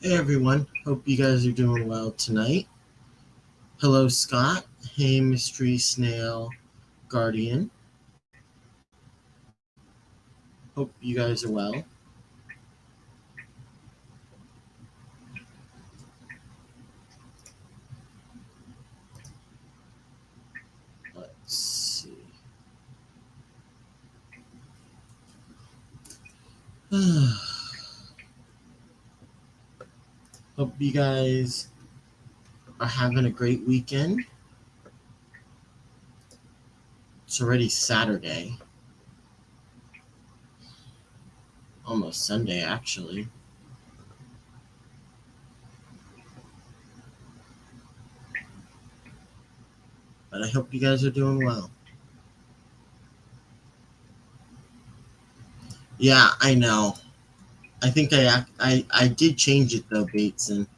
Hey everyone, hope you guys are doing well tonight. Hello Scott. Hey Mystery Snail Guardian. Hope you guys are well. Let's see. Hope you guys are having a great weekend. It's already Saturday. Almost Sunday actually. But I hope you guys are doing well. Yeah, I know. I think I did change it though, Bateson.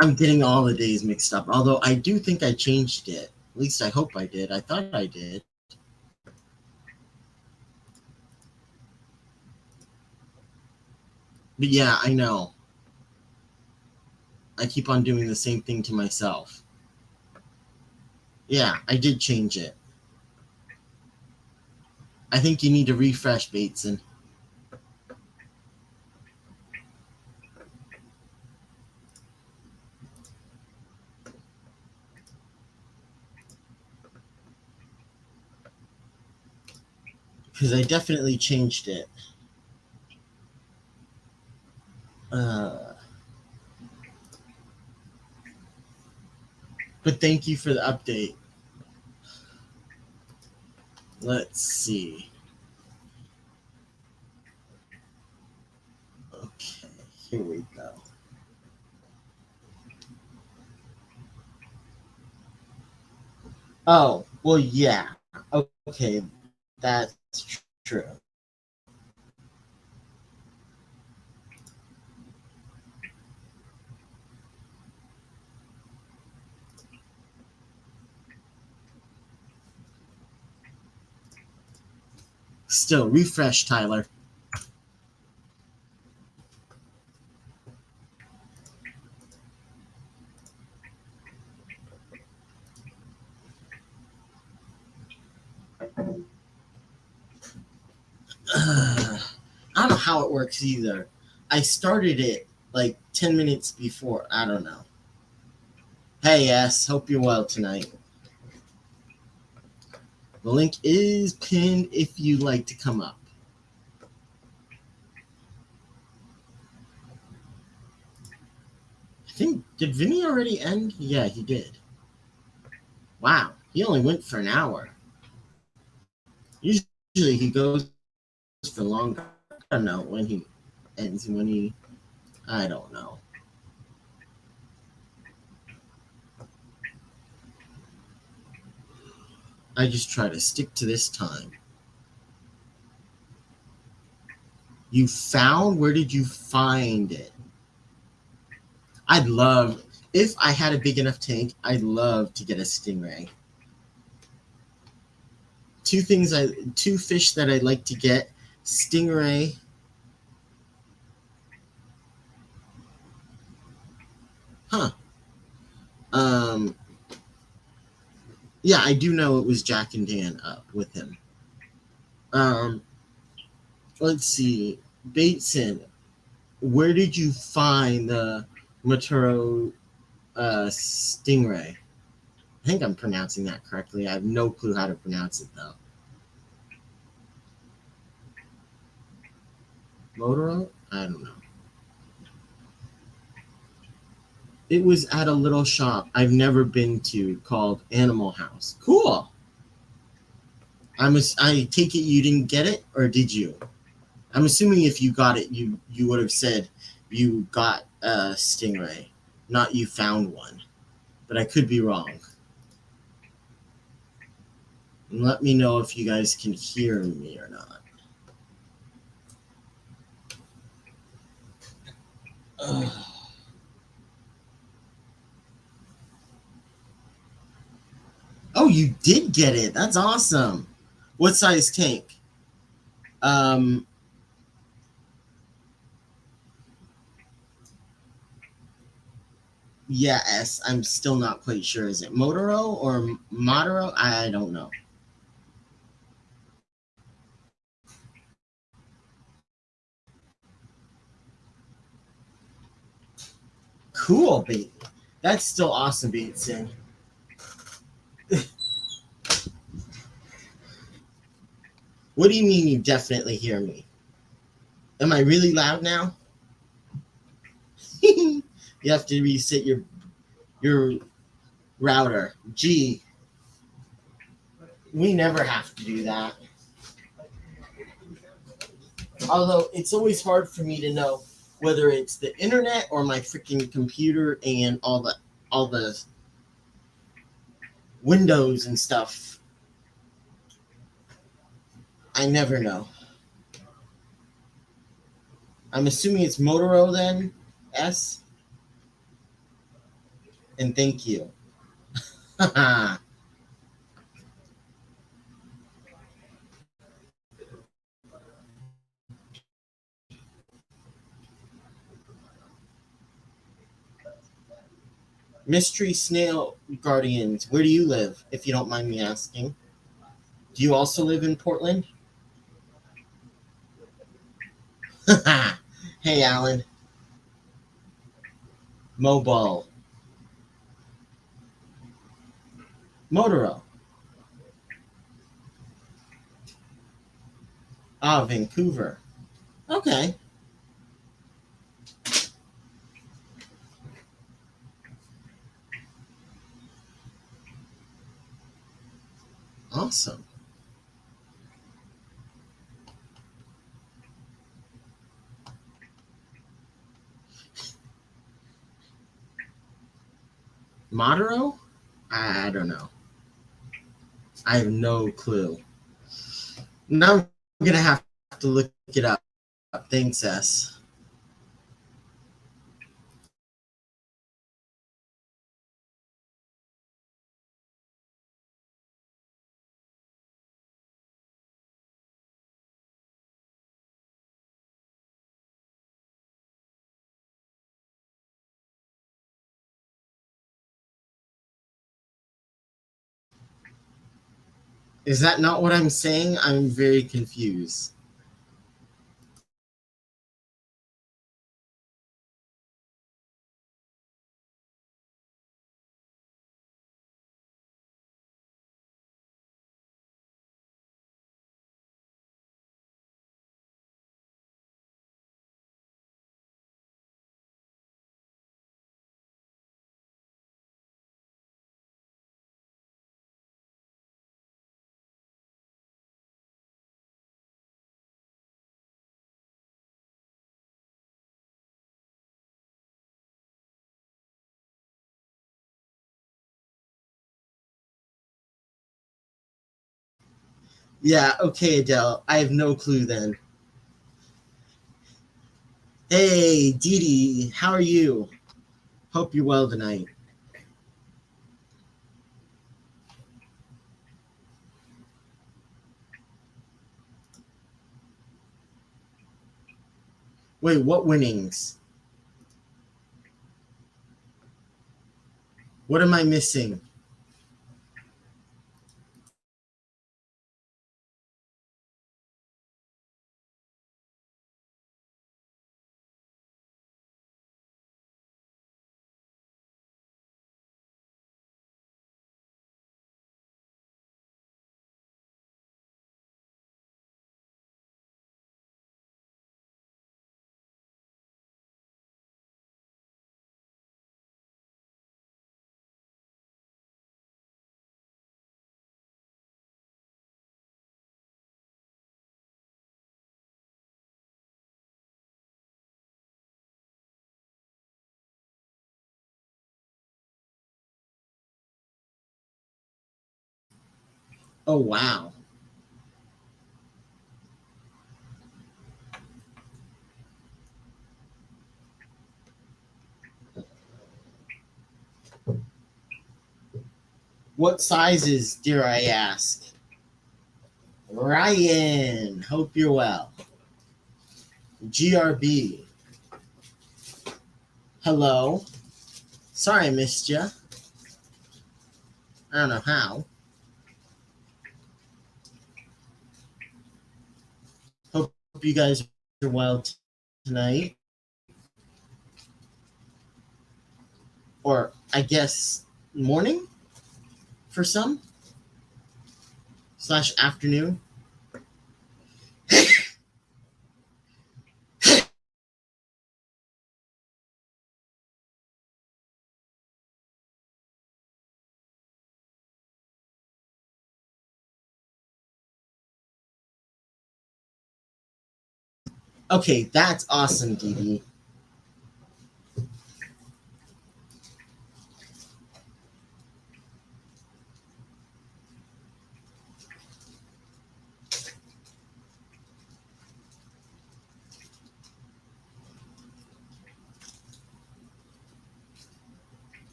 I'm getting all the days mixed up. Although I do think I changed it. At least I hope I did. I thought I did. But yeah, I know. I keep on doing the same thing to myself. Yeah, I did change it. I think you need to refresh, Bateson. Because I definitely changed it. Uh, but thank you for the update. Let's see. Okay, here we go. Oh, well, yeah. Okay, that's true. Still, refresh, Tyler. I don't know how it works either. I started it like 10 minutes before. I don't know. Hey, yes, hope you're well tonight. The link is pinned if you'd like to come up. I think, did Vinny already end? Yeah, he did. Wow, he only went for an hour. Usually he goes for longer. I don't know when he ends, when he, I don't know. I just try to stick to this time. You found? Where did you find it? I'd love, if I had a big enough tank, I'd love to get a stingray. Two fish that I'd like to get: stingray. Huh. Um. Yeah, I do know it was Jack and Dan up with him. Um. Let's see, Bateson. Where did you find the Maturo stingray? I think I'm pronouncing that correctly. I have no clue how to pronounce it though. Motoro? I don't know. It was at a little shop I've never been to called Animal House. Cool. I take it you didn't get it, or did you? I'm assuming if you got it, you would have said you got a stingray, not you found one. But I could be wrong. And let me know if you guys can hear me or not. Ugh. Oh, you did get it. That's awesome. What size tank? Um, Yes, I'm still not quite sure. Is it Motoro or Modero? I don't know. Cool, bait. That's still awesome, bait Sin. What do you mean you definitely hear me? Am I really loud now? You have to reset your router. Gee, we never have to do that. Although it's always hard for me to know whether it's the internet or my freaking computer and all the windows and stuff. I never know. I'm assuming it's Motorola then. S. And thank you. Mystery Snail Guardians, where do you live, if you don't mind me asking? Do you also live in Portland? Hey, Alan. Mobile. Motorola. Ah, Vancouver. Okay. Awesome. Modero? I don't know. I have no clue. Now I'm going to have to look it up. Thanks, S. Is that not what I'm saying? I'm very confused. Yeah, okay, Adele. I have no clue then. Hey, Dee Dee, how are you? Hope you're well tonight. Wait, what winnings? What am I missing? Oh, wow. What sizes, dare I ask? Ryan, hope you're well. GRB, hello. Sorry I missed you. I don't know how. Hope you guys are well tonight. Or I guess morning for some / afternoon. Okay, that's awesome, Dee Dee.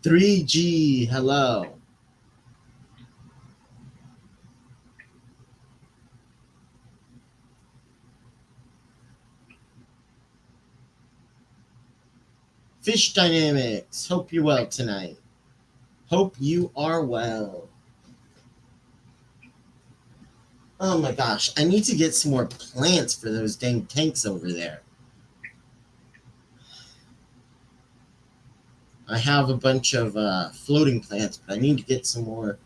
$3G, hello. Fish Dynamics, hope you're well tonight. Hope you are well. Oh my gosh, I need to get some more plants for those dang tanks over there. I have a bunch of floating plants, but I need to get some more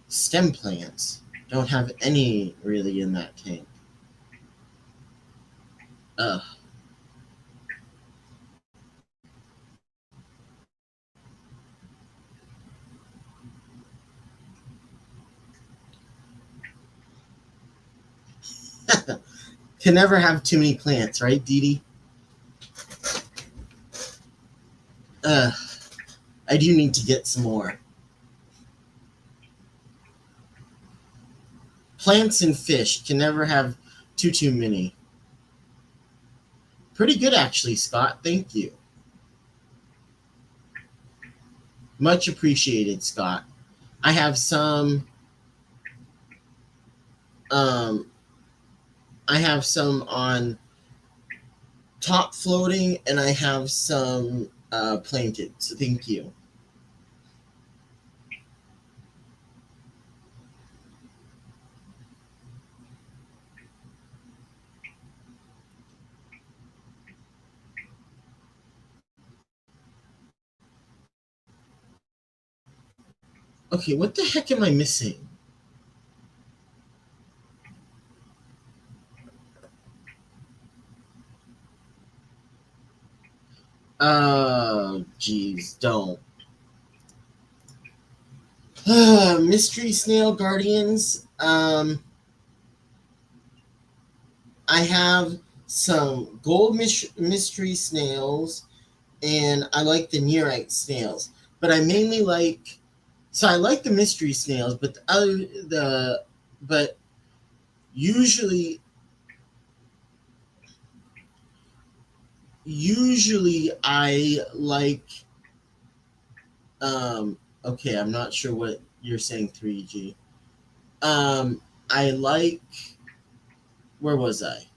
stem plants. Don't have any really in that tank. Ugh. Can never have too many plants, right, Dee Dee? I do need to get some more. Plants and fish can never have too many. Pretty good, actually, Scott. Thank you. Much appreciated, Scott. I have some. I have some on top floating, and I have some planted. So thank you. Okay, what the heck am I missing? Oh, geez, don't. Mystery Snail Guardians. I have some gold mystery snails, and I like the nearite snails. But I mainly like. So I like the mystery snails, but but usually I like okay, I'm not sure what you're saying, 3G. I like, where was I?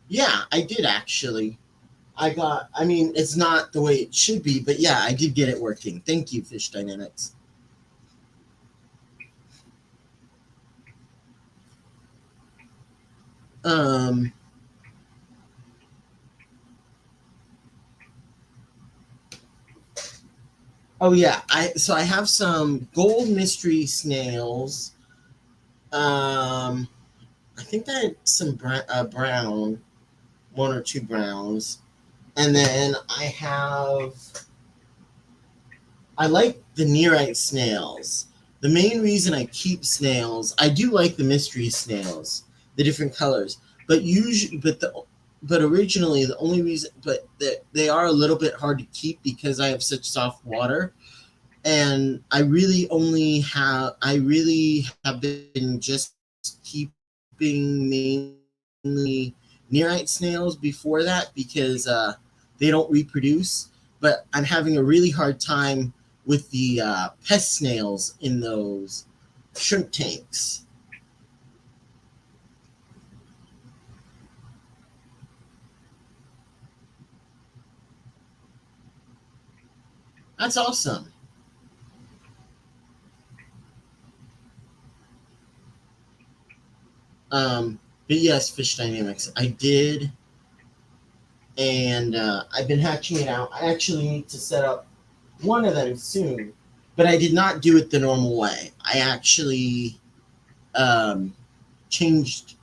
Yeah, I did actually. I mean, it's not the way it should be, but yeah, I did get it working. Thank you, Fish Dynamics. Um, oh yeah, I have some gold mystery snails. I think I had some brown, one or two browns, and then I like the nearite snails. The main reason I keep snails, I do like the mystery snails, the different colors, But usually, but originally the only reason, but they are a little bit hard to keep because I have such soft water, and I really have been just keeping mainly nearite snails before that because they don't reproduce. But I'm having a really hard time with the pest snails in those shrimp tanks. That's awesome. But yes, Fish Dynamics, I did, and I've been hatching it out. I actually need to set up one of them soon, but I did not do it the normal way. I actually um, changed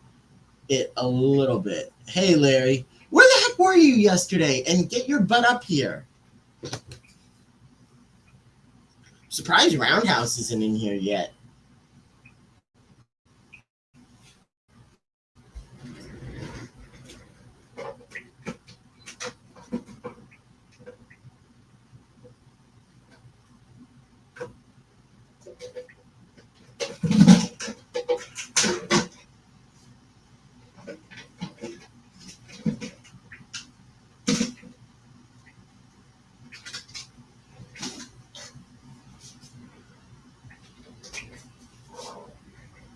it a little bit. Hey, Larry, where the heck were you yesterday? And get your butt up here. Surprised Roundhouse isn't in here yet.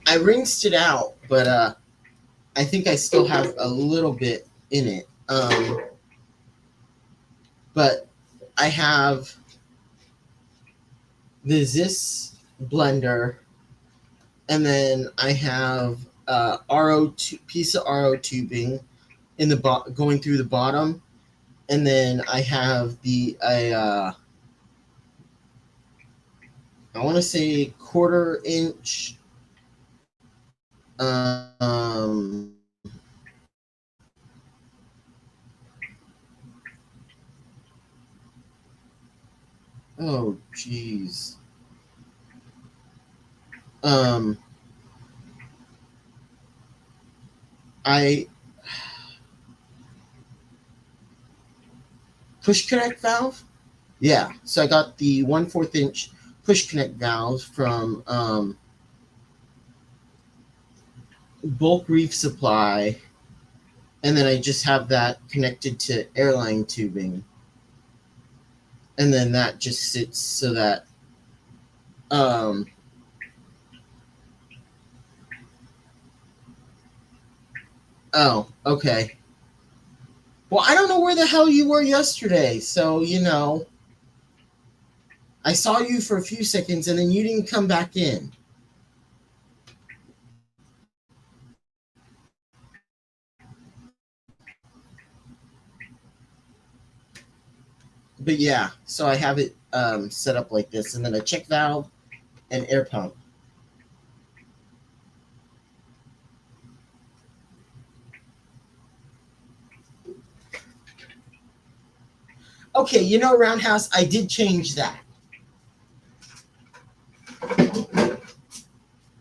I rinsed it out, but I think I still have a little bit in it. But I have the Zis blender, and then I have piece of RO tubing in the going through the bottom, and then I have I want to say 1/4 inch um oh jeez um I push connect valve. Yeah, so I got the 1/4 inch push connect valve from bulk reef supply, and then I just have that connected to airline tubing, and then that just sits so that um oh, okay. Well, I don't know where the hell you were yesterday, so I saw you for a few seconds and then you didn't come back in. But yeah, so I have it set up like this, and then a check valve and air pump. Okay, Roundhouse, I did change that.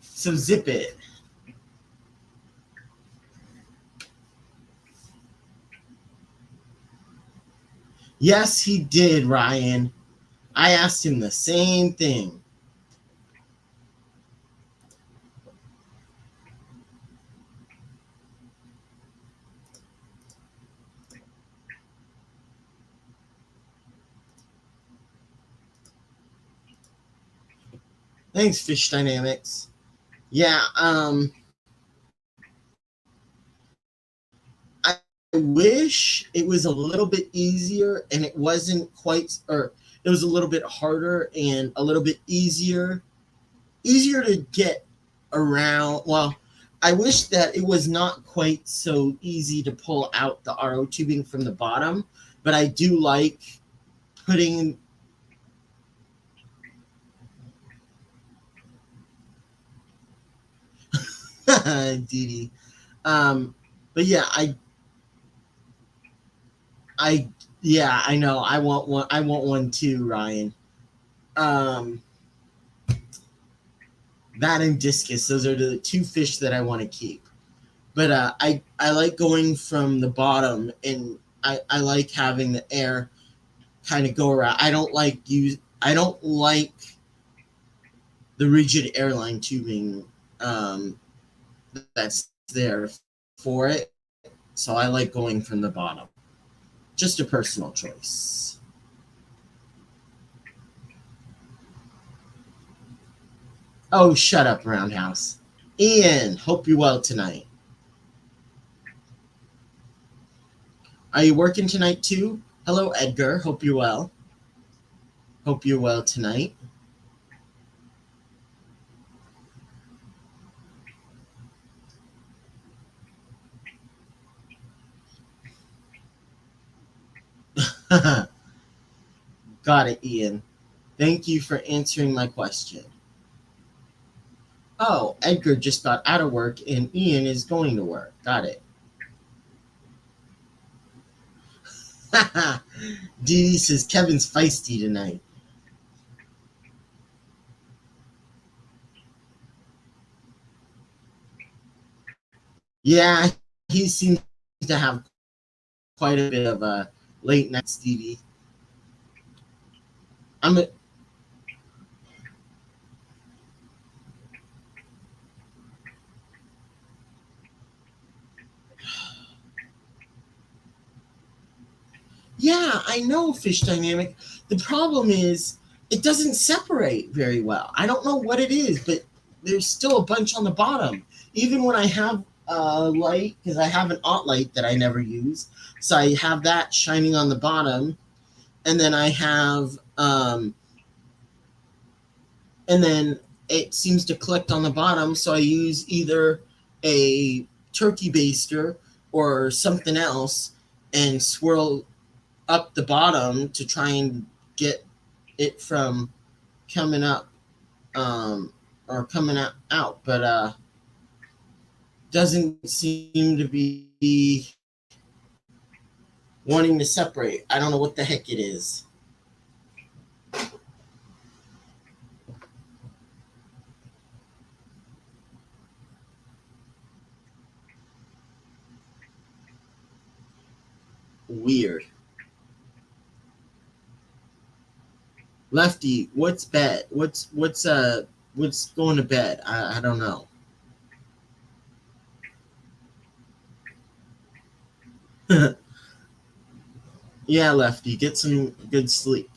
So zip it. Yes, he did, Ryan. I asked him the same thing. Thanks, Fish Dynamics. Yeah, I wish it was a little bit easier and it wasn't quite, or it was a little bit harder and a little bit easier to get around. Well, I wish that it was not quite so easy to pull out the RO tubing from the bottom, but I do like putting. Didi. Um, but yeah, I, yeah, I know. I want one. I want one too, Ryan. Um, that and discus. Those are the two fish that I want to keep. But I like going from the bottom, and I like having the air kind of go around. I don't like the rigid airline tubing um, that's there for it. So I like going from the bottom. Just a personal choice. Oh, shut up, Roundhouse. Ian, hope you're well tonight. Are you working tonight too? Hello, Edgar. Hope you're well. Hope you're well tonight. Got it, Ian. Thank you for answering my question. Oh, Edgar just got out of work and Ian is going to work. Got it. Dee Dee says Kevin's feisty tonight. Yeah, he seems to have quite a bit of a late night Stevie. I'm a, yeah, I know fish dynamic. The problem is it doesn't separate very well. I don't know what it is, but there's still a bunch on the bottom. Even when I have a light, because I have an aught light that I never use, so I have that shining on the bottom, and then I have and then it seems to collect on the bottom. So I use either a turkey baster or something else and swirl up the bottom to try and get it from coming up or coming out. But doesn't seem to be wanting to separate. I don't know what the heck it is. Weird. Lefty, what's bed? What's going to bed? I don't know. Yeah, Lefty, get some good sleep.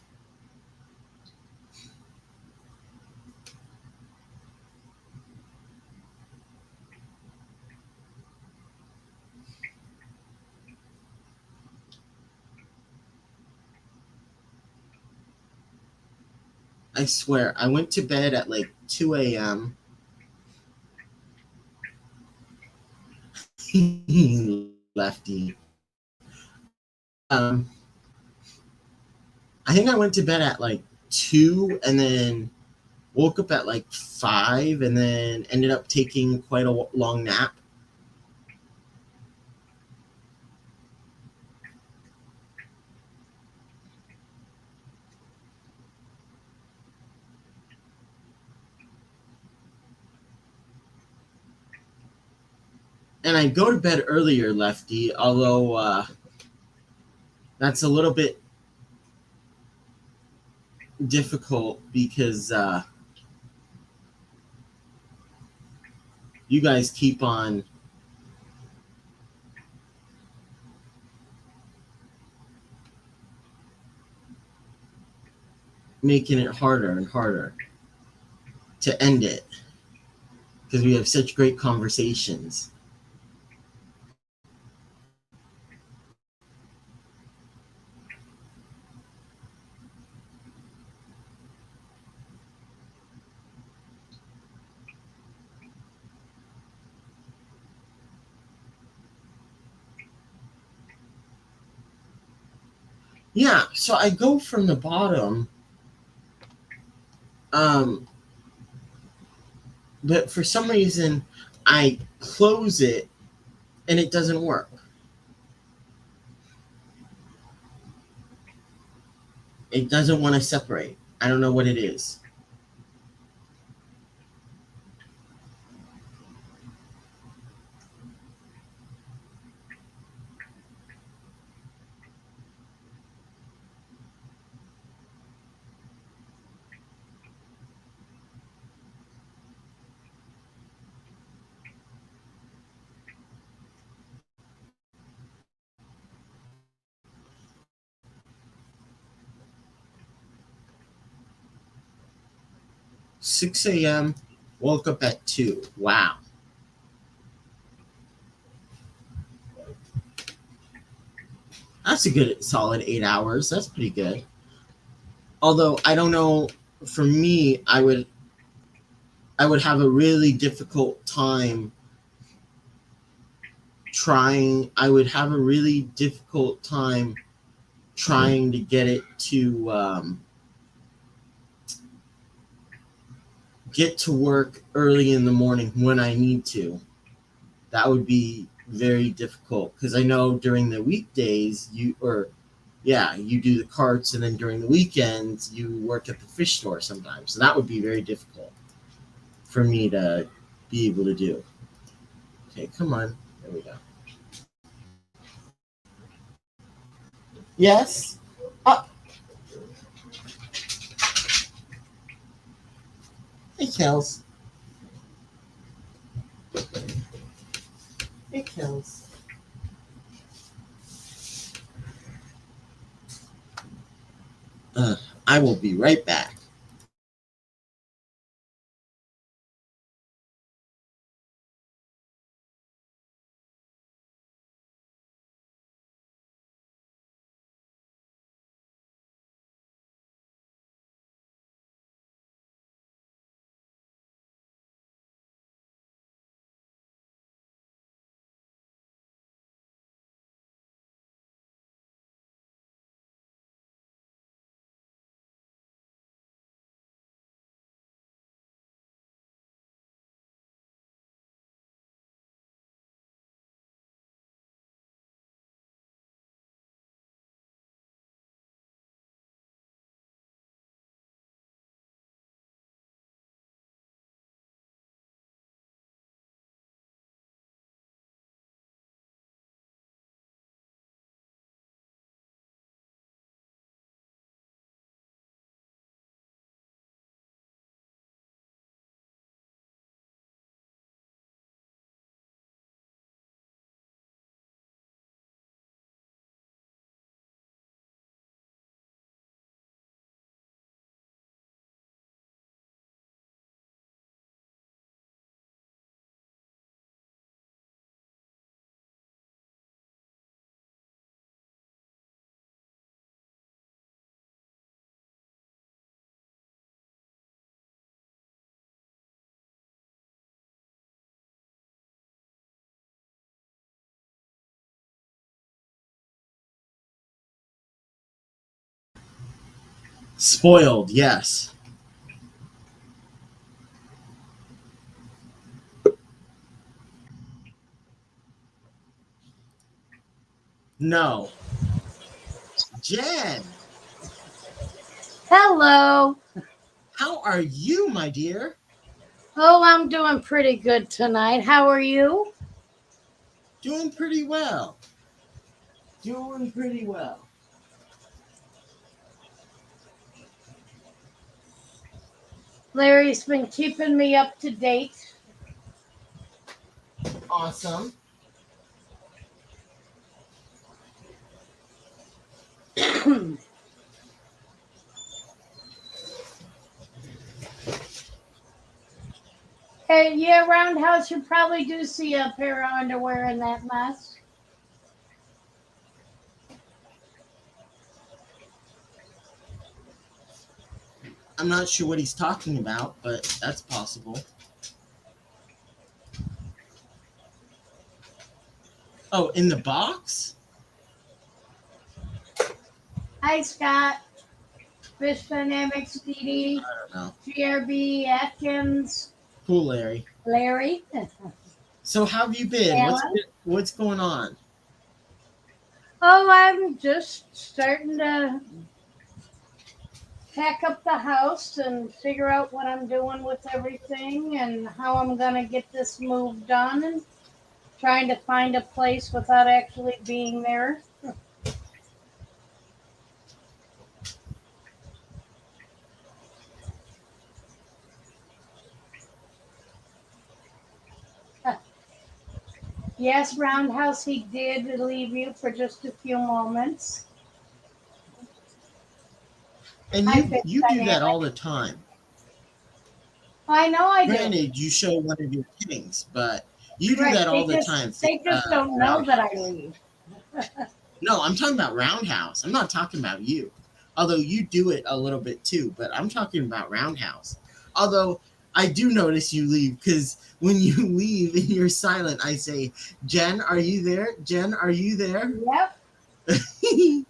I swear, I went to bed at like 2 a.m. Lefty. Um, I think I went to bed at like 2 and then woke up at like 5 and then ended up taking quite a long nap. And I go to bed earlier, Lefty, although that's a little bit difficult because you guys keep on making it harder and harder to end it because we have such great conversations. Yeah, so I go from the bottom, um, but for some reason I close it and it doesn't work. It doesn't want to separate. I don't know what it is. 6 a.m. Woke up at 2. Wow. That's a good solid 8 hours. That's pretty good. Although I don't know, for me, I would have a really difficult time I would have a really difficult time trying to get it to get to work early in the morning when I need to. That would be very difficult because I know during the weekdays you do the carts, and then during the weekends you work at the fish store sometimes. So that would be very difficult for me to be able to do. Okay, come on. There we go. Yes. Oh, hey, Kels. Hey, Kels. I will be right back. Spoiled, yes. No. Jen, Hello. how are you, my dear? Oh, I'm doing pretty good tonight. How are you? Doing pretty well. Doing pretty well. Larry's been keeping me up to date. Awesome. Hey, yeah, Roundhouse, you probably do see a pair of underwear in that mess. I'm not sure what he's talking about, but that's possible. Oh, in the box? Hi, Scott. Fish Dynamics DD, I don't know. GRB, Atkins, Cool, Larry. Larry, So how have you been? Alan. What's going on? Oh, I'm just starting to pack up the house and figure out what I'm doing with everything and how I'm going to get this move done, and trying to find a place without actually being there. Yes, Roundhouse, he did leave you for just a few moments. And Hi, you Fish you do that Dynamic. all the time. I know I do. Granted, you show one of your kings, but you do Right. that all the time. They just don't know that I leave. No, I'm talking about Roundhouse. I'm not talking about you. Although you do it a little bit too, but I'm talking about Roundhouse. Although I do notice you leave because when you leave and you're silent, I say, Jen, are you there? Jen, are you there? Yep.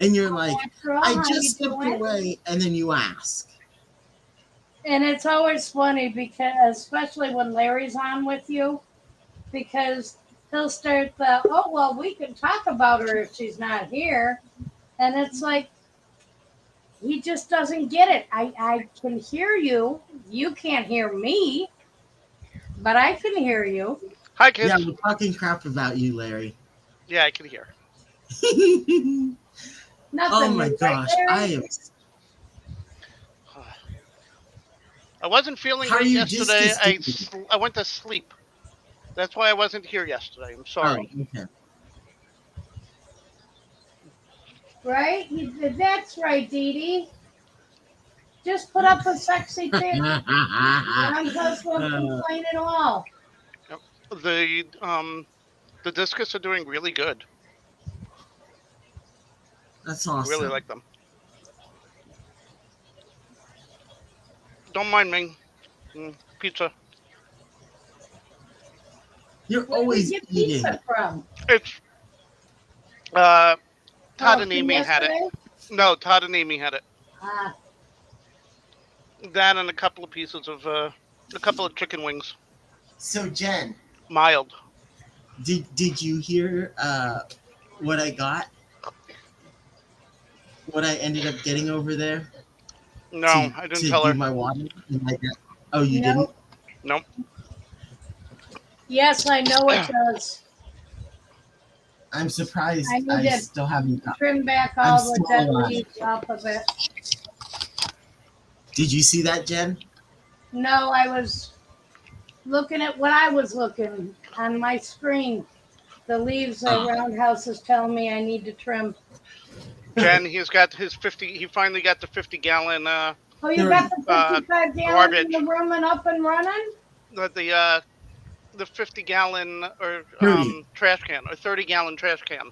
And you're like, Natural, I how you just stepped doing? away, and then you ask. And it's always funny because, especially when Larry's on with you, because he'll start the, oh, well, we can talk about her if she's not here. And it's like, he just doesn't get it. I can hear you. You can't hear me, but I can hear you. Hi, Yeah, kids. we're talking crap about you, Larry. Yeah, I can hear. Oh Nothing my new, gosh, right, I Larry? am. I wasn't feeling How are great you yesterday. distancing? I went to sleep. That's why I wasn't here yesterday. I'm Oh, sorry. okay. Right? That's right, Dee Dee. Just put up a sexy pic. Roundhouse won't complain at all. Yep. The discus are doing really good. That's Really awesome. like them. Don't mind me. Pizza. You're Where did we always get eating. pizza from? It's Todd and From Amy had it. yesterday? No, Todd and Amy had it. Ah, That and a couple of chicken wings. So, Jen, Mild. did you hear what I got? What I ended up getting over there No, to I didn't to tell do her. my water? Oh, you no. didn't? Nope. Yes, I know it does. I'm surprised I need I to still haven't got. trim back I'm all the still dead alive. leaves off of it. Did you see that, Jen? No, I was looking at what I was looking on my screen. The leaves that Ah. Roundhouse is telling me I need to trim. Jen, he's got his 50. He finally got the 50-gallon Oh, you got the 55 gallon in garbage. the room and up and running? The 50-gallon or 30. trash can or 30-gallon trash can.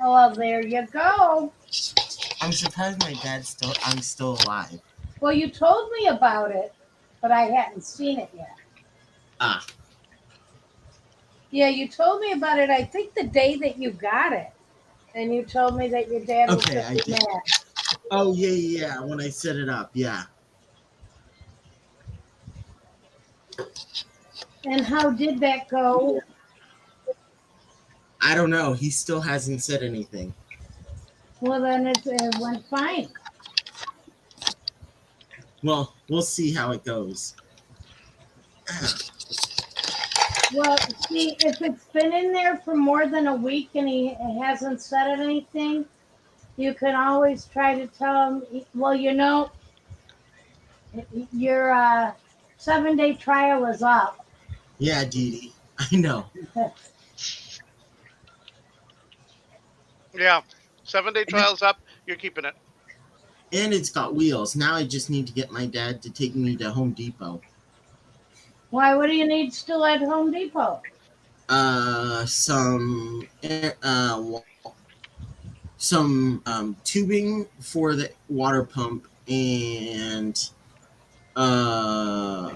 Oh, well, there you go. I'm surprised I'm still alive. Well, you told me about it, but I hadn't seen it yet. Ah. Yeah, you told me about it, I think the day that you got it. And you told me that your dad was Okay, I just did. mad. Oh yeah, when I set it up, yeah. And how did that go? I don't know. He still hasn't said anything. Well, then it went fine. Well, we'll see how it goes. Well, see, if it's been in there for more than a week and he hasn't said anything, you can always try to tell him, well, you know, your 7-day trial is up. Yeah, Dee Dee. I know. Yeah, 7-day trial's up. You're keeping it. And it's got wheels. Now I just need to get my dad to take me to Home Depot. Why? What do you need still at Home Depot? Some tubing for the water pump and no,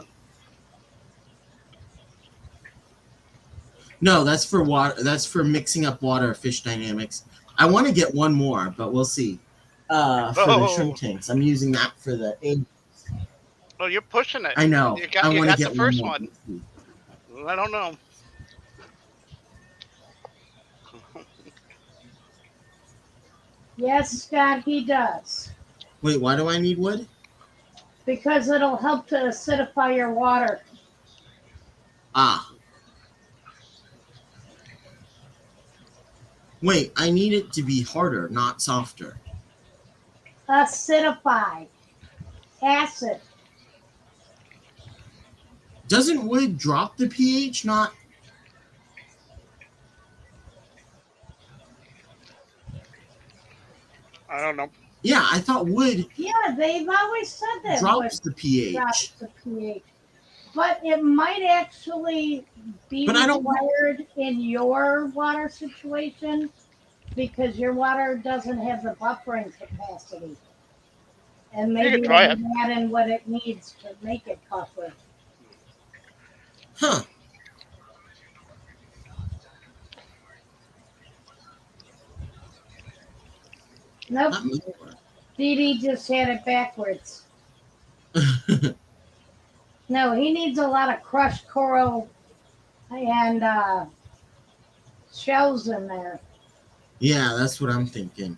that's for water. That's for mixing up water fish dynamics. I want to get one more, but we'll see. For the shrimp tanks, I'm using that for the. Oh, you're pushing it. I know. I want to got get the first one. I don't know. Yes, Scott, he does. Wait, why do I need wood? Because it'll help to acidify your water. Ah. Wait, I need it to be harder, not softer. Acidify. Acid. Doesn't wood drop the pH? Not. I don't know. Yeah, I thought wood Yeah, they've always said that drops the wood pH. drops the pH. But it might actually be But I don't. required in your water situation because your water doesn't have the buffering capacity. And You maybe could try it. it'll add in what it needs to make it buffer. Huh. Nope, Not me. Dee Dee just had it backwards. No, he needs a lot of crushed coral and shells in there. Yeah, that's what I'm thinking.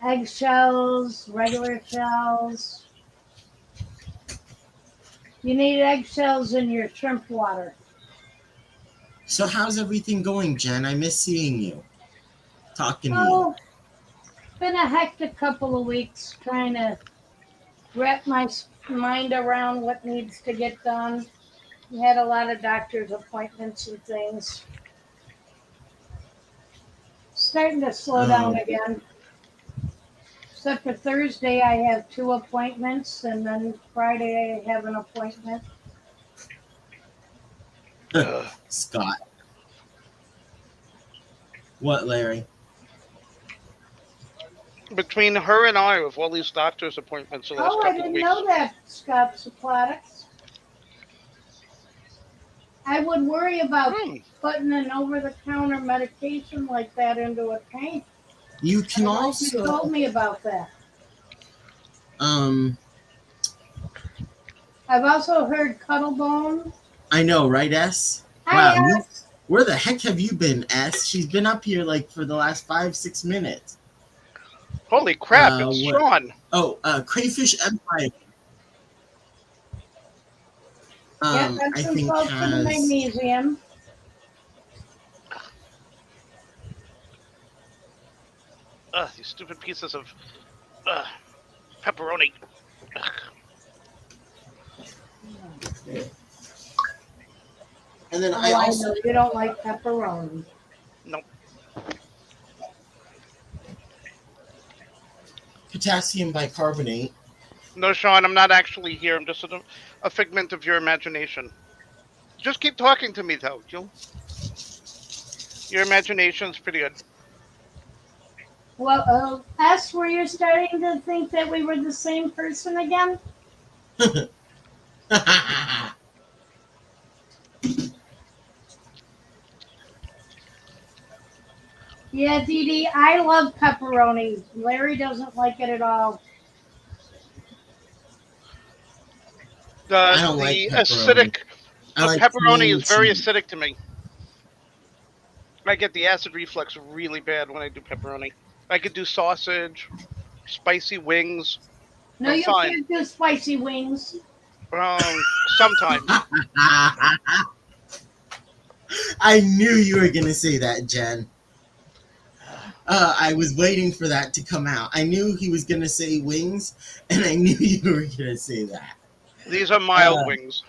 Eggshells, regular shells. You need eggshells in your shrimp water. So how's everything going, Jen? I miss seeing you, talking to you. Oh, it's been a hectic couple of weeks trying to wrap my mind around what needs to get done. We had a lot of doctor's appointments and things. Starting to slow down Oh, again. Except for Thursday, I have 2 appointments, and then Friday, I have an appointment. Scott. What, Larry? Between her and I, with all these doctor's appointments the last Oh, I couple of didn't weeks. know that, Scott Supplatics. I would worry about putting an over-the-counter medication like that into a tank. You can You also, told me about that. I've also heard Cuttlebone. I know, right, S? Hi, Wow, S. where the heck have you been, S? She's been up here like for the last 5-6 minutes. Holy crap, it's What? Sean. Oh, Crayfish Empire. Yep, I that's some think folks in the has. magnesium. Ugh, these stupid pieces of pepperoni. Ugh. And then Oh, I I also. know you don't like pepperoni. No. Potassium bicarbonate. No, Sean, I'm not actually here. I'm just a figment of your imagination. Just keep talking to me, though. Your imagination's pretty good. Well, S, were you starting to think that we were the same person again? Yeah, Dee Dee, I love pepperoni. Larry doesn't like it at all. I don't The like pepperoni. acidic I like pepperoni plain is very cheese. acidic to me. I get the acid reflux really bad when I do pepperoni. I could do sausage, spicy wings. No, I'm you fine. can't do spicy wings. Sometimes. I knew you were gonna say that, Jen. I was waiting for that to come out. I knew he was gonna say wings, and I knew you were gonna say that. These are mild wings.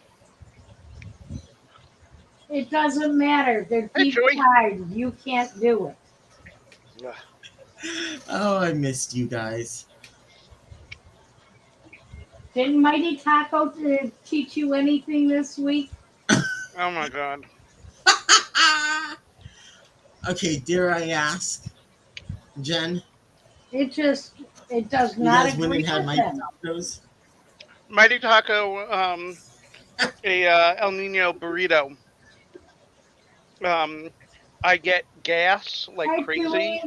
It doesn't matter. They're Hey, deep Joey. fried. You can't do it. Ugh. Oh, I missed you guys. Didn't Mighty Taco teach you anything this week? Oh my god. Okay, dare I ask, Jen? It does You not guys went agree and had with my them. tacos? Mighty Taco, a El Nino burrito. I get gas like Hi, crazy. Julie.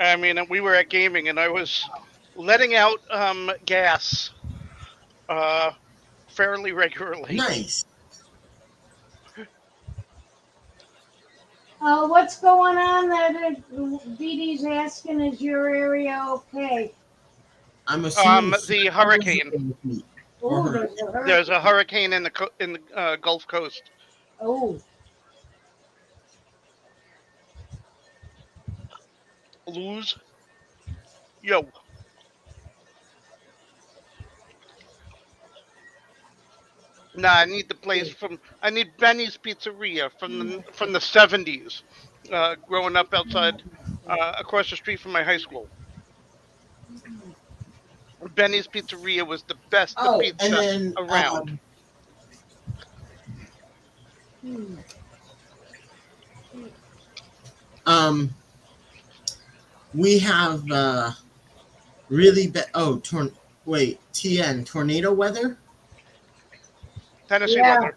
I mean, we were at gaming, and I was letting out gas fairly regularly. Nice. What's going on? That Dee Dee's asking, is your area okay? I'm assuming The hurricane. Oh, there's a hurricane. There's a hurricane in the Gulf Coast. Oh, Lose. Yo. Nah, I need the place from. I need Benny's Pizzeria from the 70s. Growing up outside, across the street from my high school. Benny's Pizzeria was the best Oh, pizza and then around. We have really bad. Oh, wait, TN tornado weather. Tennessee Yeah. weather.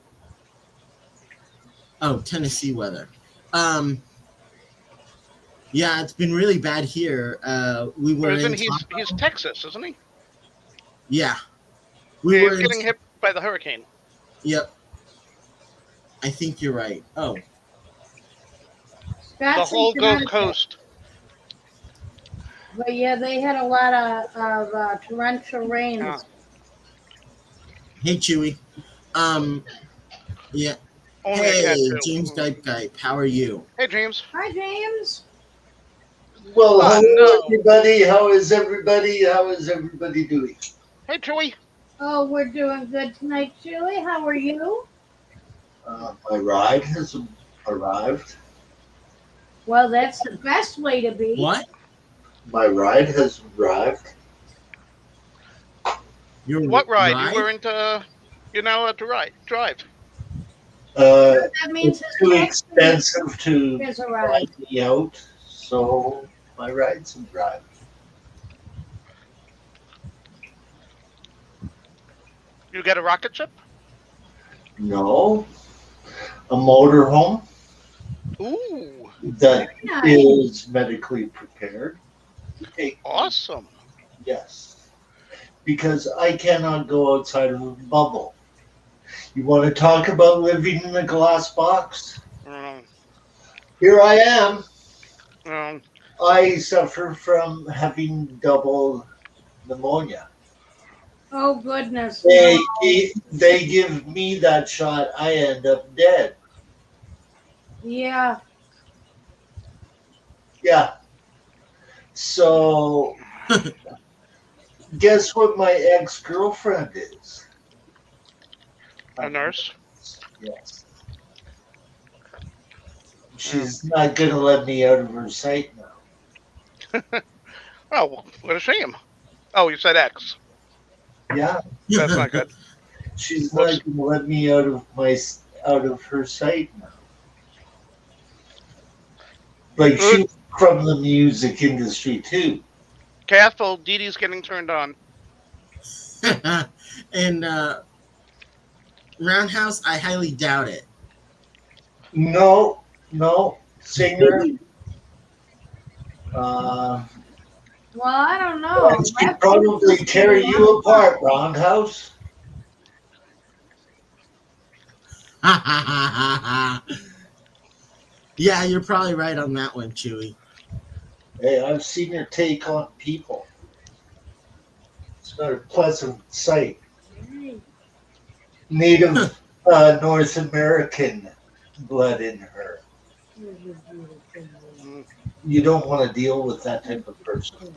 Oh, Tennessee weather. Yeah, it's been really bad here. We were in He's Texas, isn't he? Yeah, Yeah, were he's getting hit by the hurricane. Yep, I think you're right. Oh, The whole Gulf Coast. But yeah, they had a lot of torrential rains. Yeah. Hey, Chewy. Yeah. Only Hey, a cat too. James Gype. How are you? Hey, James. Hi, James. Well, Oh, hello, no. everybody. How is everybody? How is everybody doing? Hey, Chewy. Oh, we're doing good tonight, Julie. How are you? My ride has arrived. Well, that's the best way to be. What? My ride has arrived. What ride? You were into, to drive. That means It's too expensive to Here's a fly ride. me out, so my ride's arrived. You get a rocket ship? No, a motorhome Ooh, that Nice. is medically prepared. Okay. awesome. Yes, because I cannot go outside of a bubble. You want to talk about living in a glass box? Here I am. I suffer from having double pneumonia. Oh, goodness. They No. give me that shot, I end up dead. Yeah. Yeah. So, guess what my ex-girlfriend is? A nurse? Yes. She's not going to let me out of her sight now. Oh, what a shame. Oh, you said X. Yeah. That's not good. She's Whoops. not going to let me out of her sight now. Like she's from the music industry too. Careful, Dee Dee's getting turned on. And Roundhouse, I highly doubt it. No, singer. Well, I don't know. She'd probably tear you apart, Roundhouse. Yeah, you're probably right on that one, Chewy. Hey, I've seen her take on people. It's not a pleasant sight. Native North American blood in her. You don't want to deal with that type of person.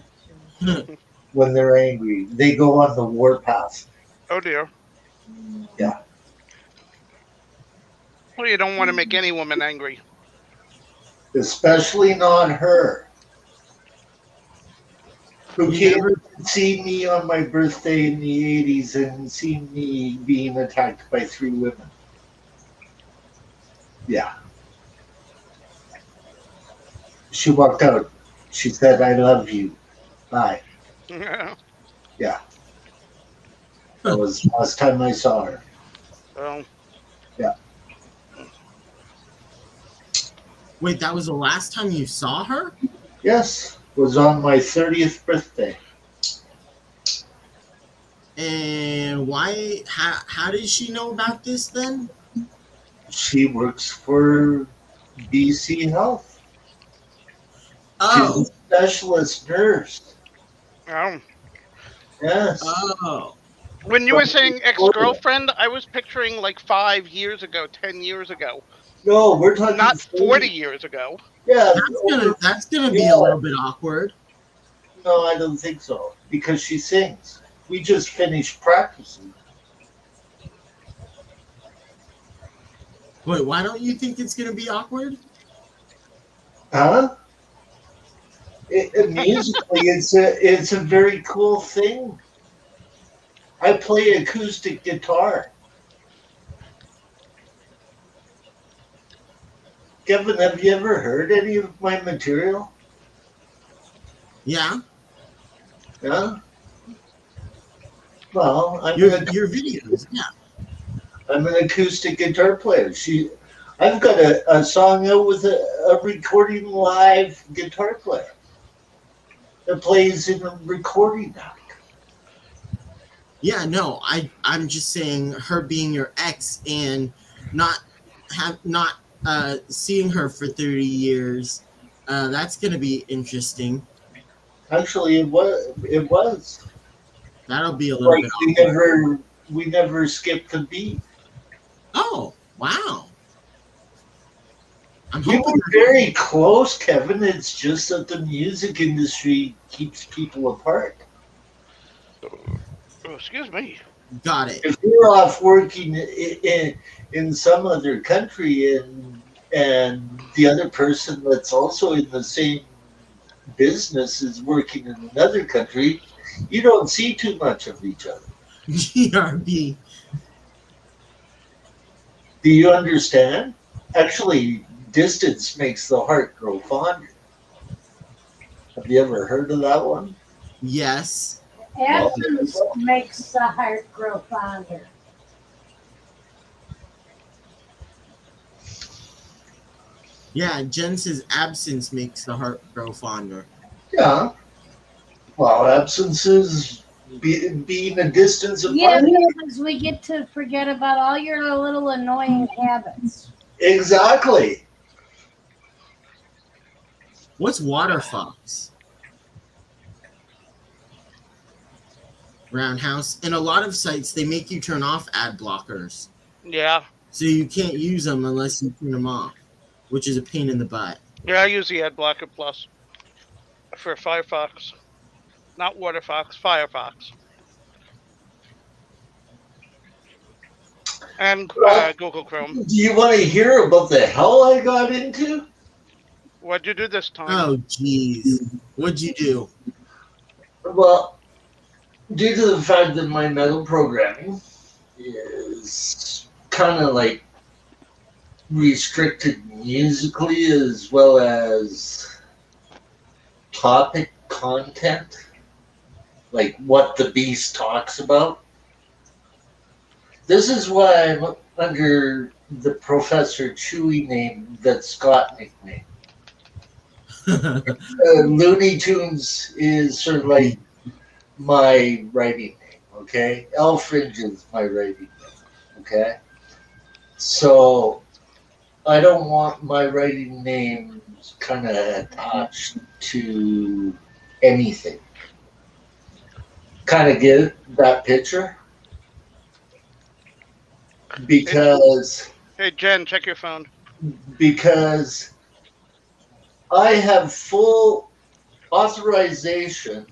When they're angry, they go on the warpath. Oh, dear. Yeah. Well, you don't want to make any woman angry. Especially not her. Who came to see me on my birthday in the 80s and see me being attacked by 3 women. Yeah. She walked out. She said, I love you. Bye. Yeah. That was the last time I saw her. Well, yeah. Wait, that was the last time you saw her? Yes. It was on my 30th birthday. And why? How did she know about this then? She works for BC Health. Oh. She's a specialist nurse. Oh. Yes. Oh. When you were saying ex-girlfriend, I was picturing like 5 years ago, 10 years ago. No, we're talking not 40 years ago. Yeah, that's gonna be a little bit awkward. No, I don't think so because she sings. We just finished practicing. Wait, why don't you think it's gonna be awkward? Huh? Musically, it's a very cool thing. I play acoustic guitar. Kevin, have you ever heard any of my material? Yeah. Yeah. Well, Your videos. Yeah. I'm an acoustic guitar player. I've got a song out with a recording live guitar player that plays in a recording act. Yeah, no, I'm just saying her being your ex and not seeing her for 30 years. That's gonna be interesting. Actually, it was That'll be a little like bit awkward. we never skipped a beat. Oh, wow. I'm We hoping were very close, Kevin. It's just that the music industry keeps people apart. Oh, excuse me. got it. If you're off working in some other country and the other person that's also in the same business is working in another country, you don't see too much of each other. GRB. Do you understand? Actually, distance makes the heart grow fonder. Have you ever heard of that one? Yes. Absence makes the heart grow fonder. Yeah, Jen says absence makes the heart grow fonder. Yeah. Well, absence is being a distance apart. Yeah, because we get to forget about all your little annoying habits. Exactly. What's water fox? Roundhouse. In a lot of sites, they make you turn off ad blockers. Yeah. So you can't use them unless you turn them off, which is a pain in the butt. Yeah, I use the Ad Blocker Plus for Firefox. Not WaterFox, Firefox. And Google Chrome. Do you want to hear about the hell I got into? What'd you do this time? Oh, jeez. What'd you do? Well, due to the fact that my metal programming is kind of like restricted musically as well as topic content, like what the beast talks about. This is why I'm under the Professor Chewy name that Scott nicknamed. Looney Tunes is sort of like my writing name, okay? Elfringe is my writing name, okay? So I don't want my writing name kind of attached to anything. Kind of get that picture? Because Hey, Jen, check your phone. because I have full authorization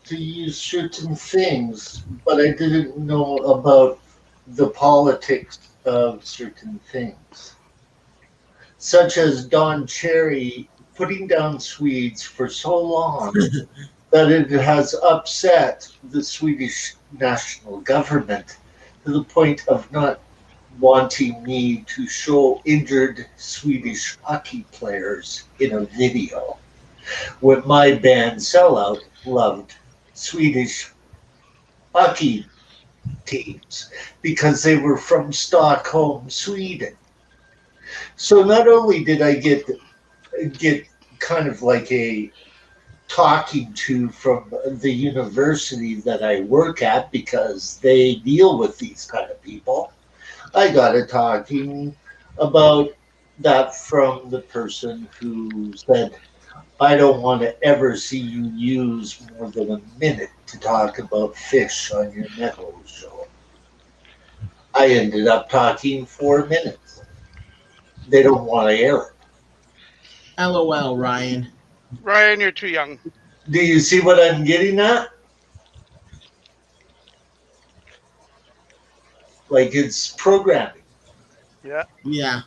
to use certain things, but I didn't know about the politics of certain things, such as Don Cherry putting down Swedes for so long that it has upset the Swedish national government to the point of not wanting me to show injured Swedish hockey players in a video when my band Sellout loved Swedish hockey teams because they were from Stockholm, Sweden. So not only did I get kind of like a talking to from the university that I work at because they deal with these kind of people, I got a talking about that from the person who said, I don't want to ever see you use more than a minute to talk about fish on your metal show. I ended up talking 4 minutes. They don't want to air it. LOL, Ryan. Ryan, you're too young. Do you see what I'm getting at? Like it's programming. Yeah. Yeah.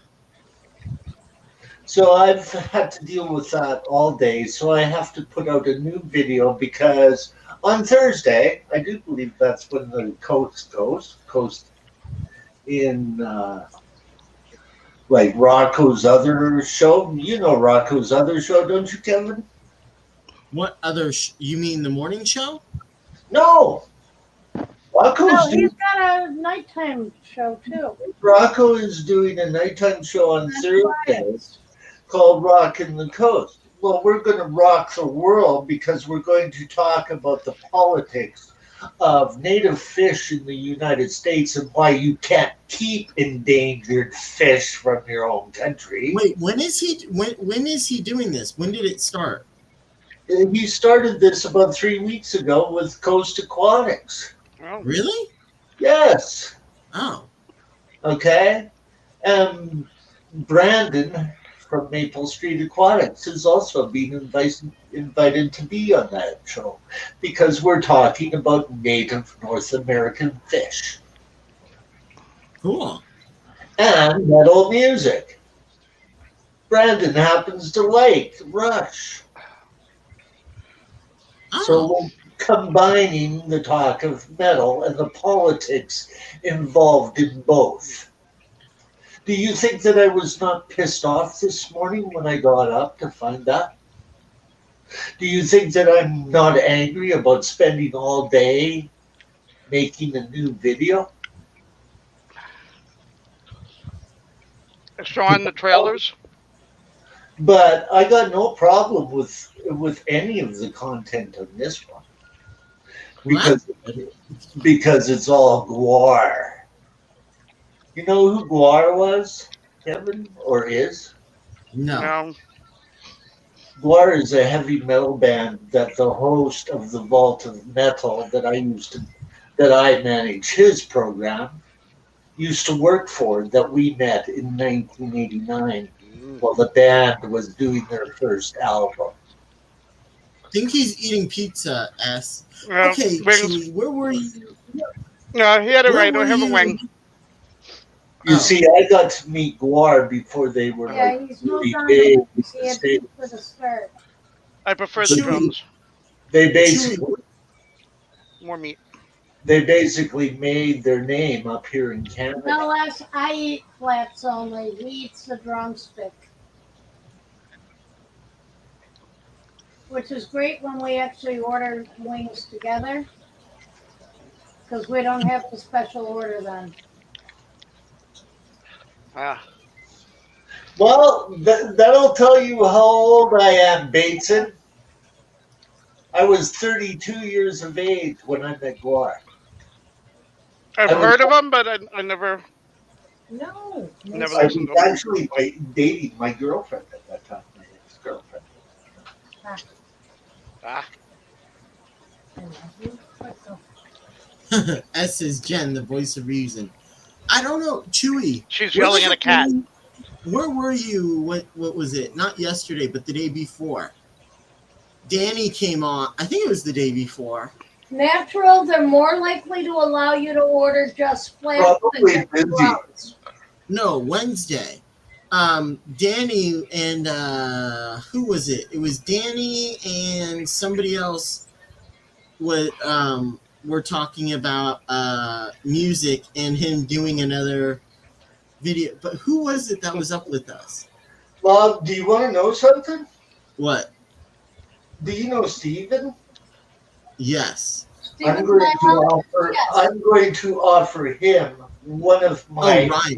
So I've had to deal with that all day. So I have to put out a new video because On Thursday, I do believe that's when the Coast goes. Coast in like Rocco's other show. You know Rocco's other show, don't you, Kevin? What other? You mean the morning show? No. No, he's got a nighttime show too. Rocco is doing a nighttime show on That's Thursday called Rockin' the Coast. Well, we're going to rock the world because we're going to talk about the politics of native fish in the United States and why you can't keep endangered fish from your own country. Wait, when is he doing this? When did it start? He started this about 3 weeks ago with Coast Aquatics. Oh. Really? Yes. Oh. Okay. And Brandon from Maple Street Aquatics has also been invited to be on that show because we're talking about native North American fish. Cool. And metal music. Brandon happens to like Rush. Oh. So we're combining the talk of metal and the politics involved in both. Do you think that I was not pissed off this morning when I got up to find that? Do you think that I'm not angry about spending all day making a new video? Showing the trailers? But I got no problem with any of the content on this one. Because it's all Guar. You know who Guar was, Kevin, or is? No. Guar is a heavy metal band that the host of the Vault of Metal that I manage his program used to work for, that we met in 1989 while the band was doing their first album. I think he's eating pizza, S. Well, Okay, wings. Chewie, where were you? No, he had it right. I Where have were a you? wing. You see, I got to meet Guar before they were Yeah, like he's moved on really to big. see it for the start. I prefer the Chewie. drums. They basically More meat. they basically made their name up here in Canada. No less, I eat flats only. He eats the drumstick. Which is great when we actually order wings together. Because we don't have to special order them. Ah. Well, that'll tell you how old I am, Bateson. I was 32 years of age when I met Guar. I've heard of them, but I never. No. Never I was listened to them. actually dating my girlfriend at that time, my ex-girlfriend. Ah. S is Jen, the voice of reason. I don't know, Chewie. She's where yelling the at a heck cat. were you- Where were you? What was it? Not yesterday, but the day before. Danny came on. I think it was the day before. Natural, they're more likely to allow you to order just flats Probably than busy. drums. No, Wednesday. Danny and who was it? It was Danny and somebody else. We're talking about music and him doing another video. But who was it that was up with us? Bob, do you want to know something? What? Do you know Steven? Yes. Stephen I'm going to Lyle? offer. Yes. I'm going to offer him one of my right.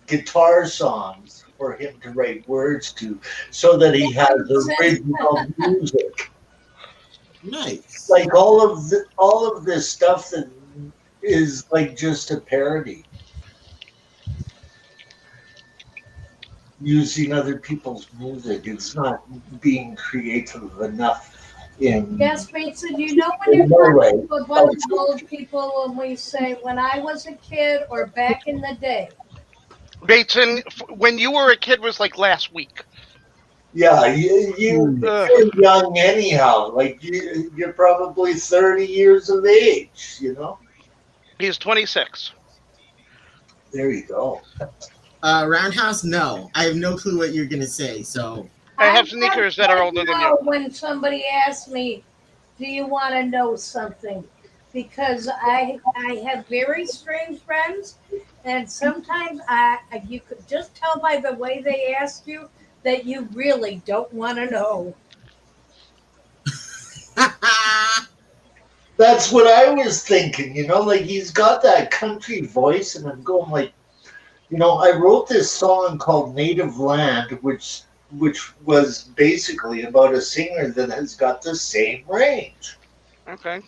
guitar songs for him to write words to, so that he has original music. Nice. Like all of this stuff that is like just a parody, using other people's music. It's not being creative enough. Yes, Bateson, you know when you're talking to a bunch of old people when we say, when I was a kid or back in the day. Bateson, when you were a kid was like last week. Yeah, you're young anyhow. Like you're probably 30 years of age, you know? He's 26. There you go. Roundhouse, no. I have no clue what you're going to say, so. I have sneakers that are older than you. When somebody asks me, do you want to know something? Because I have very strange friends, and sometimes you could just tell by the way they ask you that you really don't want to know. That's what I was thinking, like he's got that country voice, and I'm going like, I wrote this song called Native Land, which was basically about a singer that has got the same range. Okay.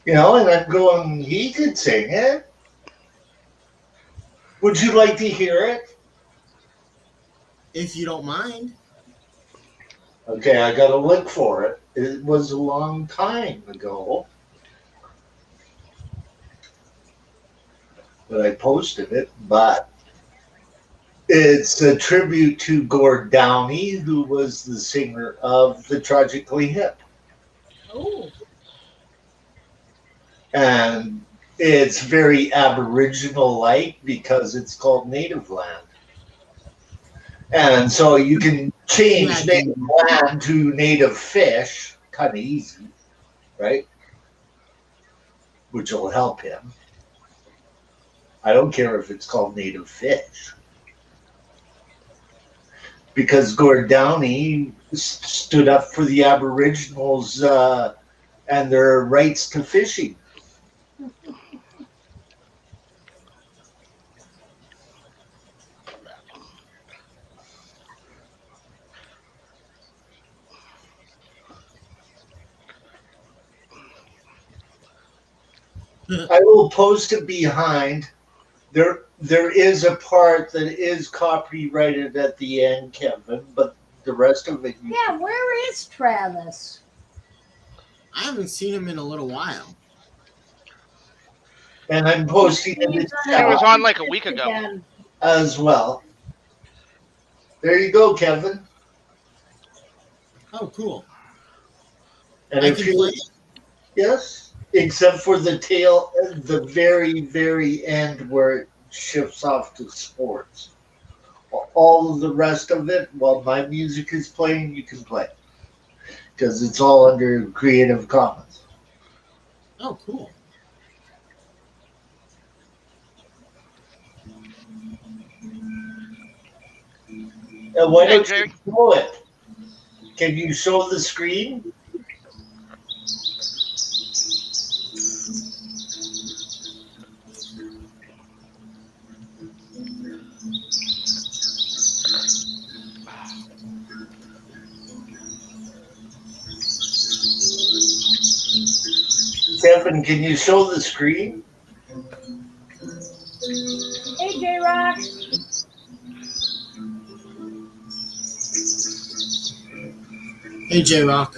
And I'm going, he could sing it. Would you like to hear it? If you don't mind. Okay, I got to look for it. It was a long time ago that I posted it, but it's a tribute to Gord Downey, who was the singer of the Tragically Hip. Oh, And it's very Aboriginal-like because it's called Native Land. And so you can change Yeah, native land to native fish, kind of easy, right? Which will help him. I don't care if it's called native fish. Because Gord Downey stood up for the Aboriginals and their rights to fishing. I will post it behind. There is a part that is copyrighted at the end, Kevin, but the rest of it. yeah. Where is Travis? I haven't seen him in a little while. And I'm posting it He's He was on on like a week ago. again. as well. There you go, Kevin. Oh, cool. And I if can you play it. yes, except for the tail, the very, very end where it shifts off to sports. All of the rest of it, while my music is playing, you can play because it's all under Creative Commons. Oh, cool. And why Hey, don't Jay. you show it? Can you show the screen? Kevin, can you show the screen? Hey, J Rock. Hey, J Rock.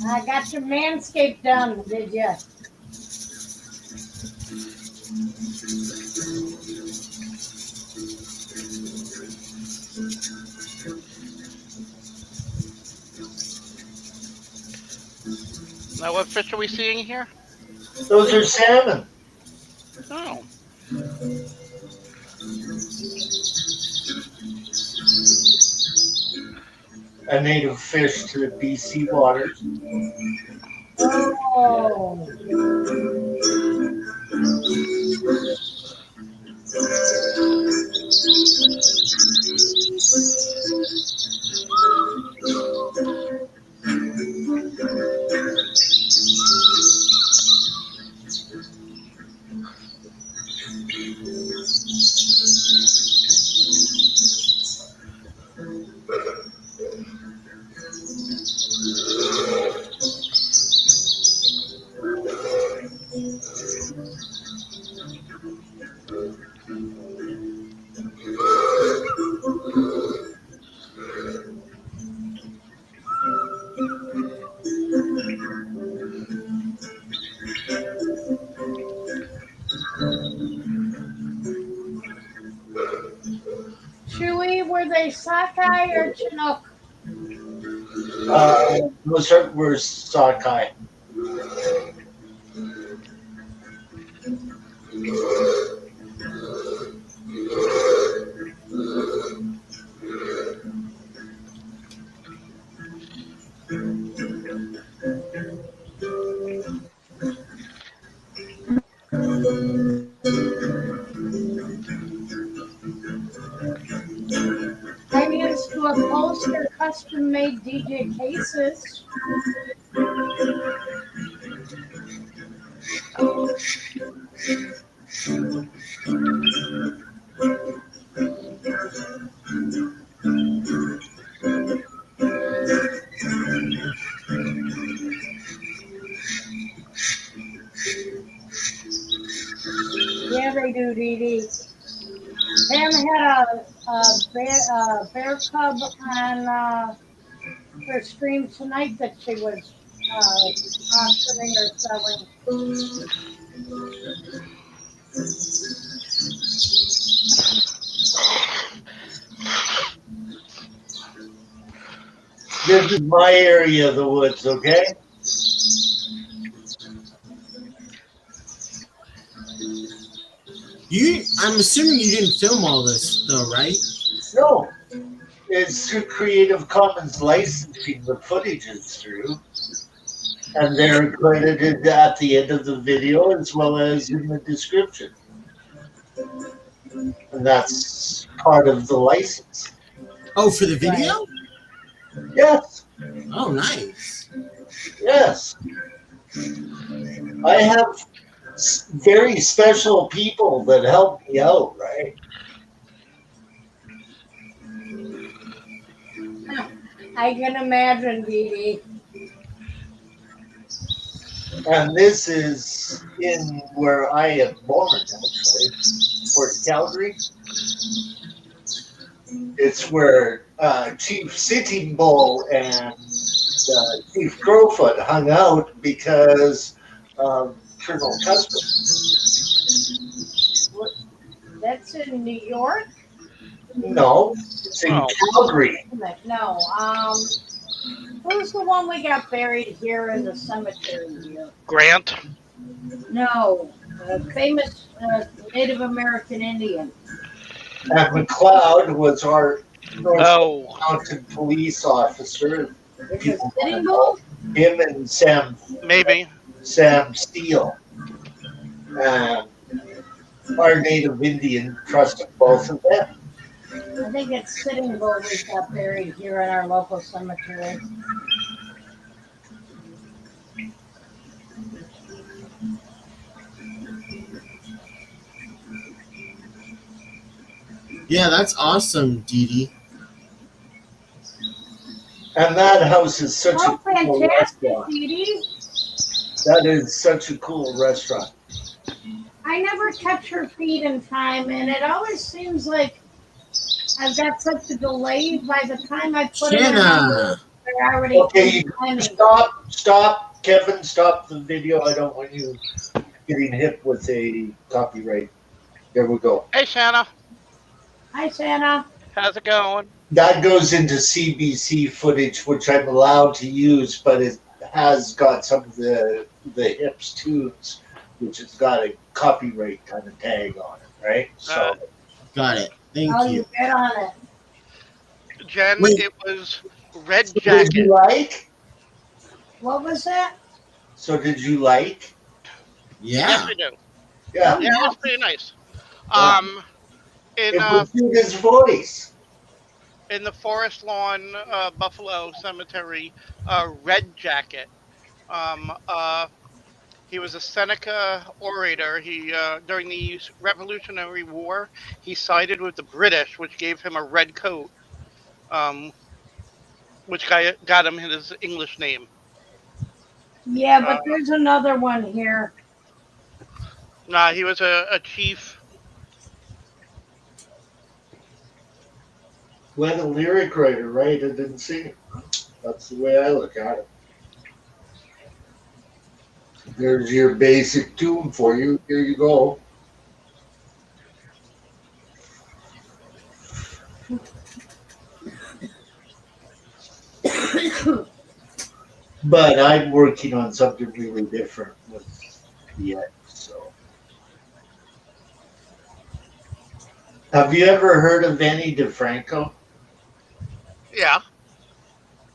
I got your manscape done, did you? Now, what fish are we seeing here? Those are salmon. Oh. A native fish to the BC waters. Oh. Chewy, were they sockeye or Chinook? Those were sockeye. custom made DJ cases. Yeah, they do, Dee Dee. Pam had a bear cub on her stream tonight that she was auctioning or selling. This is my area of the woods, okay? I'm assuming you didn't film all this, though, right? No. It's through Creative Commons licensing the footage is through. And they're credited at the end of the video as well as in the description. And that's part of the license. Oh, for the video? Yes. Oh, nice. Yes. I have very special people that help me out, right? I can imagine, Dee Dee. And this is in where I am born, actually, Fort Calgary. It's where Chief Sitting Bull and Chief Crowfoot hung out because of Colonel Custom. That's in New York? No, it's in Calgary. No. Who's the one we got buried here in the cemetery here? Grant. No, a famous Native American Indian. And McLeod was our Oh. mounted police officer. Is it Sitting Bull? Him and Sam Steele. And our Native Indian trusted both of them. I think it's Sitting Bull we got buried here in our local cemetery. Yeah, that's awesome, Dee Dee. And that house is such Oh, a cool fantastic, restaurant. Dee Dee. That is such a cool restaurant. I never catch her feed in time, and it always seems like I've got such a delay. By the time I put it in, Shanna. they're already Okay, timing. stop, Kevin, stop the video. I don't want you getting hit with a copyright. There we go. Hey, Shanna. Hi, Santa. How's it going? That goes into CBC footage, which I'm allowed to use, but it has got some of the hips tunes, which has got a copyright kind of tag on it, right? So Got it. Thank Oh, you. you get on it. Jen, Wait. it was Red did Jacket. you like? What was that? So did you like? Yeah. Yes, we do. Yeah. Yeah, it was pretty nice. It was in his voice. In the Forest Lawn Buffalo Cemetery, Red Jacket. He was a Seneca orator. He during the Revolutionary War, he sided with the British, which gave him a red coat, which got him his English name. Yeah, but there's another one here. Nah, he was a chief. Let a lyric writer write it and sing it. That's the way I look at it. There's your basic tune for you. Here you go. But I'm working on something really different with the X. So, have you ever heard of Annie DeFranco? Yeah.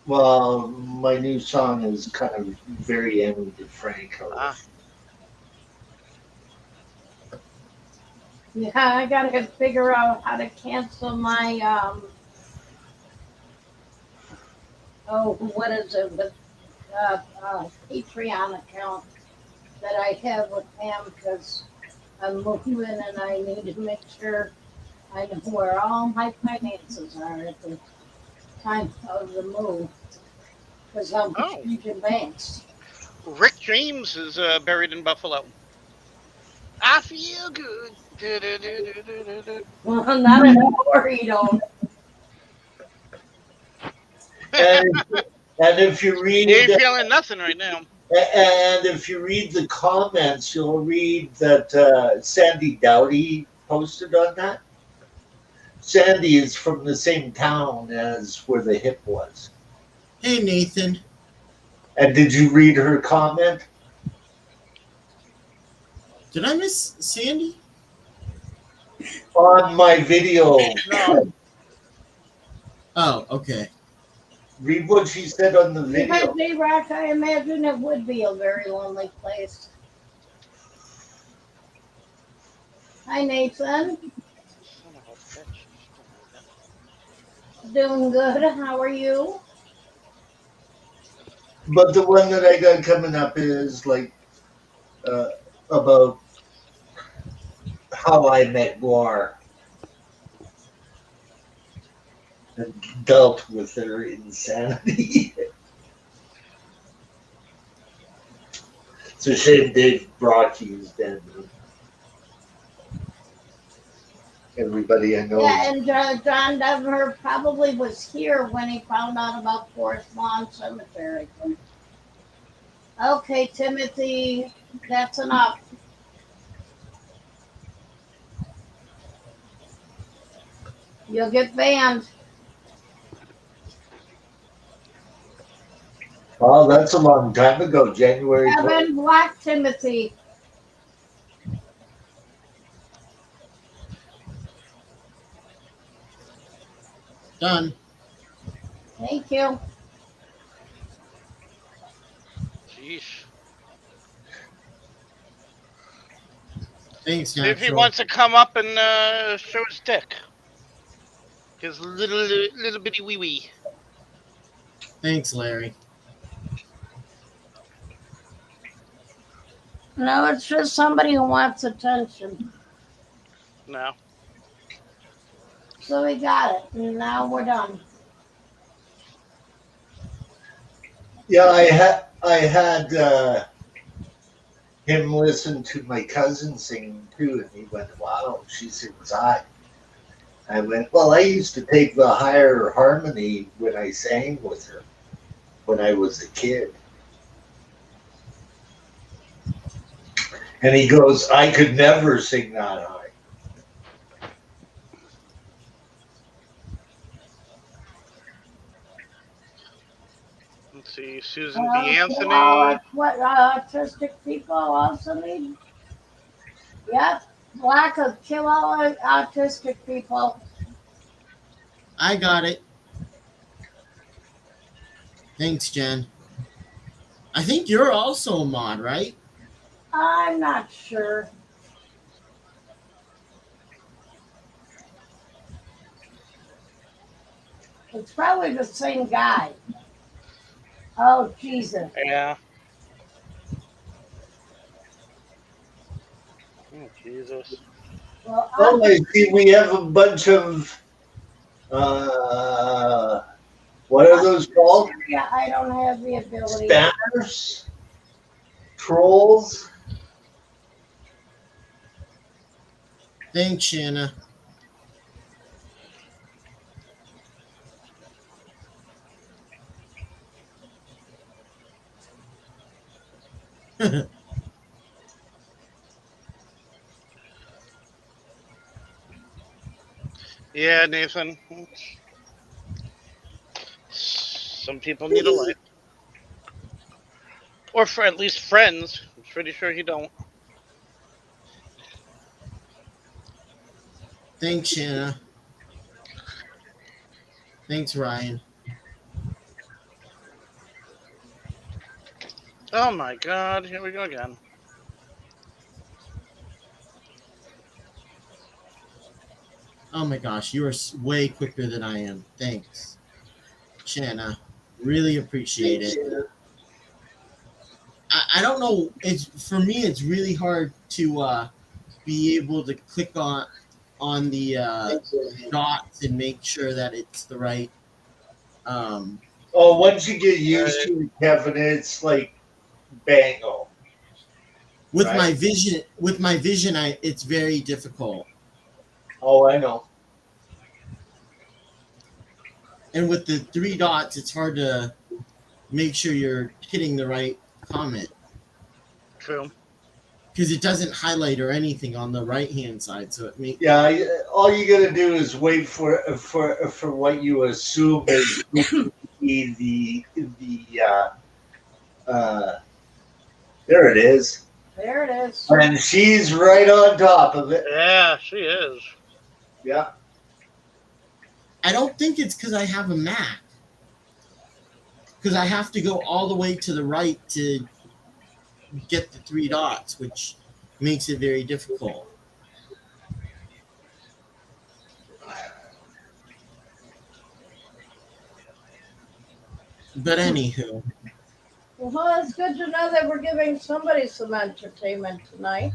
Well, my new song is kind of very Annie DeFranco. Yeah, I gotta figure out how to cancel my oh, what is it? The Patreon account that I have with Pam because I'm moving and I need to make sure I know where all my finances are at the time of the move because I'm Oh. changing banks. Rick James is buried in Buffalo. I feel good. Well, not anymore, you don't. And if you You read ain't feeling nothing right now. and if you read the comments, you'll read that Sandy Dowdy posted on that. Sandy is from the same town as where the hip was. Hey, Nathan. And did you read her comment? Did I miss Sandy? On my video. No. Oh, okay. Read what she said on the video. Because J-Rock, I imagine it would be a very lonely place. Hi, Nathan. Son of a bitch. Doing good. How are you? But the one that I got coming up is like about how I met Guar and dealt with their insanity. It's a shame Dave Brocky is dead. Everybody I know. Yeah, and John Denver probably was here when he found out about Forest Lawn Cemetery. Okay, Timothy, that's enough. You'll get banned. Oh, that's a long time ago, January 20th. Kevin, block Timothy. Done. Thank you. Jeez. Thanks, See if he Natural. wants to come up and show his dick. His little bitty wee wee. Thanks, Larry. No, it's just somebody who wants attention. No. So we got it. And now we're done. Yeah, I had him listen to my cousin singing too, and he went, "Wow, she sings high." I went, "Well, I used to take the higher harmony when I sang with her when I was a kid." And he goes, "I could never sing that high." Let's see. Susan B. Anthony. What autistic people also need? Yep. Lack of kill all autistic people. I got it. Thanks, Jen. I think you're also a mod, right? I'm not sure. It's probably the same guy. Oh, Jesus. Yeah. Oh, Jesus. Well, Oh, I see. We have a bunch of what are those called? Yeah, I don't have the ability. Spammers, trolls. Thanks, Shanna. Yeah, Nathan. Some people need a life. Or for at least friends. I'm pretty sure you don't. Thanks, Shanna. Thanks, Ryan. Oh my god, here we go again. Oh my gosh, you are way quicker than I am. Thanks, Shanna. Really appreciate it. I don't know. It's for me. It's really hard to be able to click on the dots and make sure that it's the right. Oh, once you get used to it, Kevin, it's like bango. With Right. my vision, it's very difficult. Oh, I know. And with the 3 dots, it's hard to make sure you're hitting the right comment True. because it doesn't highlight or anything on the right hand side. So it makes Yeah, all you gotta do is wait for what you assume is the there it is. There it is. And she's right on top of it. Yeah, she is. Yeah. I don't think it's because I have a Mac. Because I have to go all the way to the right to get the 3 dots, which makes it very difficult. But anywho. Well, it's good to know that we're giving somebody some entertainment tonight.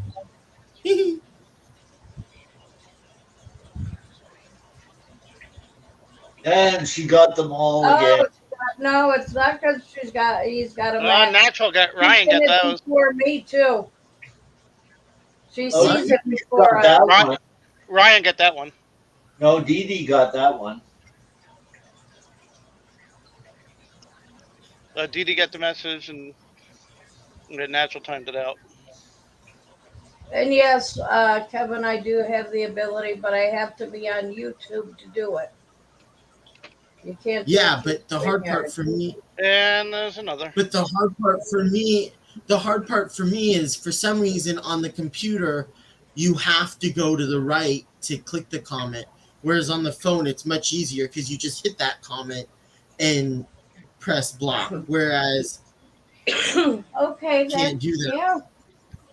And she got them all again. No, it's not because he's got a Mac. Natural got Ryan She did got it those. before me too. She Oh, sees Dee it Dee before got that I. one. Ryan got that one. No, Dee Dee got that one. Dee Dee got the message and the natural timed it out. And yes, Kevin, I do have the ability, but I have to be on YouTube to do it. You can't. Yeah, but the hard part for me. And there's another. But the hard part for me is for some reason on the computer, you have to go to the right to click the comment. Whereas on the phone, it's much easier because you just hit that comment and press block. Whereas Okay, can't do that. Yeah,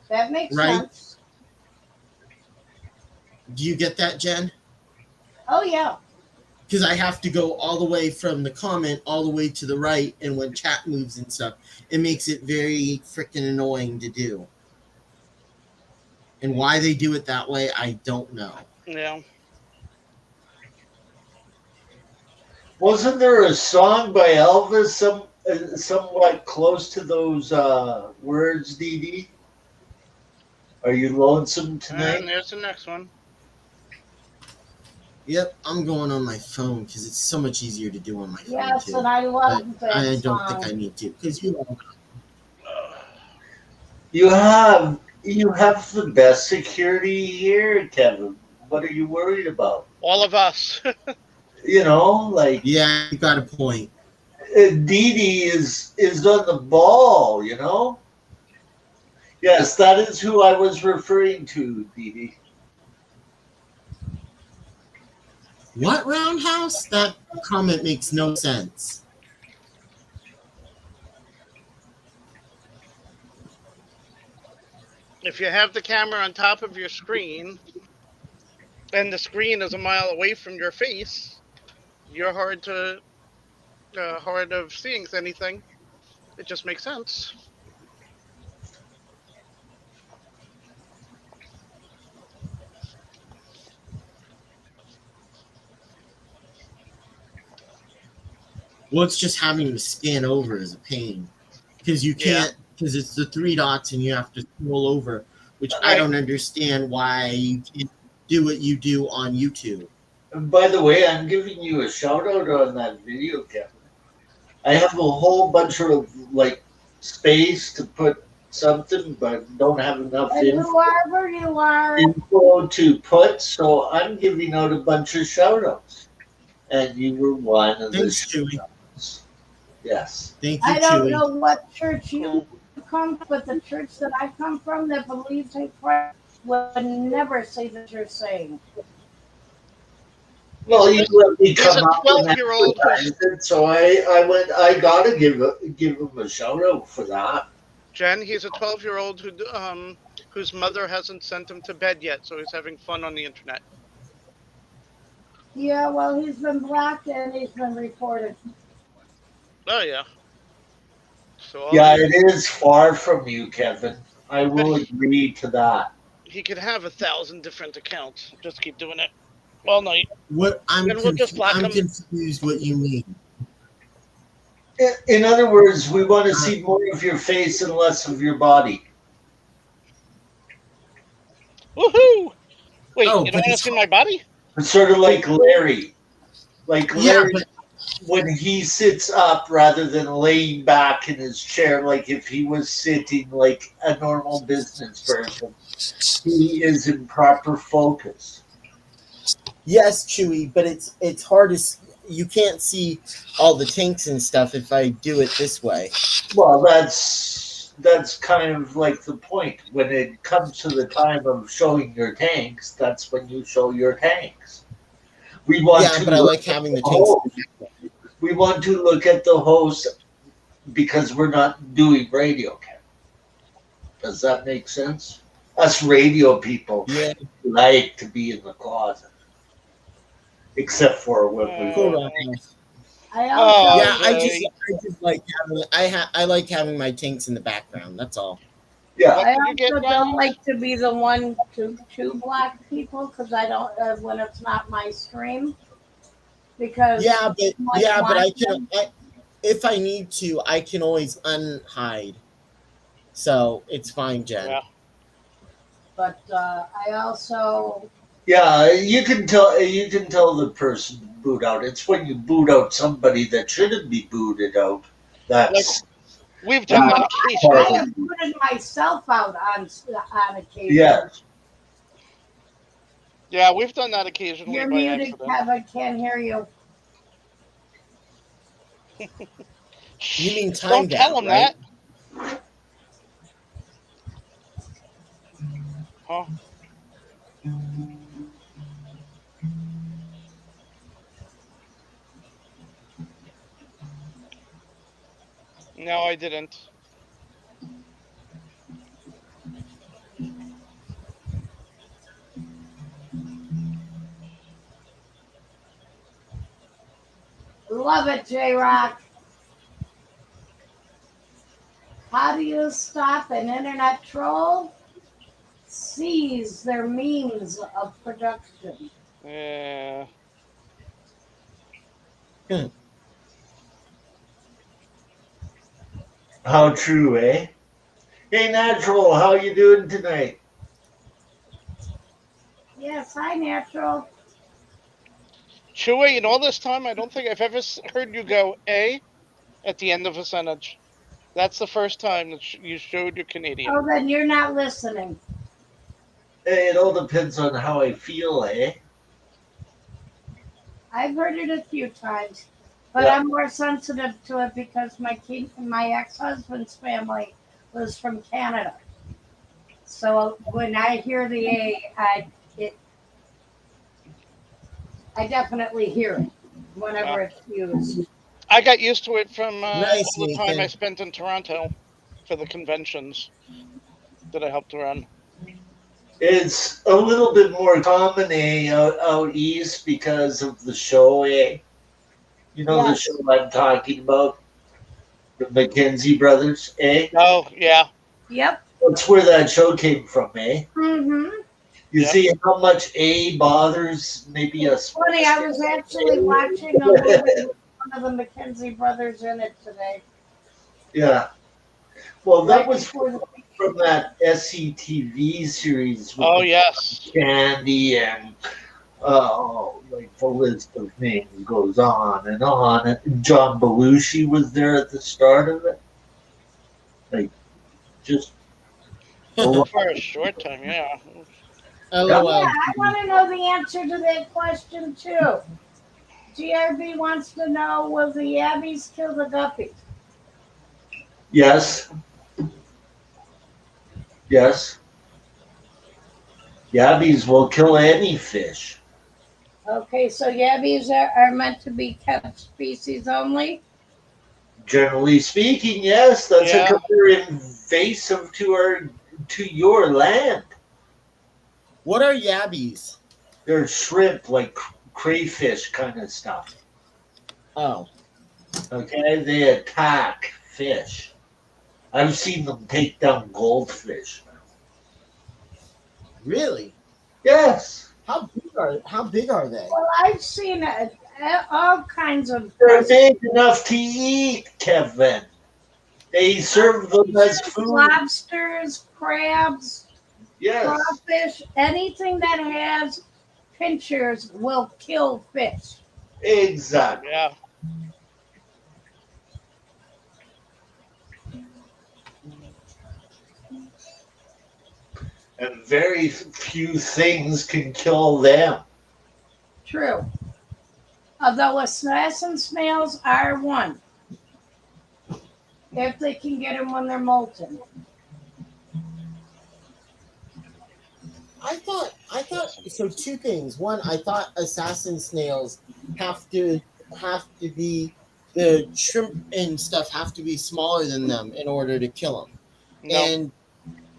that makes Right? sense. Do you get that, Jen? Oh yeah. Because I have to go all the way from the comment all the way to the right, and when chat moves and stuff, it makes it very freaking annoying to do. And why they do it that way, I don't know. Yeah. Wasn't there a song by Elvis somewhat close to those words, Dee Dee? Are you lonesome tonight? And there's the next one. Yep, I'm going on my phone because it's so much easier to do on my phone Yes, too. and I love But that I song. don't think I need to because You have the best security here, Kevin. What are you worried about? All of us. You know, like yeah, you got a point. Dee Dee is on the ball. You know. Yes, that is who I was referring to, Dee Dee. What roundhouse? That comment makes no sense. If you have the camera on top of your screen and the screen is a mile away from your face, you're hard of seeing anything. It just makes sense. Well, it's just having to scan over is a pain because you can't because it's the 3 dots and you have to scroll over, which I don't understand why you can't do what you do on YouTube. And by the way, I'm giving you a shout out on that video, Kevin. I have a whole bunch of like space to put something, but don't have enough And whoever you are, info to put, so I'm giving out a bunch of shout outs. And you were one of Thanks, the Chewy. shout outs. Yes. Thank you, I don't Chewy. know what church you come from, but the church that I come from that believes in Christ would never say that you're saying. Well, you let me He's come a up and 12-year-old advertise it, so I gotta give him a shout out for that. Jen, he's a 12-year-old whose mother hasn't sent him to bed yet, so he's having fun on the internet. Yeah, well, he's been blocked and he's been reported. Oh yeah. So Yeah, it is far from you, Kevin. I will agree to that. he could have 1,000 different accounts. Just keep doing it all night. What Then we'll just block I'm him. confused. What you mean? In other words, we want to see more of your face and less of your body. Woohoo! Wait, Oh, you don't but want to it's see my body? It's sort of like Larry. Like yeah, Larry, but when he sits up rather than laying back in his chair, like if he was sitting like a normal business person, he is in proper focus. yes, Chewy. But it's hard to. You can't see all the tanks and stuff if I do it this way. Well, that's kind of like the point. When it comes to the time of showing your tanks, that's when you show your tanks. We want Yeah, to but I look like having the at the tanks. host. We want to look at the host because we're not doing radio cam. Does that make sense? Us radio people Yeah, like to be in the closet, except for when we cool. go. I Oh, also Yeah, I Jay. just like having I like having my tanks in the background. That's all. Yeah, What I did you get, also don't guys? like to be the one to block people because I don't when it's not my stream because Yeah, but like I watching can. If I need to, I can always unhide. So it's fine, Jen. Yeah. but I also yeah. You can tell. You can tell the person to boot out. It's when you boot out somebody that shouldn't be booted out. That's We've done that I occasionally. have booted myself out on occasion. yeah. Yeah, we've done that occasionally You're by muted, accident. Kevin. Can't hear you. You mean time Don't tell down, him right? that. Huh? No, I didn't. Love it, J Rock. How do you stop an internet troll? Seize their means of production. Yeah. How true, eh? Hey, Natural, how you doing tonight? Yes, hi, Natural. Chewy, in all this time, I don't think I've ever heard you go A at the end of a sentence. That's the first time that you showed you're Canadian. Oh, then you're not listening. It all depends on how I feel, eh? I've heard it a few times, but Yeah. I'm more sensitive to it because my ex-husband's family was from Canada. So when I hear the A, I definitely hear it whenever it's used. I got used to it from Nice, all the time I Nathan. spent in Toronto for the conventions that I helped run. It's a little bit more common, eh, out east because of the show, eh? You know the Yes. show I'm talking about? The McKenzie brothers, eh? Oh, yeah. Yep. That's where that show came from, eh? Mm-hmm. You Yeah. see how much A bothers maybe a Funny, I was actually watching a movie with one of the McKenzie brothers in it today. Yeah. Well, that Right was before the from that SCTV series with Oh, the yes. Candy and like the list of names goes on and on. And John Belushi was there at the start of it. Like, just For a short time, yeah. LOL. Yeah, I want to know the answer to that question too. GRB wants to know, will the Yabbies kill the guppies? yes, yes. Yabbies will kill any fish. Okay, so Yabbies are meant to be kept species only? Generally speaking, yes, that's Yeah. because they're invasive to your land. What are yabbies? They're shrimp, like crayfish kind of stuff. Oh, Okay, they attack fish. I've seen them take down goldfish. Really? Yes, How big are they? Well, I've seen all kinds of they're big enough to eat, Kevin. They serve them as food. lobsters, crabs, Yes, crawfish, anything that has pinchers will kill fish. exactly. Yeah. And very few things can kill them. True. Although assassin snails are one, if they can get them when they're molten. I thought so. Two things. One, I thought assassin snails have to be the shrimp and stuff have to be smaller than them in order to kill them. No. And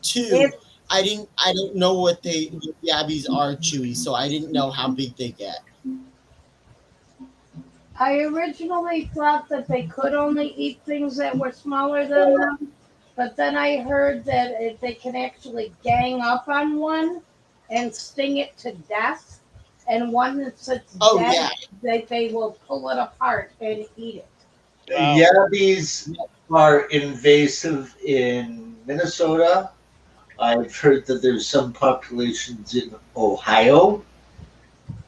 two, If I don't know what the yabbies are, Chewy, so I didn't know how big they get. I originally thought that they could only eat things that were smaller than them, but then I heard that they can actually gang up on one and sting it to death. And once it's Oh, dead, yeah. they will pull it apart and eat it. Wow. Yabbies are invasive in Minnesota. I've heard that there's some populations in Ohio.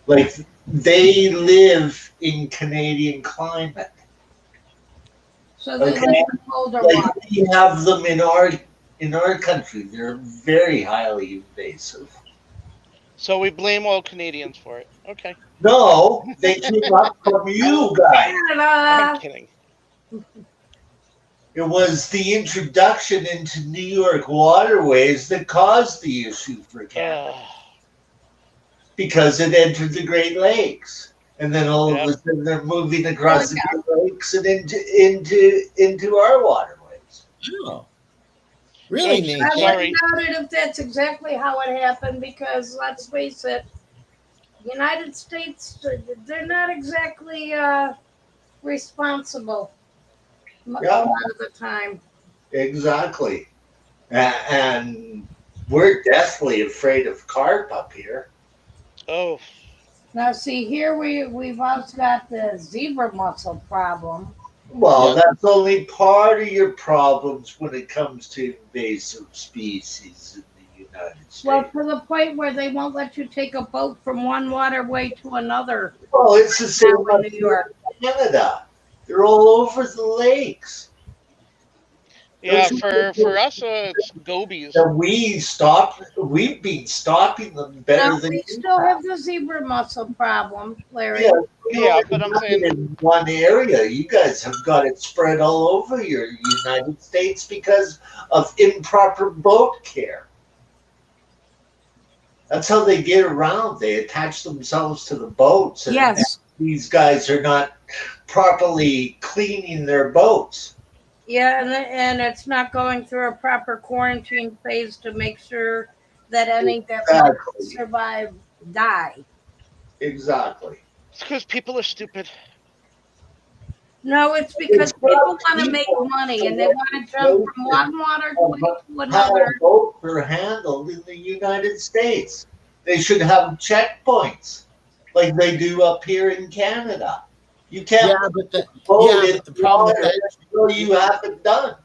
Like they live in Canadian climate. So they Okay. live in colder Like water. we have them in our country. They're very highly invasive. So we blame all Canadians for it. Okay. No, they came up from you guys. I'm Canada. kidding. It was the introduction into New York waterways that caused the issue for Canada because it entered the Great Lakes, and then all of a sudden they're moving across the Great Lakes and into our waterways. Oh, really, Oops, Nathan? I sorry. wouldn't doubt it if that's exactly how it happened because let's face it, United States, they're not exactly responsible a lot of the time. Exactly, and we're deathly afraid of carp up here. Oh, Now, see, here we've also got the zebra mussel problem. Well, Yep. that's only part of your problems when it comes to invasive species in the United States. Well, to the point where they won't let you take a boat from one waterway to another. Well, it's the same Now in up New here York. in Canada. They're all over the lakes. yeah. For us, it's gobies. And we've been stopping them better Now, than we you still have. have the zebra mussel problem, Larry. Yeah, we Yeah, don't but I'm have it saying- in one area. You guys have got it spread all over your United States because of improper boat care. That's how they get around. They attach themselves to the boats. And Yes. these guys are not properly cleaning their boats. Yeah, and it's not going through a proper quarantine phase to make sure that any that might Exactly. survive die. Exactly. It's because people are stupid. No, it's because people want to make money and they want to jump from one waterway to How another. boats are handled in the United States. They should have checkpoints like they do up here in Canada. You can't Yeah, but the boat in but the problem with water that, until you have it done.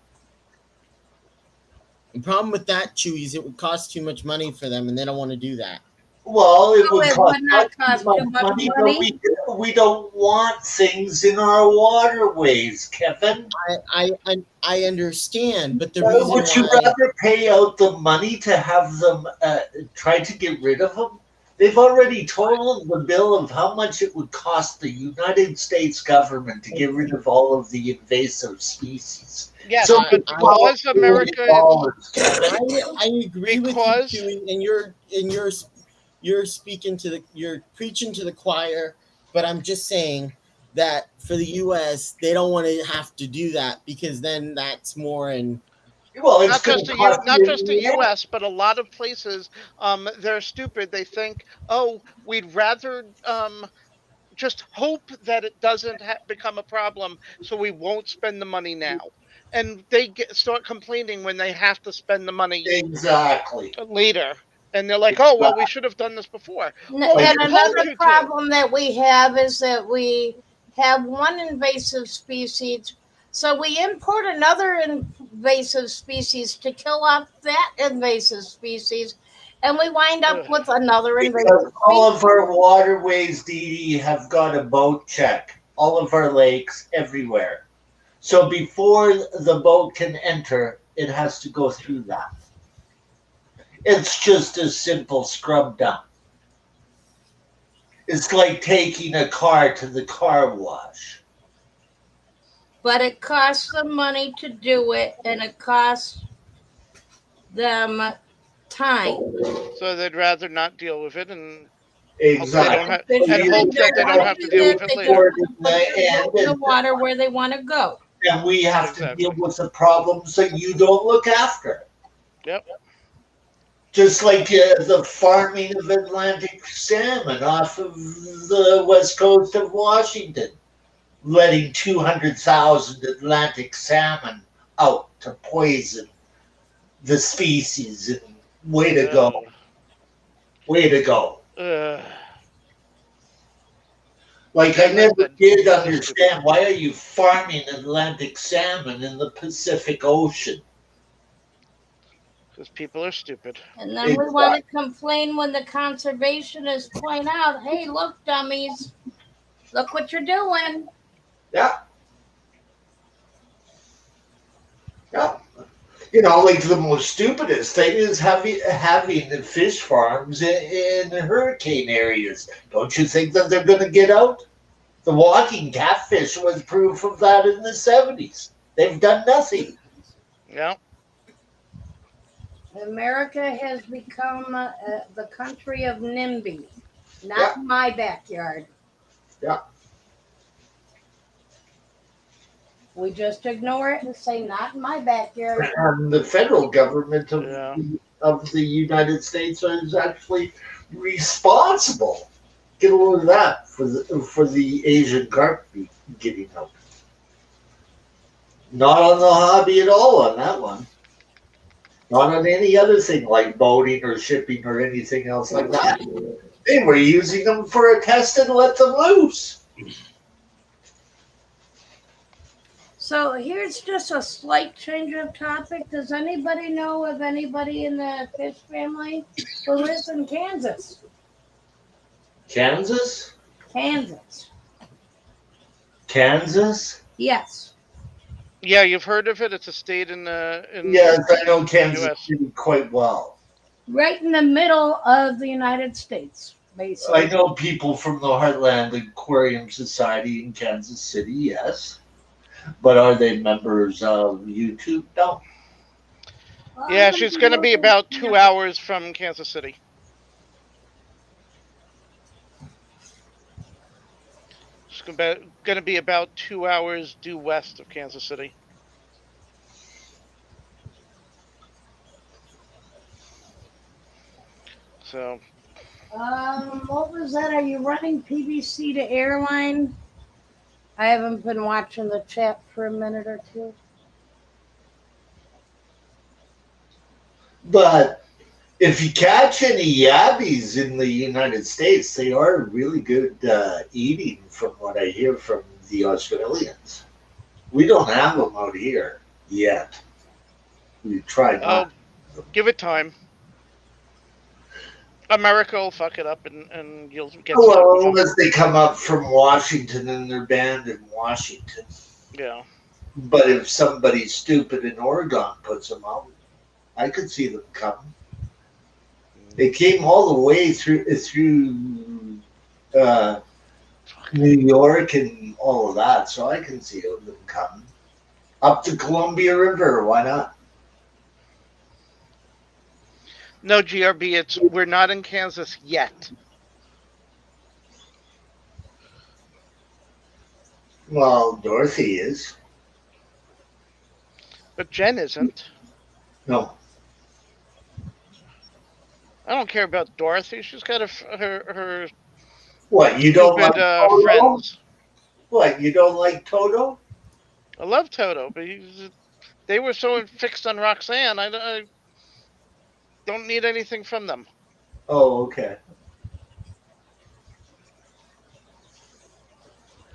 Chewy, is it would cost too much money for them, and they don't want to do that. Well, it No, would it cost would not cost much too much money, money. but we don't want things in our waterways, Kevin. I understand, but the reason Would you why rather pay out the money to have them try to get rid of them? They've already totaled the bill of how much it would cost the United States government to get rid of all of the invasive species. Yes, So but because America, I agree Because- with you, Chewy, and you're speaking to you're preaching to the choir, but I'm just saying that for the U.S. they don't want to have to do that because then that's more in. well, it's not going just to the cost not you just in the the end. U.S., but a lot of places, they're stupid. They think, oh, we'd rather just hope that it doesn't become a problem, so we won't spend the money now. And they start complaining when they have to spend the money Exactly. later. And they're like, oh, well, we should have done this before. Well, And we told another you to. problem that we have is that we have one invasive species, so we import another invasive species to kill off that invasive species, and we wind up with another invasive Because all species. of our waterways, Dee Dee, have got a boat check. All of our lakes, everywhere. So before the boat can enter, it has to go through that. It's just a simple scrub dump. It's like taking a car to the car wash. But it costs them money to do it, and it costs them time. So they'd rather not deal with it and Exactly. hope that they don't have to deal with it later. Put the water where they want to go. And we have to deal with the problems that you don't look after. Yep. Just like the farming of Atlantic salmon off of the west coast of Washington, letting 200,000 Atlantic salmon out to poison the species. And way to go. Way to go. Like, I never did understand, why are you farming Atlantic salmon in the Pacific Ocean? Because people are stupid. And then we want to complain when the conservationists point out, hey, look, dummies, look what you're doing. Yeah. Yeah. You know, like the most stupidest thing is having the fish farms in hurricane areas. Don't you think that they're going to get out? The walking catfish was proof of that in the 70s. They've done nothing. Yeah. America has become the country of NIMBY, not my backyard. Yeah. We just ignore it and say, not in my backyard. And the federal government of the United States is actually responsible. Get a load of that for the Asian carp getting out. Not on the hobby at all on that one. Not on any other thing like boating or shipping or anything else like that. They were using them for a test and let them loose. So here's just a slight change of topic. Does anybody know of anybody in the fish family who lives in Kansas? Kansas? Kansas. Kansas? Yes. Yeah, you've heard of it. It's a state in yes, I know Kansas City quite well. Right in the middle of the United States, basically. I know people from the Heartland Aquarium Society in Kansas City, yes. But are they members of YouTube? No. Yeah, she's going to be about 2 hours from Kansas City. She's going to be about 2 hours due west of Kansas City. So. What was that? Are you running PVC to airline? I haven't been watching the chat for a minute or two. But if you catch any yabbies in the United States, they are really good eating, from what I hear from the Australians. We don't have them out here yet. We try not. Give it time. America will fuck it up, and you'll get. Well, unless they come up from Washington and they're banned in Washington. Yeah. But if somebody stupid in Oregon puts them out, I could see them coming. They came all the way through New York and all of that, so I can see them coming up the Columbia River. Why not? No, GRB, we're not in Kansas yet. Well, Dorothy is. But Jen isn't. No. I don't care about Dorothy. She's got her What, you don't like stupid Toto? friends. What, you don't like Toto? I love Toto, but they were so fixed on Roxanne. I don't need anything from them. Oh, okay.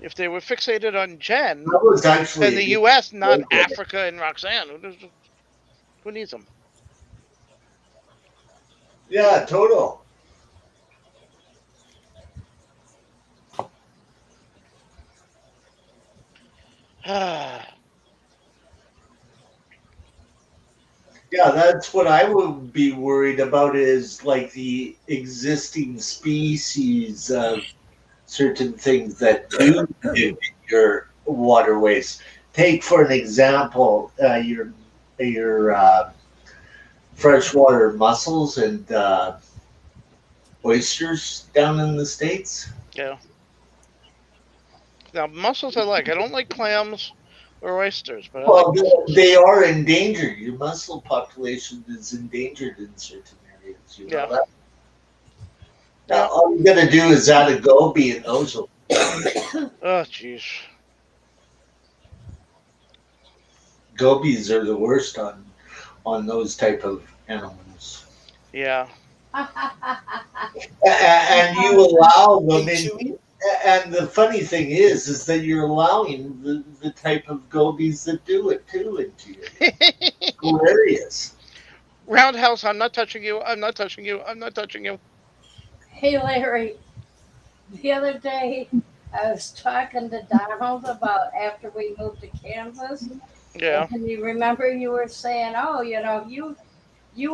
If they were fixated on Jen, That was actually then the U.S., not Africa and Roxanne. Who needs them? Yeah, Toto. Yeah, that's what I would be worried about is like the existing species of certain things that do live in your waterways. Take for an example your freshwater mussels and oysters down in the States. Yeah. Now, mussels I like. I don't like clams or oysters, but I like Well, mussels. they are endangered. Your mussel population is endangered in certain areas. You know Yeah. that. Now, Yeah. all you got to do is add a goby, and those will. Oh, jeez. Gobies are the worst on those type of animals. Yeah. And you allow them Hey, in. Chewy? And the funny thing is that you're allowing the type of gobies that do it too into your areas. Roundhouse, I'm not touching you. I'm not touching you. I'm not touching you. Hey, Larry, the other day I was talking to Donald about after we moved to Kansas. Yeah. And you remember you were saying, oh, you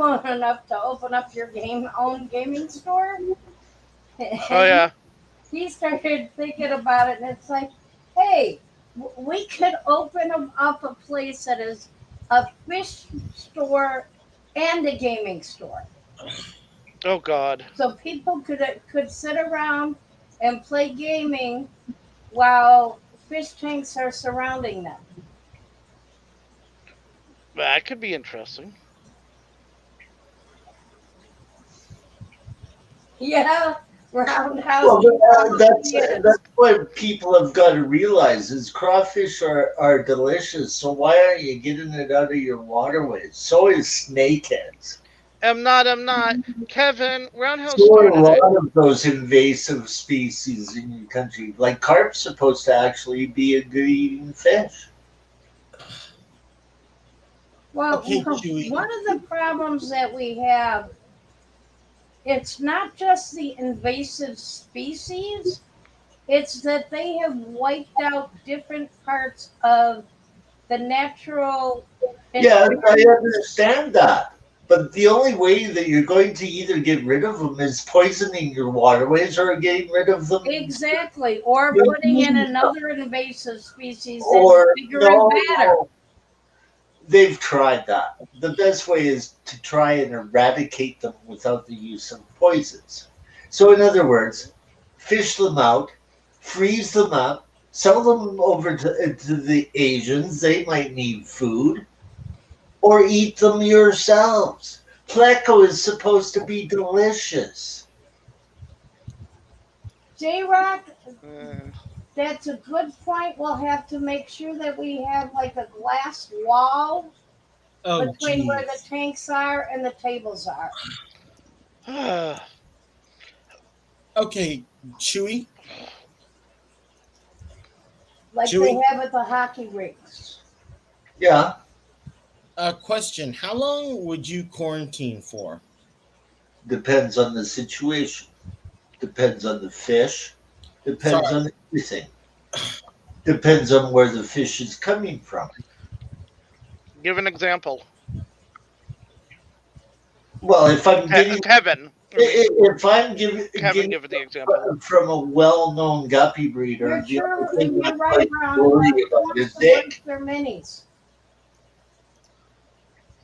own enough to open up your own gaming store? Oh, yeah. He started thinking about it, and it's like, hey, we could open up a place that is a fish store and a gaming store, Oh, God. so people could sit around and play gaming while fish tanks are surrounding them. That could be interesting. Yeah, roundhouse. Well, that's what people have got to realize is crawfish are delicious. So why aren't you getting it out of your waterways? So is snakeheads. I'm not. Kevin, Roundhouse So are a started it. lot of those invasive species in your country. Like carp's supposed to actually be a good eating fish. Well, Okay, Chewy. one of the problems that we have, it's not just the invasive species, it's that they have wiped out different parts of the natural. Yeah, I understand that. But the only way that you're going to either get rid of them is poisoning your waterways or getting rid of them. Exactly, or putting in another invasive species that's Or bigger and better. They've tried that. The best way is to try and eradicate them without the use of poisons. So, in other words, fish them out, freeze them up, sell them over to the Asians. They might need food, or eat them yourselves. Pleco is supposed to be delicious. J-Rock, Mm. that's a good point. We'll have to make sure that we have like a glass wall Oh, between where the geez. tanks are and the tables are. Okay, Chewy. Like Chewy? they have at the hockey rinks. Yeah. Question: how long would you quarantine for? Depends on the situation. Depends on the fish. Depends Sorry. on everything. Depends on where the fish is coming from. Give an example. Well, if I'm getting Kevin. if I'm giving Give the example. from a well-known guppy breeder, You're the sure only thing you're I right might around worry about is dick. they're minis.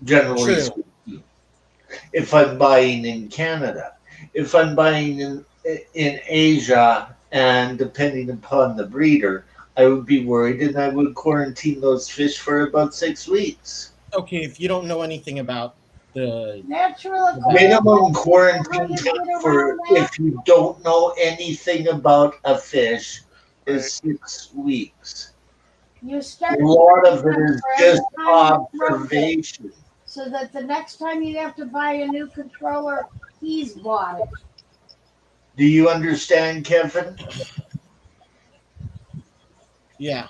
Generally True. speaking, if I'm buying in Canada, if I'm buying in Asia, and depending upon the breeder, I would be worried, and I would quarantine those fish for about 6 weeks. Okay, if you don't know anything about the Natural Minimum aquarium. quarantine time for if you don't know anything about a fish is 6 weeks. You A start lot of it is just observation, observation. so that the next time you have to buy a new controller, he's bought it. Do you understand, Kevin? yeah.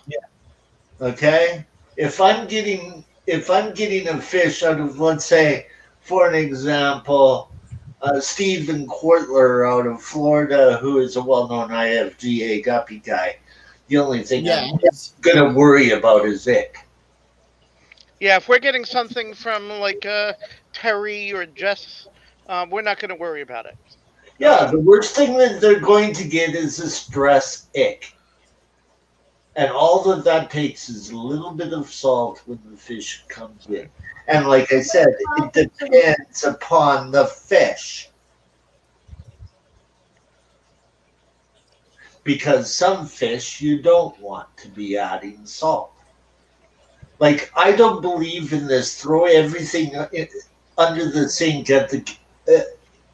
Okay. If I'm getting a fish out of, let's say, for an example, Stephen Quartler out of Florida, who is a well-known IFGA guppy guy, the only thing Yeah, I'm gonna worry about is ick. Yeah, if we're getting something from like Terry or Jess, we're not going to worry about it. Yeah, the worst thing that they're going to get is a stress ick. And all that takes is a little bit of salt when the fish comes in. And like I said, it depends upon the fish. Because some fish you don't want to be adding salt. Like, I don't believe in this throw everything under the sink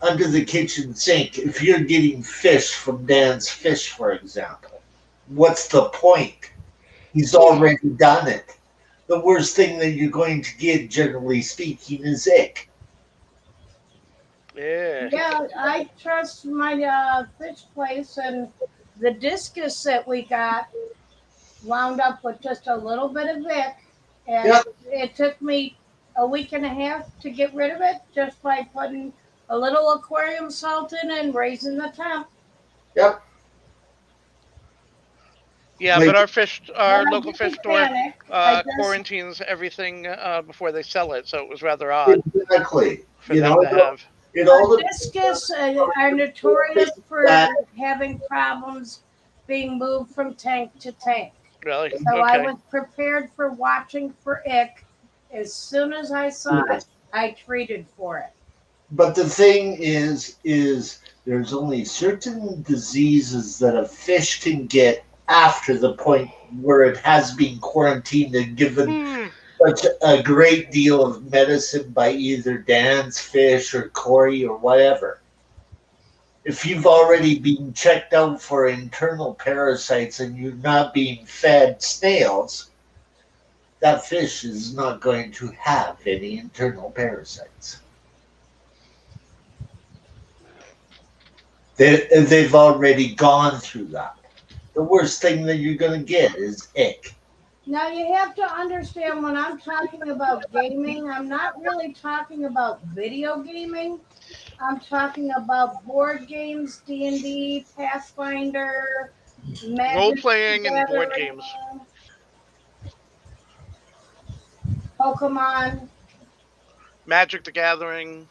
under the kitchen sink. If you're getting fish from Dan's Fish, for example, what's the point? He's already done it. The worst thing that you're going to get, generally speaking, is ick. Yeah. Yeah, I trust my fish place, and the discus that we got wound up with just a little bit of ick, and Yep. it took me a week and a half to get rid of it just by putting a little aquarium salt in and raising the temp. Yep. Yeah, Like, but our But I local fish didn't store panic. I just quarantines everything before they sell it, so it was rather odd exactly. for them to have. It all discus are notorious for having problems being moved from tank to tank. Really? So I Okay. was prepared for watching for ick. As soon as I saw it, I treated for it. But the thing is there's only certain diseases that a fish can get after the point where it has been quarantined and given such a great deal of medicine by either Dan's Fish or Corey or whatever. If you've already been checked out for internal parasites and you're not being fed snails, that fish is not going to have any internal parasites. They've already gone through that. The worst thing that you're going to get is ick. Now you have to understand when I'm talking about gaming, I'm not really talking about video gaming. I'm talking about board games, D&D, Pathfinder, Magic Role playing and board Gathering, games. Pokemon. Magic the Gathering.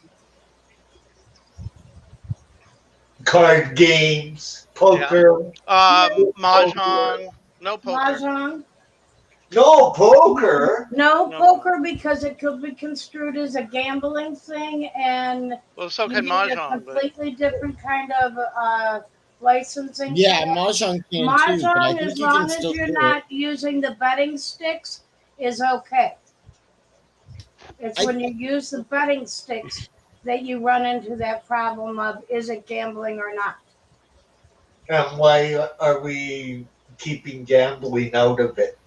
Card games, poker. Mahjong. No poker. Mahjong. No poker. No No. poker because it could be construed as a gambling thing, and Well, so you can need a Mahjong. But completely different kind of licensing. Yeah, Mahjong can too, but I Mahjong, think as you can long as still you're do not using the betting sticks, is okay. It's when you use the betting sticks that you run into that problem of is it gambling or not. And why are we keeping gambling out of it?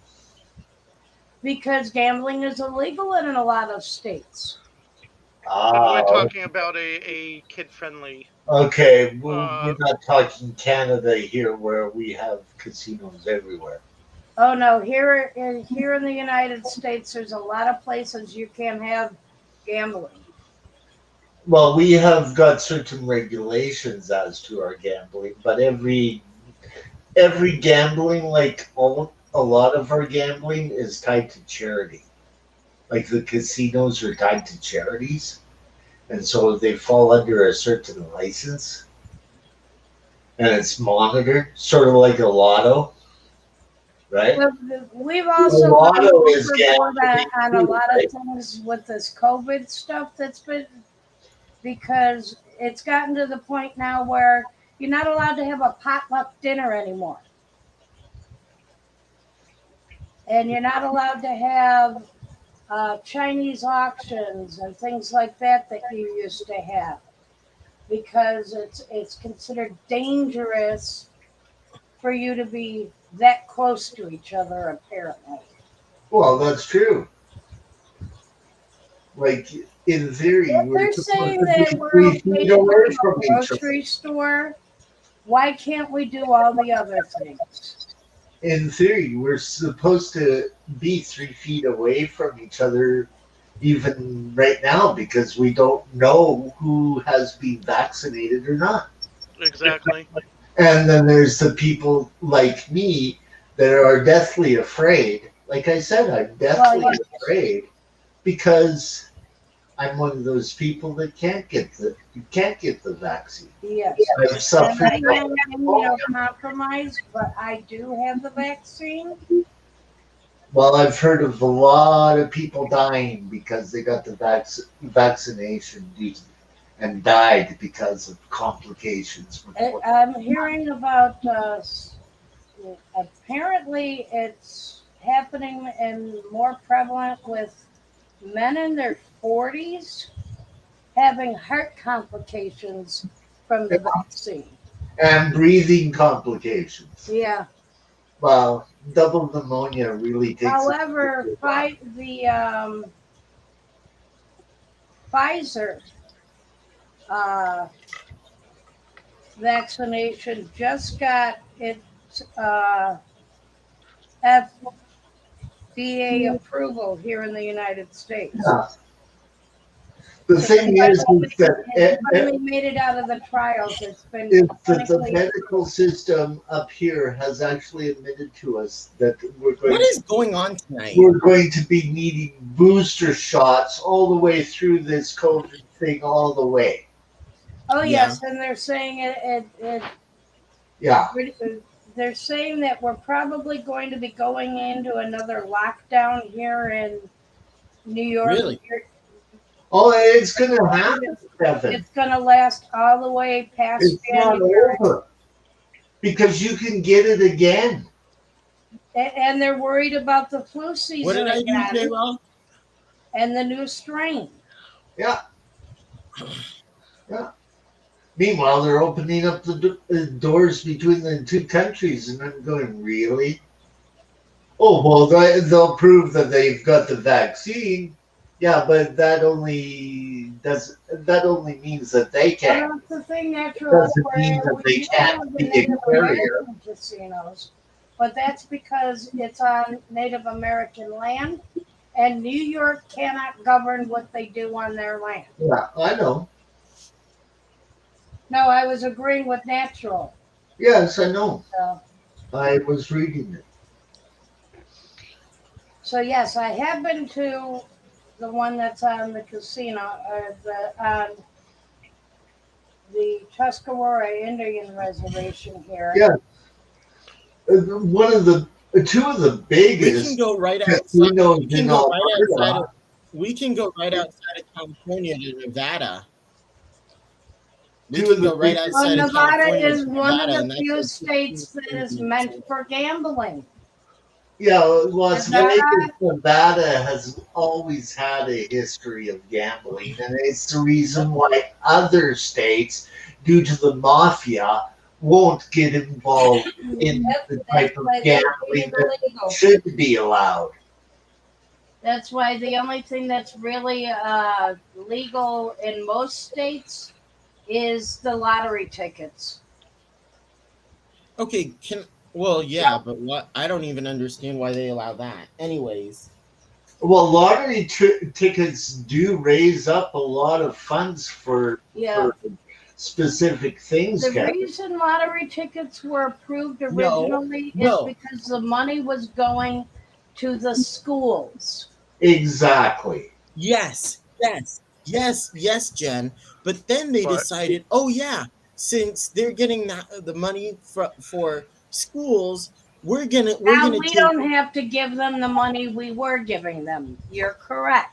Because gambling is illegal in a lot of states. but we're talking about a kid-friendly. Okay, we're not talking Canada here where we have casinos everywhere. Oh no, here in the United States, there's a lot of places you can have gambling. Well, we have got certain regulations as to our gambling, but every gambling, like a lot of our gambling, is tied to charity. Like the casinos are tied to charities, and so they fall under a certain license, and it's monitored, sort of like a lotto, right? We've also The lotto is report gambling on a too, lot right? of things with this COVID stuff that's been, because it's gotten to the point now where you're not allowed to have a potluck dinner anymore. And you're not allowed to have Chinese auctions and things like that you used to have, because it's considered dangerous for you to be that close to each other, apparently. Well, that's true. Like, in theory, If we're they're supposed saying to that be we're 3 feet okay to away go to from a each other. grocery store, why can't we do all the other things? In theory, we're supposed to be 3 feet away from each other, even right now, because we don't know who has been vaccinated or not. Exactly. And then there's the people like me that are deathly afraid. Like I said, I'm deathly yes. afraid because I'm one of those people that can't get the vaccine. Yes. I've And suffered. I am immunocompromised, but I do have the vaccine. Well, I've heard of a lot of people dying because they got the vaccination and died because of complications. I'm hearing about, apparently it's happening and more prevalent with men in their 40s having heart complications from the vaccine. And breathing complications. Yeah. Well, double pneumonia really takes. However, the Pfizer vaccination just got its FDA approval here in the United States. Yeah. The thing is that it finally made it out of the trials. It's been that the medical system up here has actually admitted to us that What is going on tonight? we're going to be needing booster shots all the way through this COVID thing, all the way. Oh Yeah. yes, and they're saying it. Yeah. They're saying that we're probably going to be going into another lockdown here in New York. Really? Oh, it's going to happen, Kevin. It's going to last all the way past It's not January. over because you can get it again. And they're worried about the flu season What did I do, again J-Roll? and the new strain. Yeah. Yeah. Meanwhile, they're opening up the doors between the two countries, and I'm going, really? Oh, well, they'll prove that they've got the vaccine. Yeah, but that only means that they can. Well, that's the thing, Doesn't mean that they can't be a carrier. casinos, but that's because it's on Native American land, and New York cannot govern what they do on their land. Yeah, I know. No, I was agreeing with Natural. Yes, I know. So, I was reading it. so yes, I have been to the one that's on the casino, on the Tuscarora Indian Reservation here. Yeah. One of the two of the We biggest can go right outside. casinos We can in go right outside. Alberta. We can go right outside of California to Nevada. We Two can of the go right biggest- outside Well, of Nevada California is to one Nevada, of and the that's few like states that is meant for gambling. Yeah, Las Nevada- Vegas, Nevada has always had a history of gambling, and it's the reason why other states, due to the mafia, won't get involved in the type of why they gambling made it that illegal. should be allowed. That's why the only thing that's really legal in most states is the lottery tickets. okay. Well, yeah, but what? I don't even understand why they allow that. Anyways, Well, lottery tickets do raise up a lot of funds for specific things, The Kevin. reason lottery tickets were approved No, originally no. is because the money was going to the schools. Exactly. yes, Jen. But then they But- decided, oh yeah, since they're getting the money for schools, we're gonna Now we take. don't have to give them the money we were giving them. You're correct.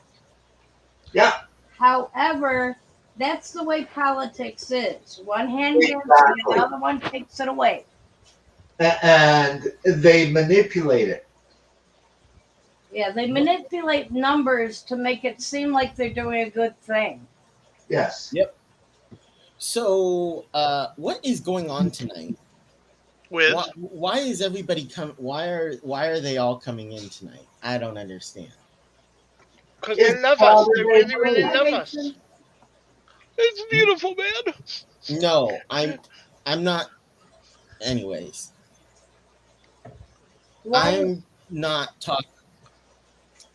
Yeah. However, that's the way politics is. One hand gives, Exactly. the other one takes it away. And they manipulate it. Yeah, they manipulate numbers to make it seem like they're doing a good thing. Yes. Yep. So, what is going on tonight? With Why is everybody why are they all coming in tonight? I don't understand. because they It's love us. Father They Day really, really Blue. love us. It's beautiful, man. No, I'm not. Anyways, Why? I'm not talking. Why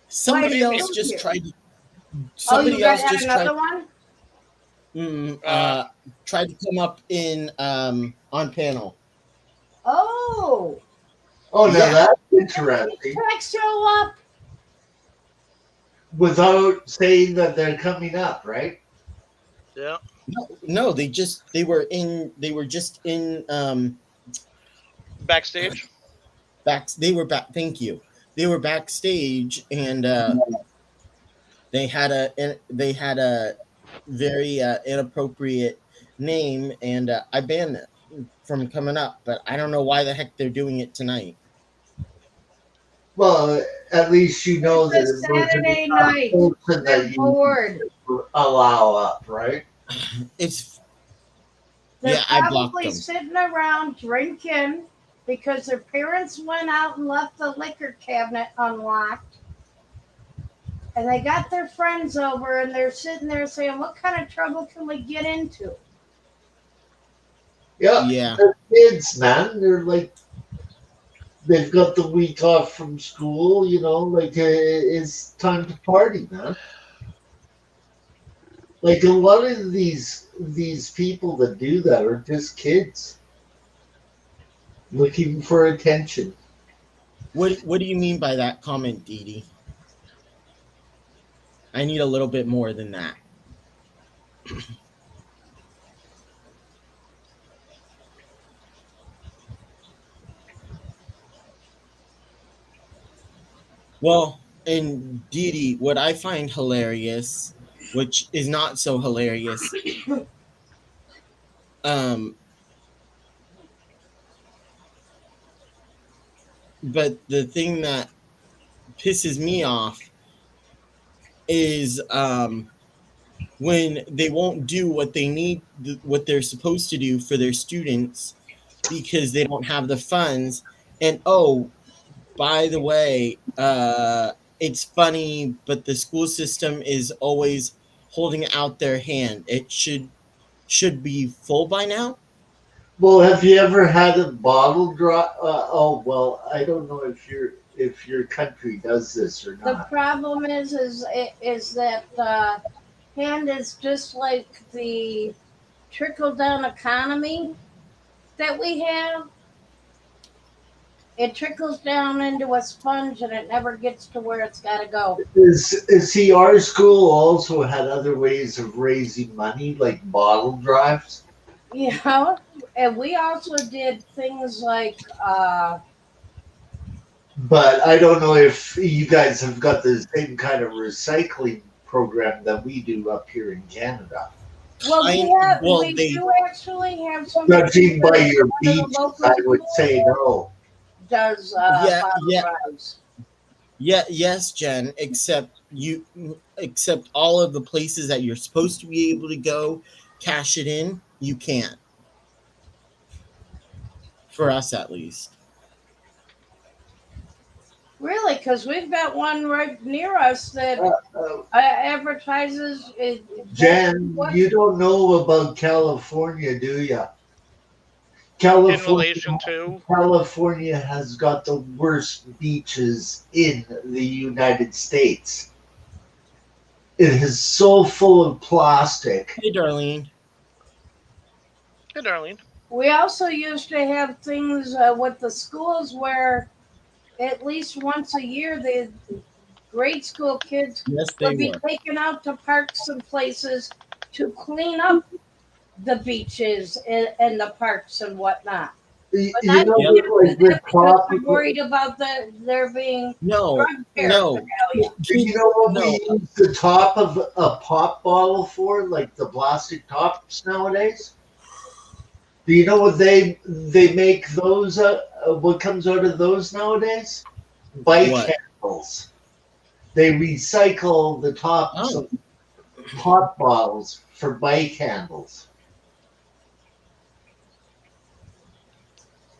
Somebody do you else mean? just tried. Oh, you Somebody got else just another tried. one? Tried to come up in on panel. Oh, now Yeah. that's Can interesting. text show up? Without saying that they're coming up, right? Yeah. No, they were just in Backstage. they were back. Thank you. They were backstage, and they had a very inappropriate name, and I banned them from coming up. But I don't know why the heck they're doing it tonight. Well, at least you know that It's a it wasn't Saturday a night. person They're that you bored. allow up, right? It's They're yeah, I blocked probably them. sitting around drinking because their parents went out and left the liquor cabinet unlocked. And they got their friends over and they're sitting there saying, what kind of trouble can we get into? Yeah. They're kids, man. They're like, they've got the week off from school, like it's time to party, man. Like a lot of these people that do that are just kids looking for attention. What do you mean by that comment, Dee Dee? I need a little bit more than that. Well, and Dee Dee, what I find hilarious, which is not so hilarious, but the thing that pisses me off is when they won't do what they need, what they're supposed to do for their students because they don't have the funds. And oh, by the way, it's funny, but the school system is always holding out their hand. It should be full by now. Well, have you ever had a bottle drop? Well, I don't know if your country does this or The not. problem is that the hand is just like the trickle down economy that we have. It trickles down into a sponge and it never gets to where it's got to go. See, our school also had other ways of raising money, like bottle drives. You know, and we also did things like But I don't know if you guys have got the same kind of recycling program that we do up here in Canada. we do actually have some. Judging by your One of the beach, local I would schools say no. does Yeah, bottle yeah. drives. Yeah, yes, Jen, except all of the places that you're supposed to be able to go cash it in, you can't. For us at least. Really, because we've got one right near us that advertises. Jen, you don't know about California, do you? In relation to California has got the worst beaches in the United States. It is so full of plastic. Hey, Darlene. Hey, Darlene. We also used to have things with the schools where at least once a year the grade school kids Yes, they would be were. taken out to parks and places to clean up the beaches and the parks and whatnot. You But know, not Yep. like the top. they're worried about there being No, drug no. paraphernalia. Do you know what No. we use the top of a pop bottle for, like the plastic tops nowadays? Do you know what they make those? What comes out of those nowadays? bike What? handles. They recycle the tops of pop bottles for bike handles.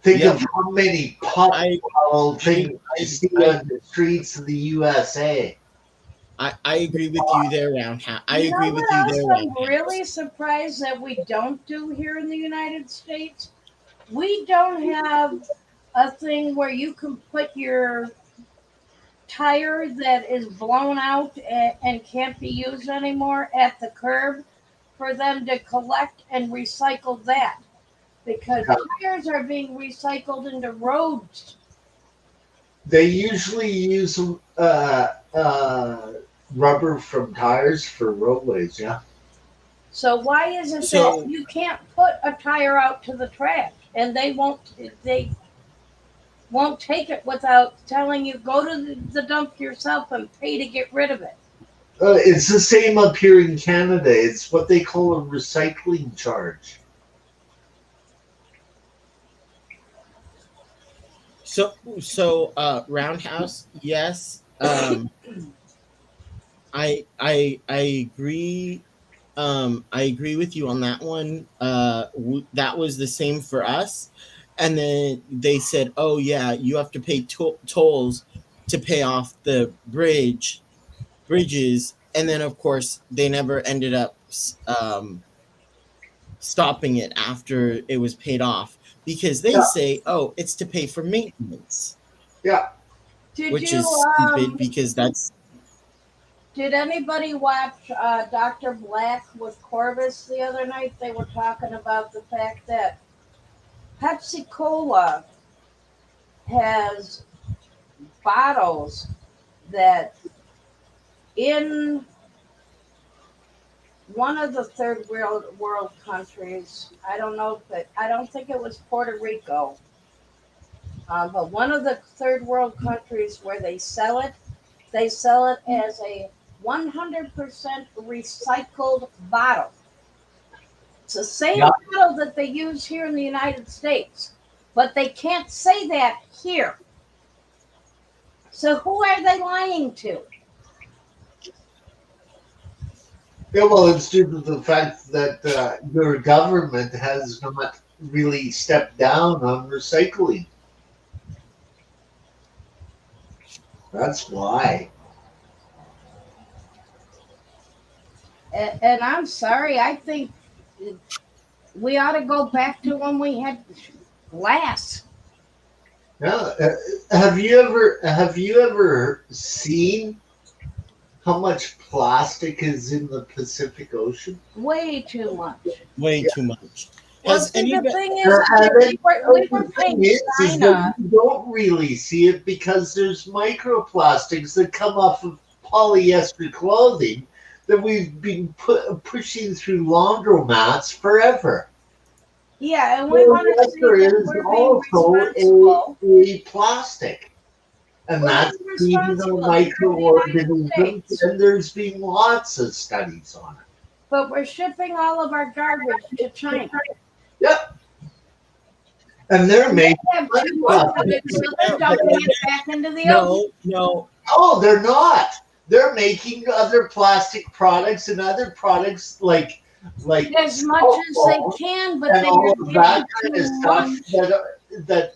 Think Yep. of how many pop bottle things you see I- on the streets of the USA. I agree with you there, Roundhouse. I You know agree with what you else there, I'm Roundhouse. really surprised that we don't do here in the United States? We don't have a thing where you can put your tire that is blown out and can't be used anymore at the curb for them to collect and recycle that. Because tires are being recycled into roads. They usually use rubber from tires for roadways, yeah. So why is it So- that you can't put a tire out to the trash and they won't take it without telling you go to the dump yourself and pay to get rid of it? It's the same up here in Canada. It's what they call a recycling charge. So Roundhouse, yes. I agree. I agree with you on that one. That was the same for us. And then they said, "Oh yeah, you have to pay tolls to pay off the bridges." And then of course they never ended up stopping it after it was paid off because they say, "Oh, it's to pay for maintenance," Yeah. which is stupid because that's. Did anybody watch Dr. Black with Corvus the other night? They were talking about the fact that Pepsi Cola has bottles that in one of the third world countries, I don't think it was Puerto Rico, but one of the third world countries where they sell it as a 100% recycled bottle. It's the same bottle that they use here in the United States, but they can't say that here. So who are they lying to? Yeah, well, it's due to the fact that your government has not really stepped down on recycling. That's why. And I'm sorry, I think we ought to go back to when we had glass. Yeah. Have you ever seen how much plastic is in the Pacific Ocean? Way too much. Way too much. Well, Has see, the anybody? thing is, we were paying is China. that you don't really see it because there's microplastics that come off of polyester clothing that we've been pushing through laundromats forever. Yeah, and we want to see Polyester that is we're being also responsible. a plastic. And We're that's being feeding on responsible here in the United microorganisms, States. and there's been lots of studies on it. But we're shipping all of our garbage to China. Yep. And they're making They have too much of it, so they're dumping it back into the ocean. No. No, they're not. They're making other plastic products and other products like As much as they can, but and they all are of that getting kind of too stuff much. that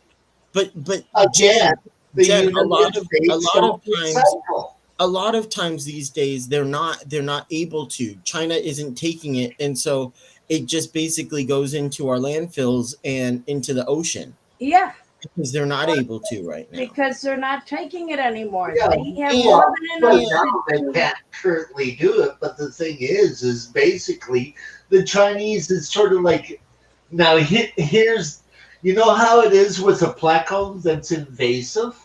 But again the Jen, United States don't recycle. a lot of times these days they're not able to. China isn't taking it, and so it just basically goes into our landfills and into the ocean Yeah, because they're not able to right now. because they're not taking it anymore. Yeah, They have and- more than Right enough now they to can't currently do it, but the thing is basically the Chinese is sort of like now here's you know how it is with a plecone that's invasive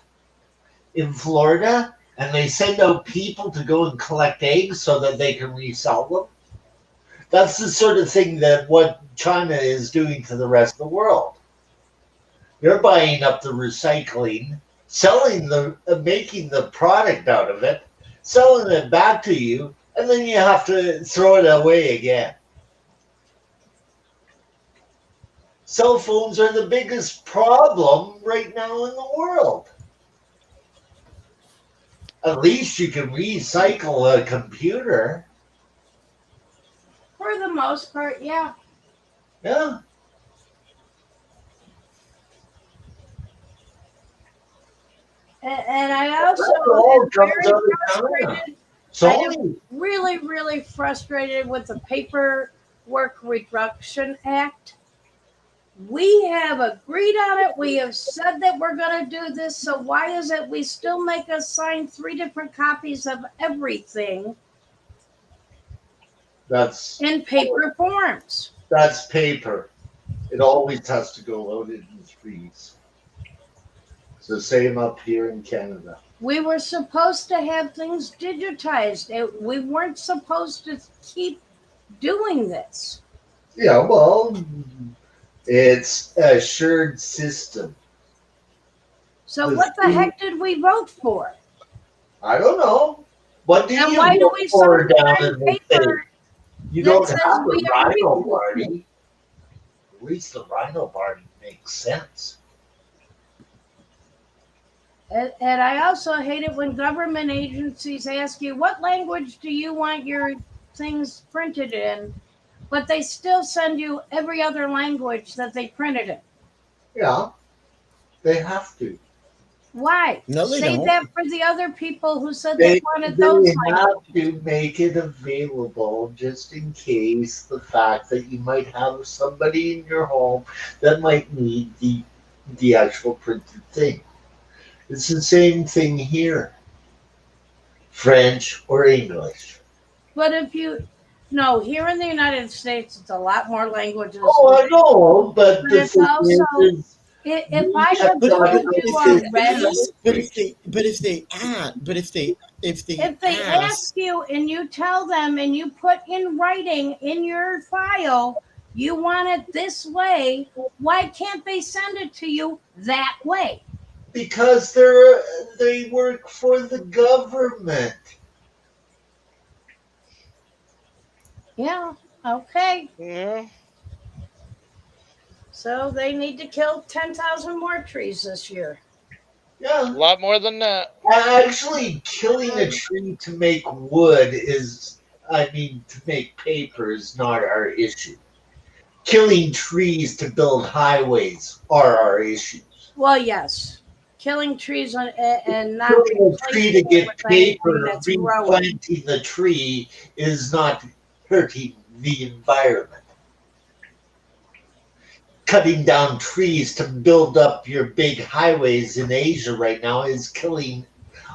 in Florida, and they send out people to go and collect eggs so that they can resell them. That's the sort of thing that what China is doing to the rest of the world. They're buying up the recycling, making the product out of it, selling it back to you, and then you have to throw it away again. Cell phones are the biggest problem right now in the world. At least you can recycle a computer. For the most part, yeah. Yeah. And I also That all am comes very out of China. frustrated. So I am really, really frustrated with the Paperwork Reduction Act. We have agreed on it. We have said that we're going to do this. So why is it we still make us sign 3 different copies of everything that's in paper forms? that's paper. It always has to go out in 3s. It's the same up here in Canada. We were supposed to have things digitized. We weren't supposed to keep doing this. Yeah, well, it's a shared system. So what the heck did we vote for? I don't know. What do And you why do vote we for still down sign in the paper States? You that don't says have we the agree Rhino with it? Party. At least the Rhino Party makes sense. And I also hate it when government agencies ask you, what language do you want your things printed in? But they still send you every other language that they printed in. Yeah, they have to. Why? No, they Say don't. that for the other people who said they They wanted those have languages. to make it available just in case the fact that you might have somebody in your home that might need the actual printed thing. It's the same thing here. French or English. But if you no, here in the United States, it's a lot more languages. Oh, I know, but But the it's thing also is, if we I have have But, got told but to you if make they already, ask, if if they they ask you and you tell them and you put in writing in your file, you want it this way, why can't they send it to you that way? because they work for the government. Yeah, okay. Yeah. So they need to kill 10,000 more trees this year. A Yeah. lot more than that. Actually, killing a tree to make wood to make paper is not our issue. Killing trees to build highways are our issues. Well, yes. Killing trees and not Killing a tree replacing to it get with anything paper, that's growing. replanting the tree is not hurting the environment. Cutting down trees to build up your big highways in Asia right now is killing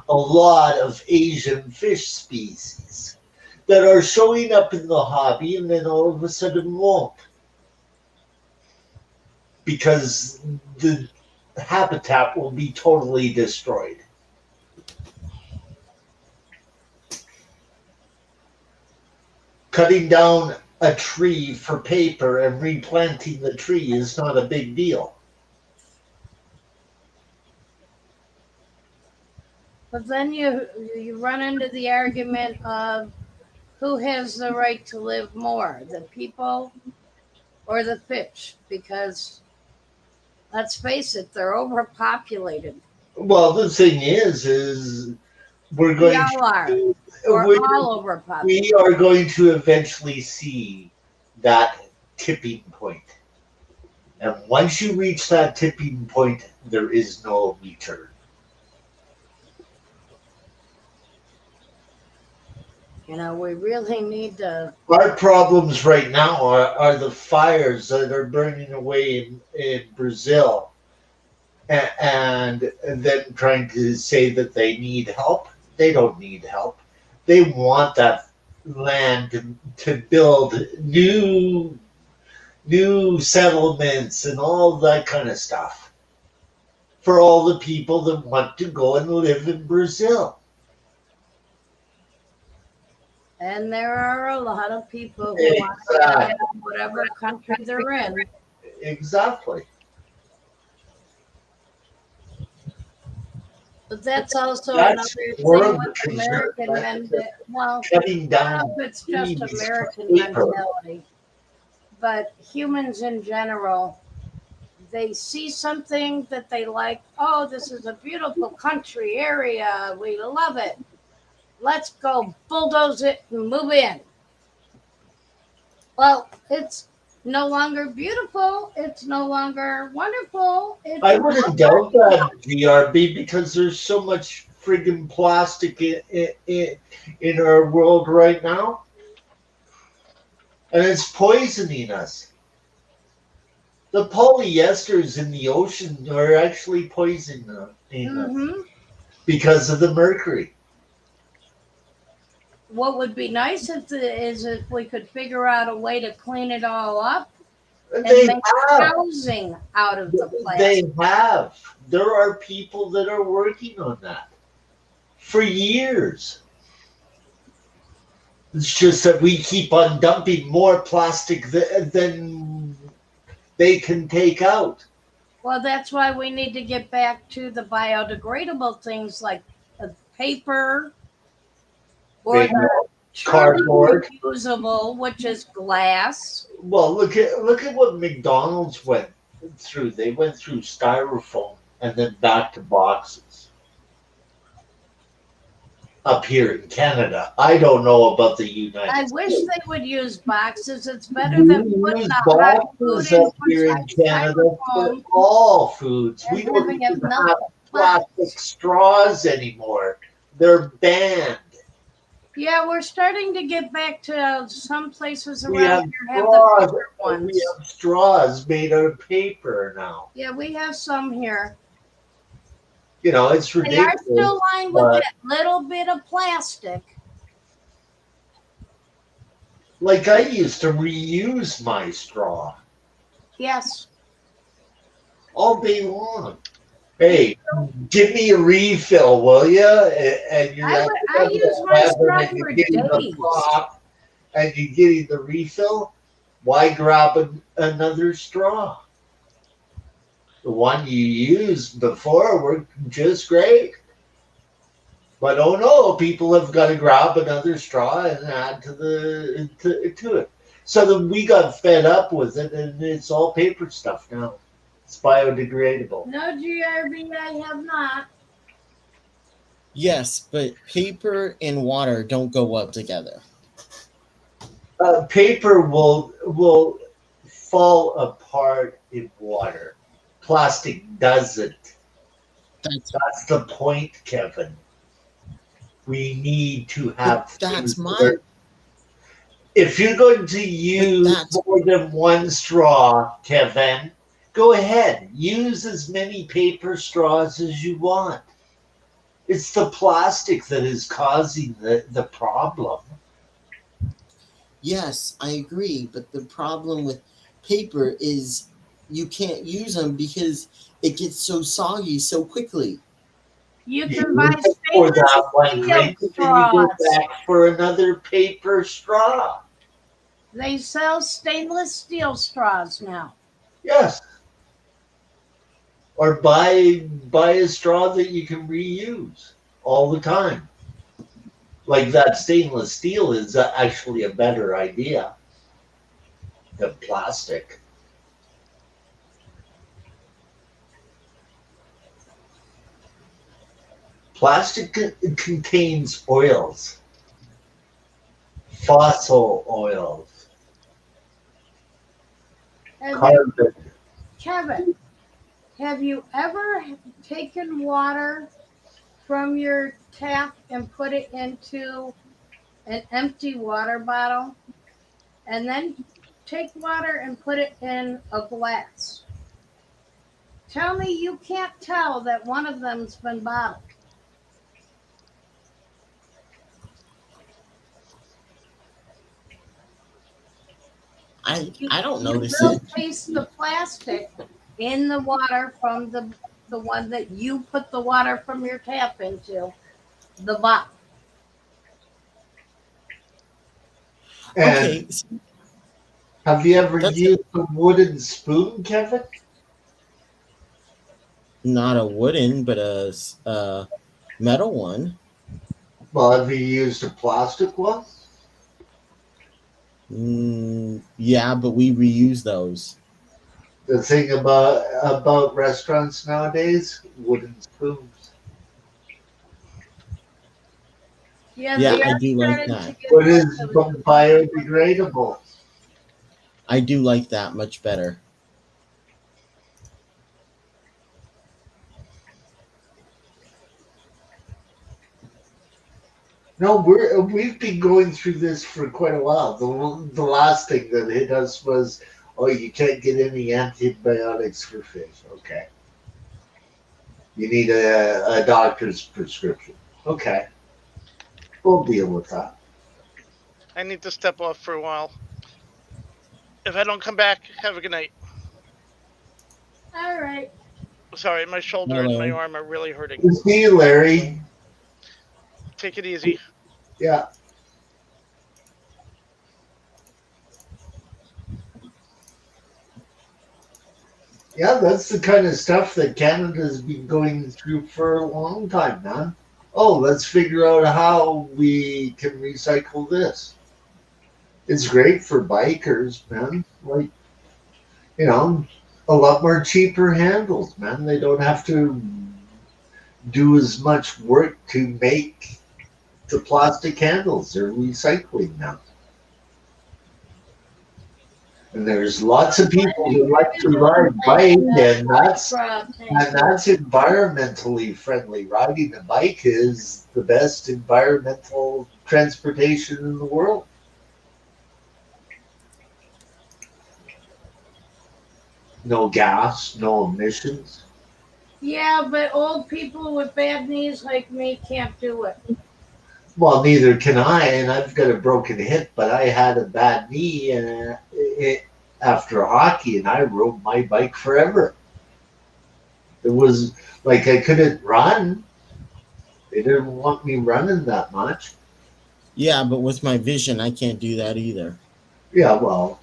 a lot of Asian fish species that are showing up in the hobby and then all of a sudden won't because the habitat will be totally destroyed. Cutting down a tree for paper and replanting the tree is not a big deal. But then you run into the argument of who has the right to live more, the people or the fish? Because let's face it, they're overpopulated. Well, the thing is we're We going all are. to We're we all overpopulated. we are going to eventually see that tipping point. And once you reach that tipping point, there is no return. You know, we really need to. Our problems right now are the fires that are burning away in Brazil and then trying to say that they need help. They don't need help. They want that land to build new settlements and all that kind of stuff for all the people that want to go and live in Brazil. And there are a lot of people who want to get ahead in whatever country they're in. Exactly. But that's also That's another more thing of the with concern. American mentality. Well, Cutting I don't know down if it's just trees American for paper. mentality, but humans in general they see something that they like. Oh, this is a beautiful country area. We love it. Let's go bulldoze it and move in. Well, it's no longer beautiful. It's no longer wonderful. It's I wouldn't doubt that, GRB, because there's so much friggin' plastic in our world right now. And it's poisoning us. The polyesters in the ocean are actually poisoning us because of the mercury. What would be nice is if we could figure out a way to clean it all up and They make have. housing out of the plastic. They have. There are people that are working on that for years. It's just that we keep on dumping more plastic than they can take out. Well, that's why we need to get back to the biodegradable things like paper or the Cardboard. reusable, which is glass. Well, look at what McDonald's went through. They went through styrofoam and then back to boxes. Up here in Canada, I don't know about the United I States. wish they would use boxes. It's better than putting use the hot food boxes in up here in Canada for styrofoam all foods. and We don't having it even melt have plastic straws anymore. They're banned. Yeah, we're starting to get back to some places We around have here have the straws. paper ones. We have straws made out of paper now. Yeah, we have some here. You know, it's They ridiculous. are still lined with but- that little bit of plastic. Like I used to reuse my straw Yes. all day long. Hey, give me a refill, will you? And you're I use my straw for days. And you're getting the refill. Why grab another straw? The one you used before worked just great. But oh no, people have got to grab another straw and add to it. So then we got fed up with it, and it's all paper stuff now. It's biodegradable. No, GRB, I have not. Yes, but paper and water don't go well together. Paper will fall apart in water. Plastic doesn't. That's the point, Kevin. We need to have. That's my. If you're going to use more than one straw, Kevin, go ahead. Use as many paper straws as you want. It's the plastic that is causing the problem. Yes, I agree. But the problem with paper is you can't use them because it gets so soggy so quickly. You can buy for that one steel drink, and then you go straws. back for another paper straw. They sell stainless steel straws now. Yes. Or buy a straw that you can reuse all the time. Like that stainless steel is actually a better idea than plastic. Plastic contains oils, fossil oils, carbon. Kevin, have you ever taken water from your tap and put it into an empty water bottle and then take water and put it in a glass? Tell me you can't tell that one of them's been bottled. I don't notice You will it. taste the plastic in the water from the one that you put the water from your tap into, the bottle. And Okay, have you ever used a wooden spoon, Kevin? not a wooden, but a metal one. Well, have you used a plastic one? Yeah, but we reuse those. The thing about restaurants nowadays, wooden spoons. Yeah, Yeah, they I are do like starting to that. get What rid is of the biodegradable? I do like that much better. No, we've been going through this for quite a while. The last thing that hit us was, oh, you can't get any antibiotics for fish. Okay, you need a doctor's prescription. Okay, we'll deal with that. I need to step off for a while. If I don't come back, have a good night. All right. Sorry, my shoulder and my Hello. arm are really hurting. See you, Larry. Take it easy. Yeah. Yeah, that's the kind of stuff that Canada's been going through for a long time, man. Oh, let's figure out how we can recycle this. It's great for bikers, man. Like, you know, a lot more cheaper handles, man. They don't have to do as much work to make the plastic handles. They're recycling now. And there's lots of people who like to ride bike, and that's environmentally friendly. Riding a bike is the best environmental transportation in the world. No gas, no emissions. Yeah, but old people with bad knees like me can't do it. Well, neither can I, and I've got a broken hip, but I had a bad knee after hockey, and I rode my bike forever. It was like I couldn't run. They didn't want me running that much. Yeah, but with my vision, I can't do that either. Yeah, well,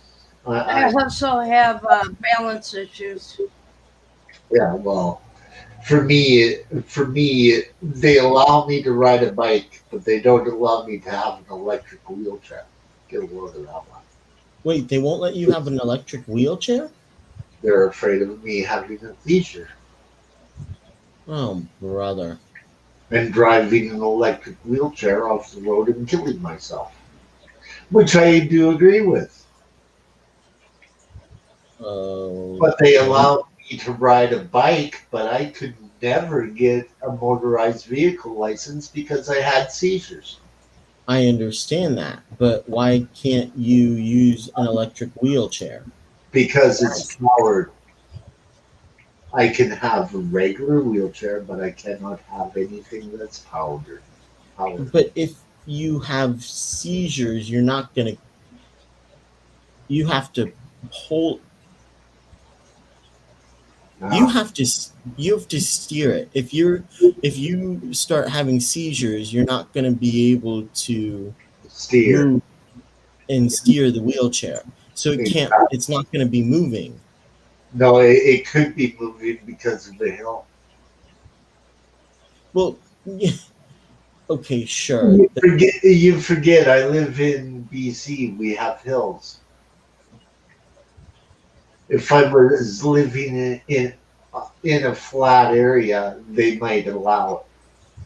I also have balance issues. yeah, well, for me, they allow me to ride a bike, but they don't allow me to have an electric wheelchair. Get a load of that one. Wait, they won't let you have an electric wheelchair? They're afraid of me having a seizure Oh, brother. and driving an electric wheelchair off the road and killing myself, which I do agree with. Oh. But they allow me to ride a bike, but I could never get a motorized vehicle license because I had seizures. I understand that, but why can't you use an electric wheelchair? Because it's powered. I can have a regular wheelchair, but I cannot have anything that's powered. But if you have seizures, you're not going to, you have to hold, you Now, have to you have to steer it. If you start having seizures, you're not going to be able to steer. move and steer the wheelchair. So it's not going to be moving. No, it could be moving because of the hill. Well, yeah, okay, sure. You forget. I live in BC. We have hills. If I was living in a flat area, they might allow it.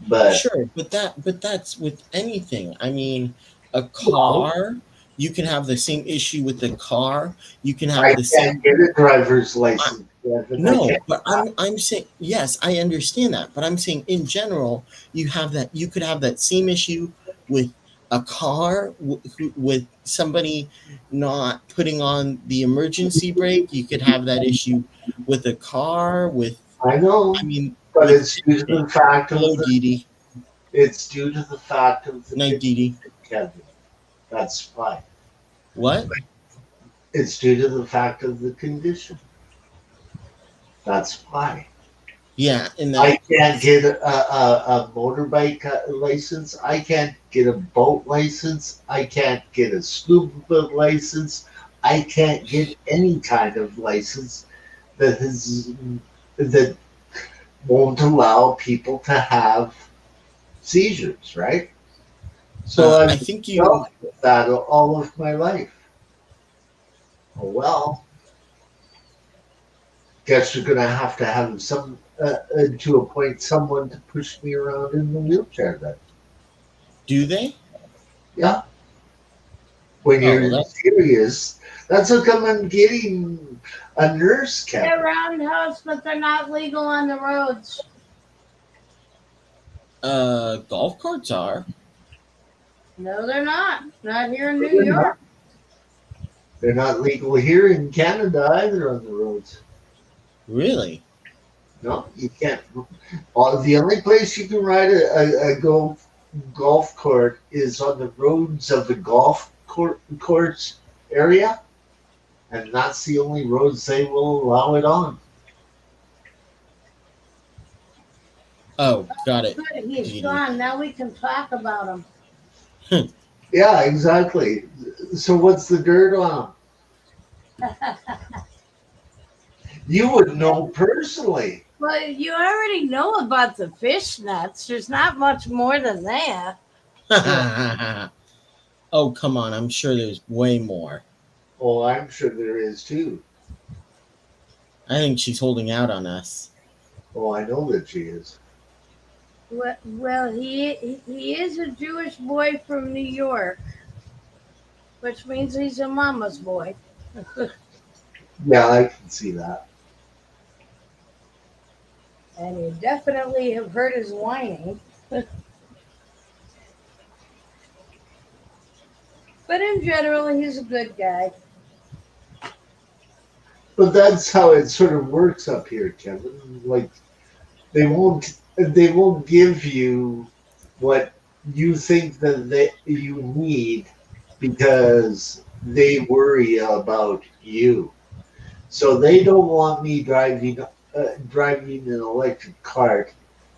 But Sure, but that's with anything. I mean, a well, car, you can have the same issue with the car. You can have I the can't same. get a driver's license. Kevin. I No, can't. but I'm saying yes, I understand that, but I'm saying in general, you could have that same issue with a car with somebody not putting on the emergency brake. You could have that issue with a car with I know, I mean but with it's due to anything. the fact of Hello, the. Dee Dee. It's due to the fact of the Night, Dee Dee. Kevin. That's why. What? It's due to the fact of the condition. That's why. Yeah, in I that. can't get a motorbike license. I can't get a boat license. I can't get a scuba license. I can't get any kind of license that won't allow people to have seizures, right? So I I've think dealt with that all of my life. Oh well. Guess you're gonna have to have some to appoint someone to push me around in the wheelchair. Then, Do they? yeah. When Oh, well, you're serious, that's how come I'm getting a nurse, They're Kevin. roundhouse, but they're not legal on the roads. golf carts are. No, they're not. Not here in New They're York. not. They're not legal here in Canada either on the roads. Really? No, you can't. The only place you can ride a golf cart is on the roads of the courts area, and that's the only roads they will allow it on. Oh, got it. Good, he's Gee. gone. Now we can talk about him. Yeah, exactly. So what's the dirt on 'em? You would know personally. Well, you already know about the fishnets. There's not much more than that. Oh, come on. I'm sure there's way more. Oh, I'm sure there is too. I think she's holding out on us. Oh, I know that she is. Well, he is a Jewish boy from New York, which means he's a mama's boy. Yeah, I can see that. And you definitely have heard his whining. But in general, he's a good guy. But that's how it sort of works up here, Kevin. Like they won't give you what you think that you need because they worry about you. So they don't want me driving an electric cart,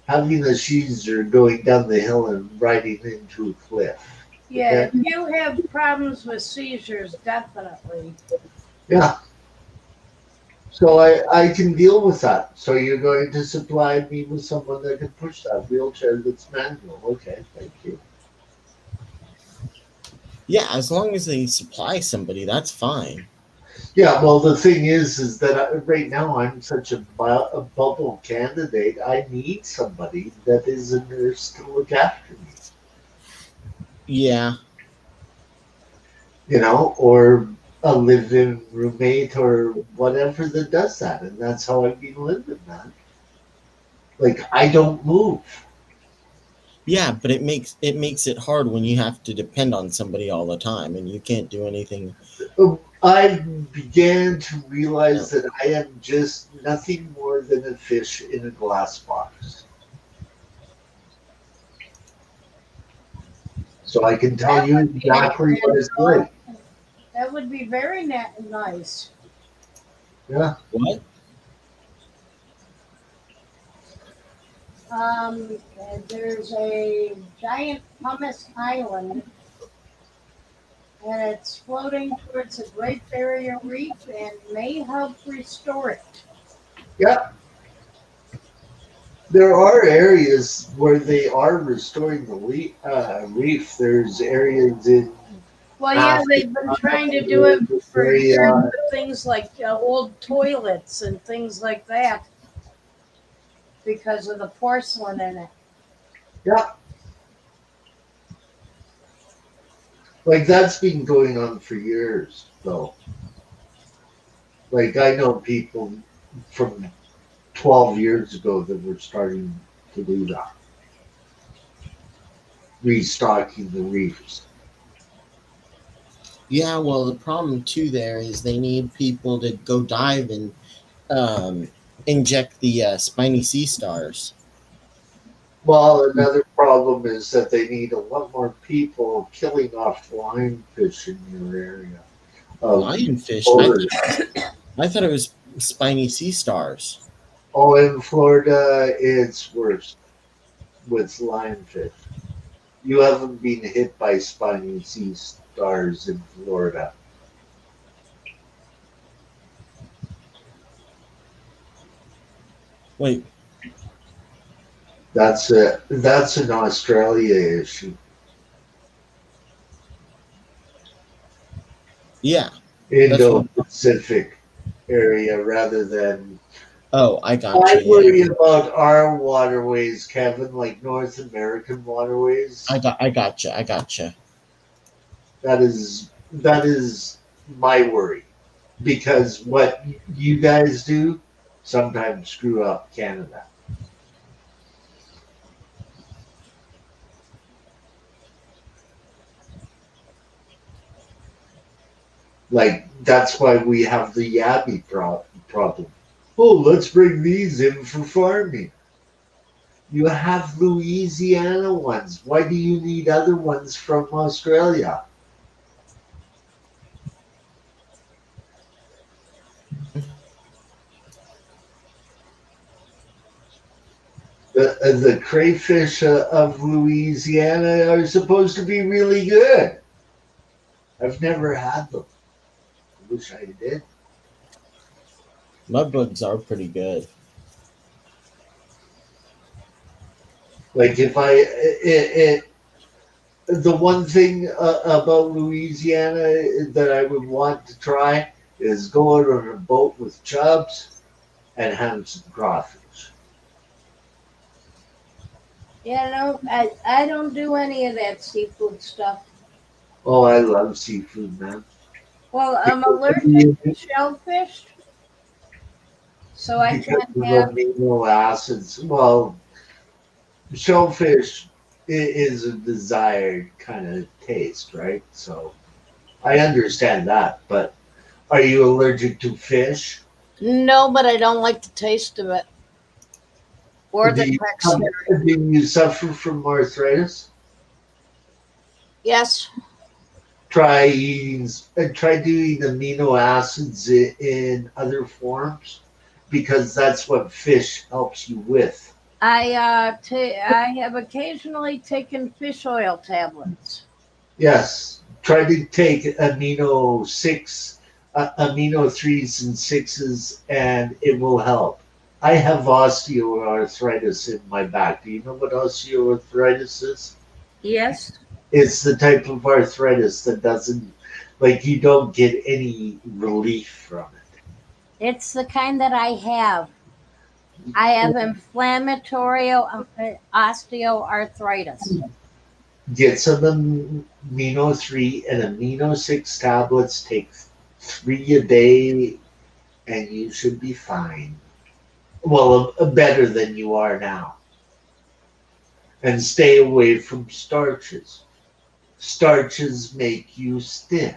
having a seizure going down the hill and riding into a cliff. Yeah, Okay? if you have problems with seizures, definitely. Yeah. So I can deal with that. So you're going to supply me with someone that can push that wheelchair that's manual. Okay, thank you. Yeah, as long as they supply somebody, that's fine. Yeah, well, the thing is that right now I'm such a bubble candidate. I need somebody that is a nurse to look after me. Yeah. You know, or a live-in roommate or whatever that does that, and that's how I've been living, man. Like I don't move. Yeah, but it makes it hard when you have to depend on somebody all the time and you can't do anything. I began to realize that I am just nothing more than a fish in a glass box. So I can tell you exactly what it's like. That would be very nice. Yeah. What? There's a giant pumice island, and it's floating towards the Great Barrier Reef and may help restore it. Yeah. There are areas where they are restoring the reef. There's areas in. Well, yeah, they've been trying to do it for years with things like old toilets and things like that because of the porcelain in it. Yeah. Like that's been going on for years, though. Like I know people from 12 years ago that were starting to do that. Restocking the reefs. Yeah, well, the problem too there is they need people to go dive and inject the spiny sea stars. Well, another problem is that they need a lot more people killing off lionfish in your area. Lionfish? I thought it was spiny sea stars. Oh, in Florida, it's worse with lionfish. You haven't been hit by spiny sea stars in Florida. Wait. That's an Australia issue. Yeah. Indo-Pacific. area rather than. Oh, I got I you. worry about our waterways, Kevin, like North American waterways. I got you. I got you. That is my worry, because what you guys do sometimes screw up Canada. Like, that's why we have the Yabby problem. Oh, let's bring these in for farming. You have Louisiana ones. Why do you need other ones from Australia? The crayfish of Louisiana are supposed to be really good. I've never had them. I wish I did. Mud bugs are pretty good. Like, if the one thing about Louisiana that I would want to try is go out on a boat with chubs and have some crawfish. Yeah, no, I don't do any of that seafood stuff. Oh, I love seafood, man. Well, I'm allergic to shellfish, so I Because can't of have. amino acids. Well, shellfish is a desired kind of taste, right? So I understand that. But are you allergic to fish? No, but I don't like the taste of it or the texture. Do you suffer from arthritis? Yes. Try doing amino acids in other forms, because that's what fish helps you with. I have occasionally taken fish oil tablets. Yes, try to take amino 3s and 6s, and it will help. I have osteoarthritis in my back. Do you know what osteoarthritis is? Yes. It's the type of arthritis that doesn't, like, you don't get any relief from it. It's the kind that I have. I have inflammatory osteoarthritis. Get some amino 3 and amino 6 tablets. Take 3 a day, and you should be fine. Well, better than you are now. And stay away from starches. Starches make you stiff.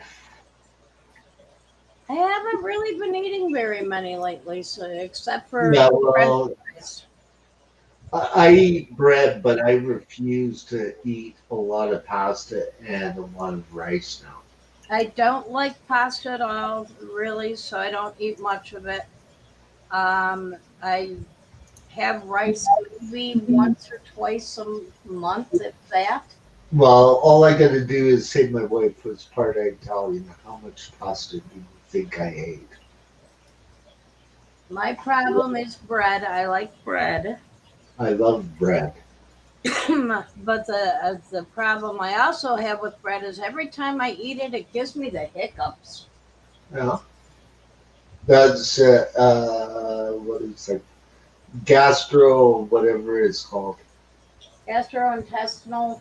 I haven't really been eating very many lately, so except for Yeah, French well, fries. I eat bread, but I refuse to eat a lot of pasta and a lot of rice now. I don't like pasta at all, really, so I don't eat much of it. I have rice maybe once or twice a month, if that. Well, all I gotta do is say my wife was part Italian. How much pasta do you think I ate? My problem is bread. I like bread. I love bread. But the problem I also have with bread is every time I eat it, it gives me the hiccups. Yeah. That's what is it? Gastro, whatever it's called. Gastrointestinal.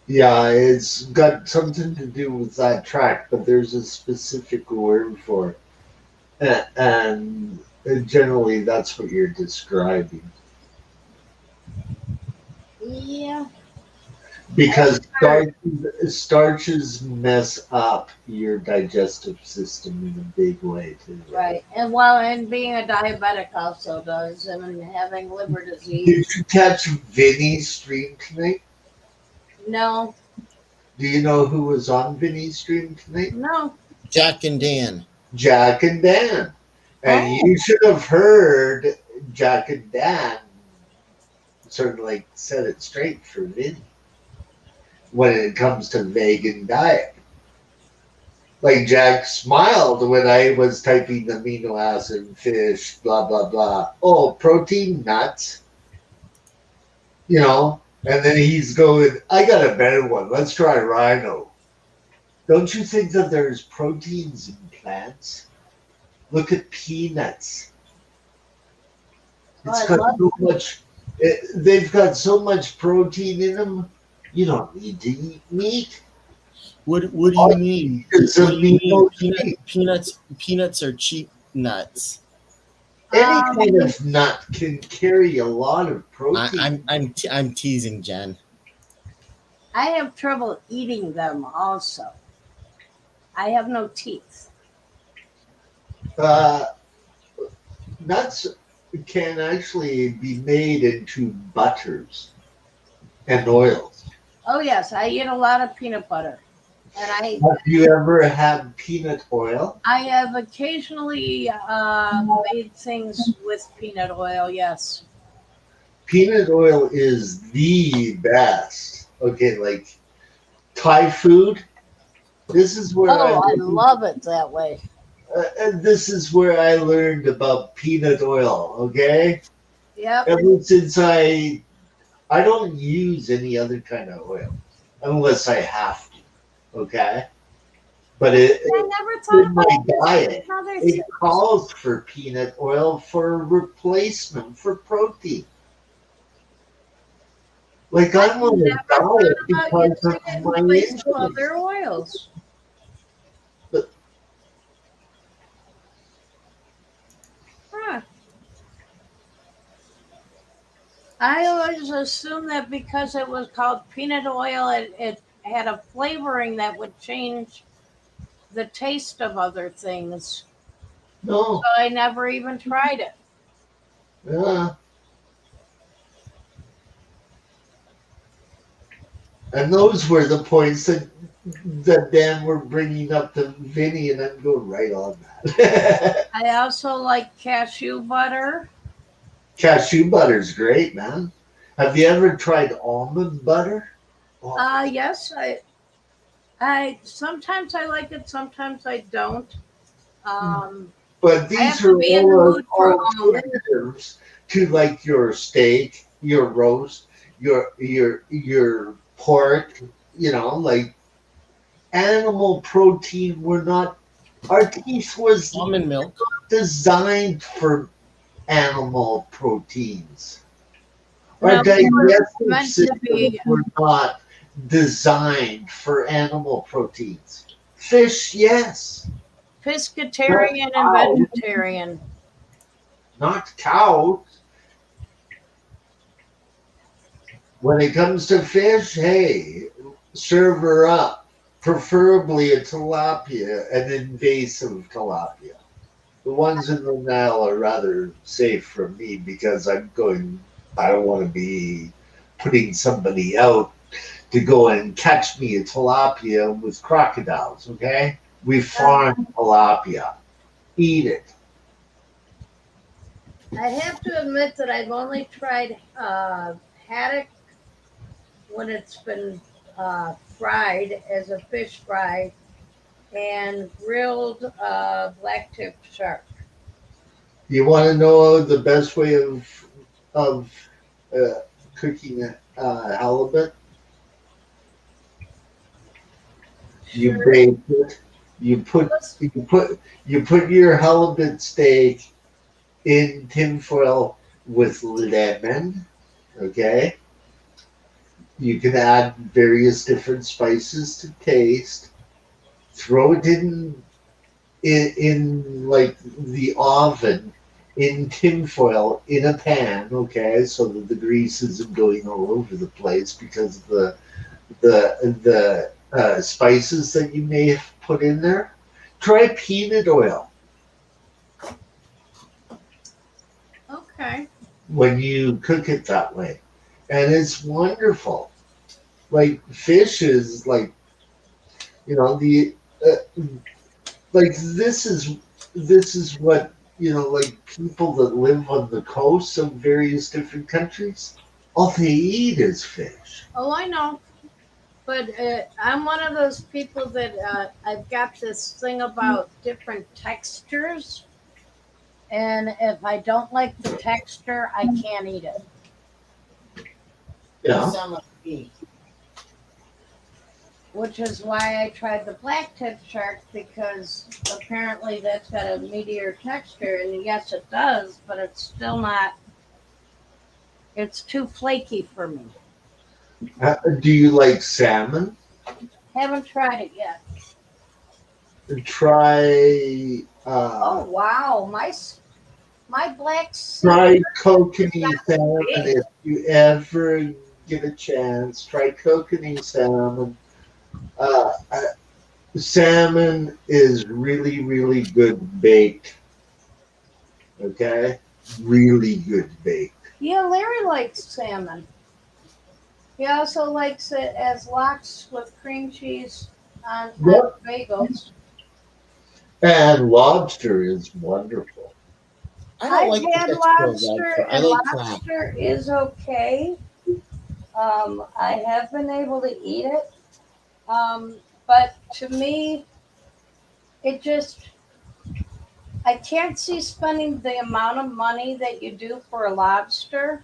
Yeah, it's got something to do with that tract, but there's a specific word for it. And generally, that's what you're describing. Yeah. Because starches mess up your digestive system in a big way, too. Right. And being a diabetic also does, and having liver Did disease. you catch Vinny's stream tonight? No. Do you know who was on Vinny's stream tonight? No. Jack and Dan. Jack and Dan. And Oh. you should have heard Jack and Dan sort of like set it straight for Vinny when it comes to vegan diet. Like, Jack smiled when I was typing amino acid, fish, blah, blah, blah. Oh, protein, nuts. You know? And then he's going, I got a better one. Let's try rhino. Don't you think that there's proteins in plants? Look at peanuts. It's I got love so much. They've got so much protein in them. You don't need to eat meat. What do All you you mean? need is What do you mean? amino Peanuts are cheap nuts. Any kind of nut can carry a lot of protein. I'm teasing, Jen. I have trouble eating them also. I have no teeth. Nuts can actually be made into butters and oils. Oh yes, I eat a lot of peanut butter. And Have you ever had peanut oil? I have occasionally made things with peanut oil, yes. Peanut oil is the best. Okay, like Thai food. This is where I love it that way. this is where I learned about peanut oil. Okay, Yep. ever since I don't use any other kind of oil unless I have to. Okay, but I never thought in my about diet, other it things. calls for peanut oil for replacement for protein. Like I'm on a Never thought diet about because using of it in my place of injuries. other oils. But Huh. I always assumed that because it was called peanut oil, it had a flavoring that would change the taste of other things. no, So I never even tried it. yeah. And those were the points that Dan were bringing up to Vinny, and I'm going right on that. I also like cashew butter. Cashew butter's great, man. Have you ever tried almond butter? Oh, Yes, I sometimes I like it, sometimes I don't. but I these have are to be in the all mood for almond. alternatives to like your steak, your roast, your pork. You know, like animal protein. We're not. Our teeth was Almond milk. designed for animal proteins. No, Our we're digestive meant to systems be. were not designed for animal proteins. Fish, yes. Pescatarian and Cows, vegetarian. not cows. When it comes to fish, hey, serve her up. Preferably a tilapia, an invasive tilapia. The ones in the Nile are rather safe for me because I don't want to be putting somebody out to go and catch me a tilapia with crocodiles, okay? We farm tilapia. Eat it. I have to admit that I've only tried haddock when it's been fried as a fish fry and grilled blacktip shark. You want to know the best way of cooking halibut? You Sure. bake it. You put your halibut steak in tinfoil with lemon. Okay. You can add various different spices to taste. Throw it in like the oven in tinfoil in a pan, okay, so that the grease isn't going all over the place because of the spices that you may have put in there. Try peanut oil Okay. when you cook it that way, and it's wonderful. Like fish is like the like this is what like people that live on the coast of various different countries, all they eat is fish. Oh, I know. But I'm one of those people that I've got this thing about different textures. And if I don't like the texture, I can't eat it. You Yeah. sound like me. which is why I tried the black tip shark, because apparently that's got a meatier texture, and yes, it does, but it's still not. It's too flaky for me. Do you like salmon? Haven't tried it yet. Try Oh wow, my black try salmon kokanee got salmon big. if you ever get a chance. Try kokanee salmon. Uh, uh, Salmon is really, really good baked. Okay? Really good baked. Yeah, Larry likes salmon. He also likes it as lox with cream cheese on Yep. bagels. And lobster is wonderful. I don't like I've the had texture of lobster, lobster. I and like crab. lobster is okay. I have been able to eat it, but to me, it just I can't see spending the amount of money that you do for a lobster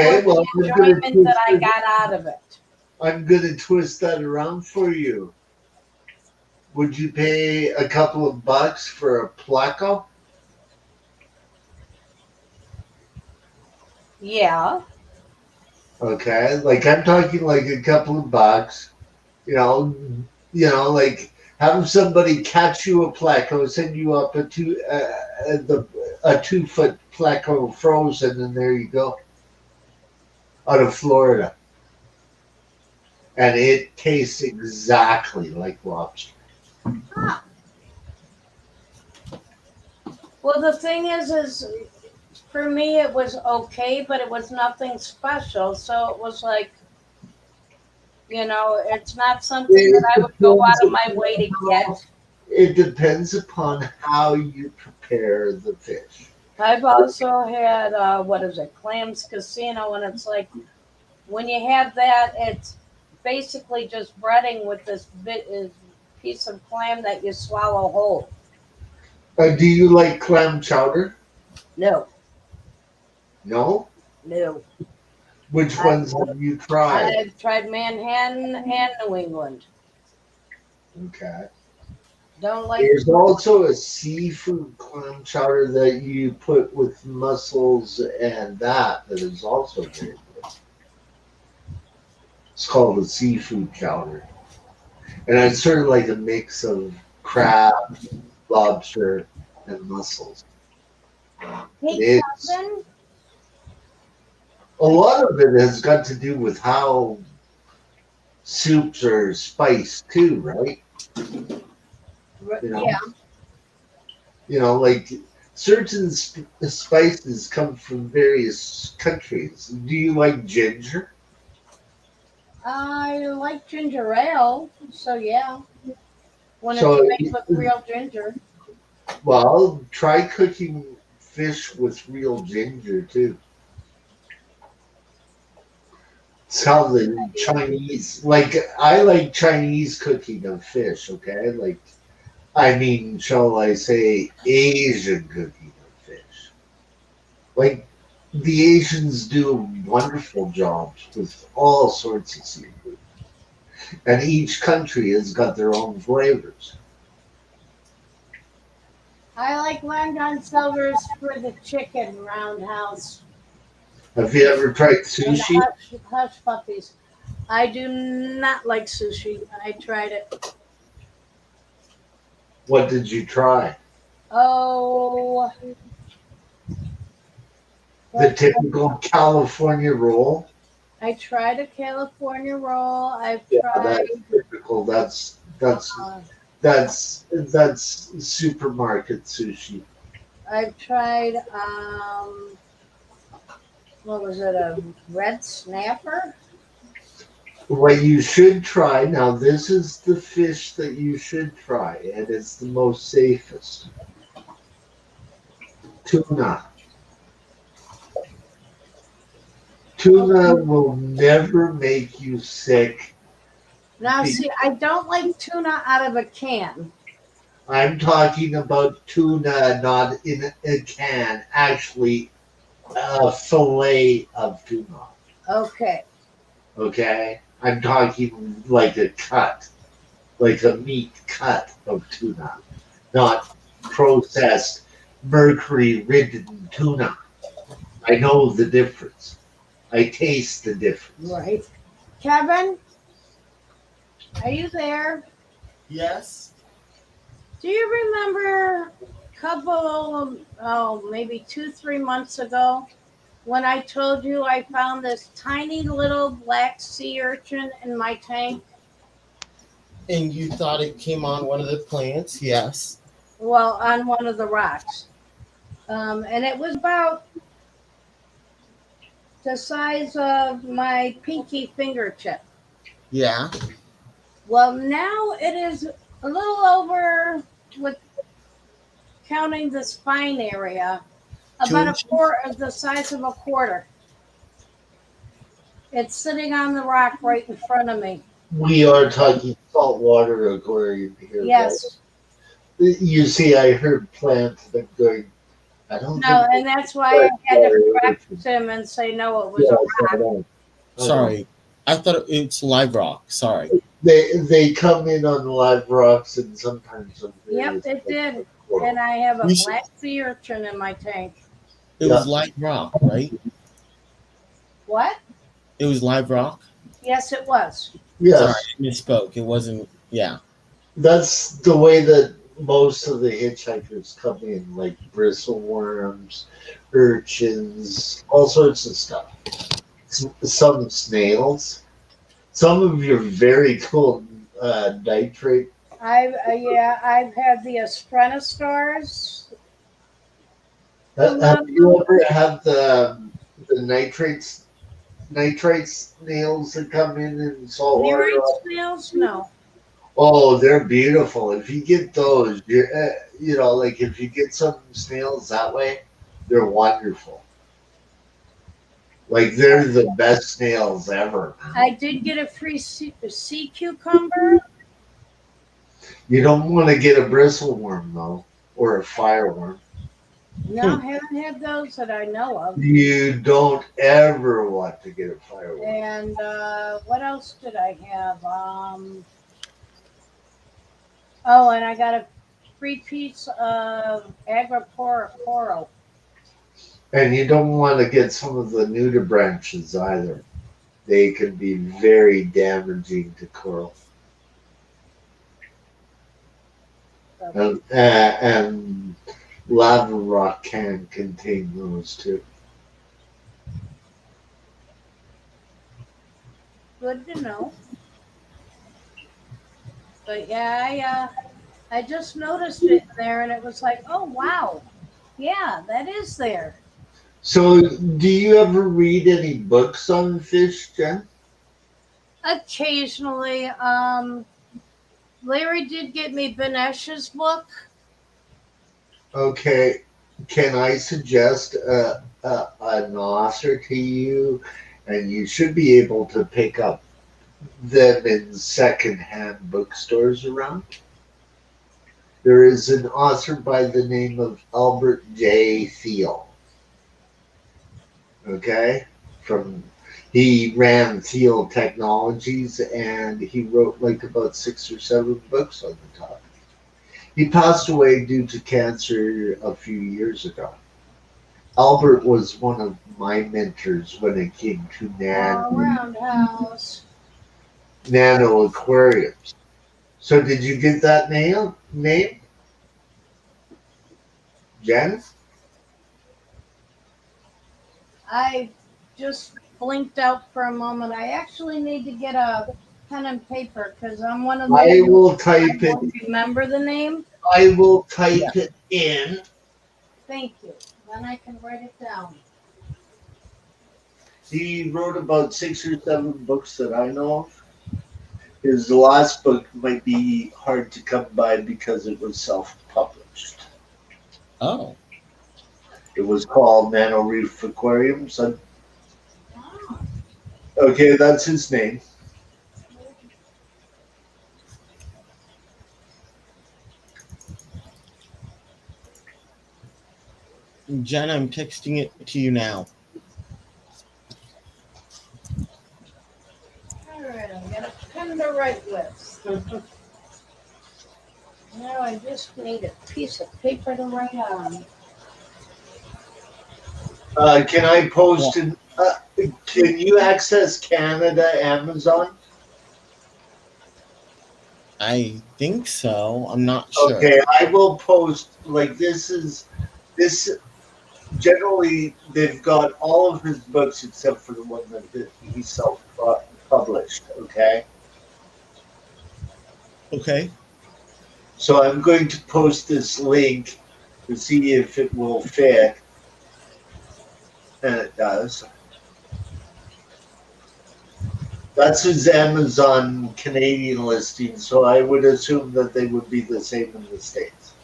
for Okay, the well, enjoyment that I got out of it. I'm gonna twist that around for you. Would you pay a couple of bucks for a pleco? Yeah. Okay, like I'm talking like a couple of bucks. Like have somebody catch you a pleco, send you up a 2 foot pleco frozen, and there you go, out of Florida, and it tastes exactly like lobster. Huh. Well, the thing is for me it was okay, but it was nothing special. So it was like, it's not something that It I would go depends out of my way to upon get. it depends upon how you prepare the fish. I've also had what is it, Clams Casino, and it's like when you have that, it's basically just breading with this piece of clam that you swallow whole. Do you like clam chowder? No, No. no. Which I, ones have you tried? I've tried Manhattan and New England. Okay. Don't like. There's also a seafood clam chowder that you put with mussels and that is also very good. It's called a seafood chowder. And it's sort of like a mix of crab, lobster, and mussels. Hey, It's Kevin. a lot of it has got to do with how soups are spiced too, right? You know, Yeah. like certain spices come from various countries. Do you like ginger? I like ginger ale, so yeah. When it's So, made with real ginger. well, try cooking fish with real ginger too. It's how the Chinese, like, I like Chinese cooking of fish, okay? Like, I mean, shall I say, Asian cooking of fish. Like, the Asians do wonderful jobs with all sorts of seafood. And each country has got their own flavors. I like Long John Silver's for the chicken roundhouse Have you ever tried and the sushi? hush puppies. I do not like sushi. I tried it. What did you try? Oh, The typical California roll? I tried a California roll. I've Yeah, tried. that's typical. Uh, That's supermarket sushi. I've tried. What was it? A red snapper? What you should try now, this is the fish that you should try, and it's the most safest. Tuna. Tuna will never make you sick. Now, see, I don't like tuna out of a can. I'm talking about tuna, not in a can. Actually, a fillet of tuna. Okay. Okay? I'm talking like a cut, like a meat cut of tuna, not processed mercury-ridden tuna. I know the difference. I taste the difference. Right. Kevin, are you there? Yes. Do you remember a couple, maybe 2, 3 months ago when I told you I found this tiny little black sea urchin in my tank? And you thought it came on one of the plants? Yes. Well, on one of the rocks. And it was about the size of my pinky finger tip. Yeah. Well, now it is a little over, with counting the spine area, 2 about a inches? quarter of the size of a quarter. It's sitting on the rock right in front of me. We are talking saltwater aquarium here, Yes. right? You see, I heard plants that going. I don't No, think and that's why I had to correct him and say no, it was a rock. Sorry. I thought it's live rock. Sorry. They come in on live rocks and sometimes on Yep, various it did. coral. And I have a We should- black sea urchin in my tank. It was live rock, right? What? It was live rock. Yes, it was. Yes, Sorry, I misspoke. It wasn't. Yeah. that's the way that most of the hitchhikers come in, like bristleworms, urchins, all sorts of stuff. Some snails. Some of your very cool nitrate. I've had the Astrenostars. Have you ever had the nitrate snails that come in salt water? Mirate snails? No. Oh, they're beautiful. If you get those, like if you get some snails that way, they're wonderful. Like they're the best snails ever. I did get a free sea cucumber. You don't want to get a bristleworm though, or a fireworm. No, haven't had those that I know of. You don't ever want to get a fireworm. And what else did I have? Oh, and I got a free piece of Agripora coral. And you don't want to get some of the nudibranches either. They can be very damaging to coral. And lava rock can contain those too. Good to know. But yeah, I just noticed it there, and it was like, oh wow, yeah, that is there. So, do you ever read any books on fish, Jen? Occasionally, Larry did get me Benesh's book. Okay, can I suggest an author to you? And you should be able to pick up them in secondhand bookstores around. There is an author by the name of Albert J. Thiel. Okay, he ran Thiel Technologies, and he wrote like about 6 or 7 books on the topic. He passed away due to cancer a few years ago. Albert was one of my mentors when it came to Roundhouse. nano aquariums. So did you get that name? Jen? I just blinked out for a moment. I actually need to get a pen and paper because I'm one of those. I will type don't it. remember the name. I will type it in. Thank you. Then I can write it down. He wrote about 6 or 7 books that I know of. His last book might be hard to come by because it was self-published. Oh. It was called Nano Reef Aquariums. Oh. Okay, that's his name. Jen, I'm texting it to you now. Alright. Need a piece of paper to write on. Can I post it? Can you access Canada Amazon? I think so. I'm not sure. Okay, I will post like this. Generally, they've got all of his books except for the one that he self-published. Okay, Okay. so I'm going to post this link to see if it will fit, and it does. That's his Amazon Canadian listing, so I would assume that they would be the same in the States.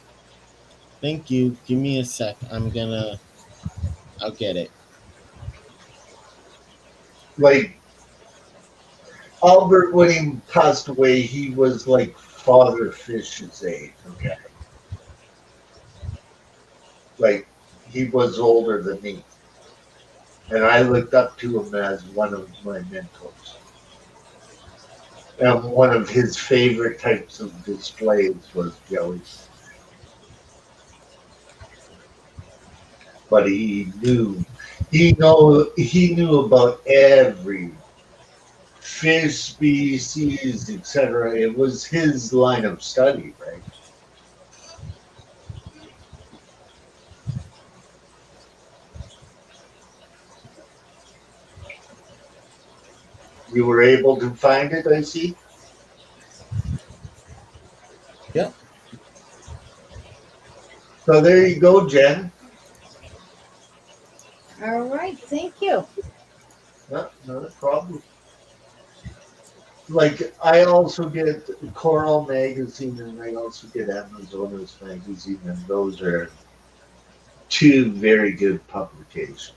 Thank you. Give me a sec. I'll get it. Like Albert, when he passed away, he was like Father Fish's age. Okay, like he was older than me, and I looked up to him as one of my mentors. And one of his favorite types of displays was jellies. But he knew about every fish species, etc. It was his line of study, right? You were able to find it, I see. Yep. So there you go, Jen. All right, thank you. No, not a problem. Like I also get Coral magazine and I also get Amazonas magazine, and those are two very good publications.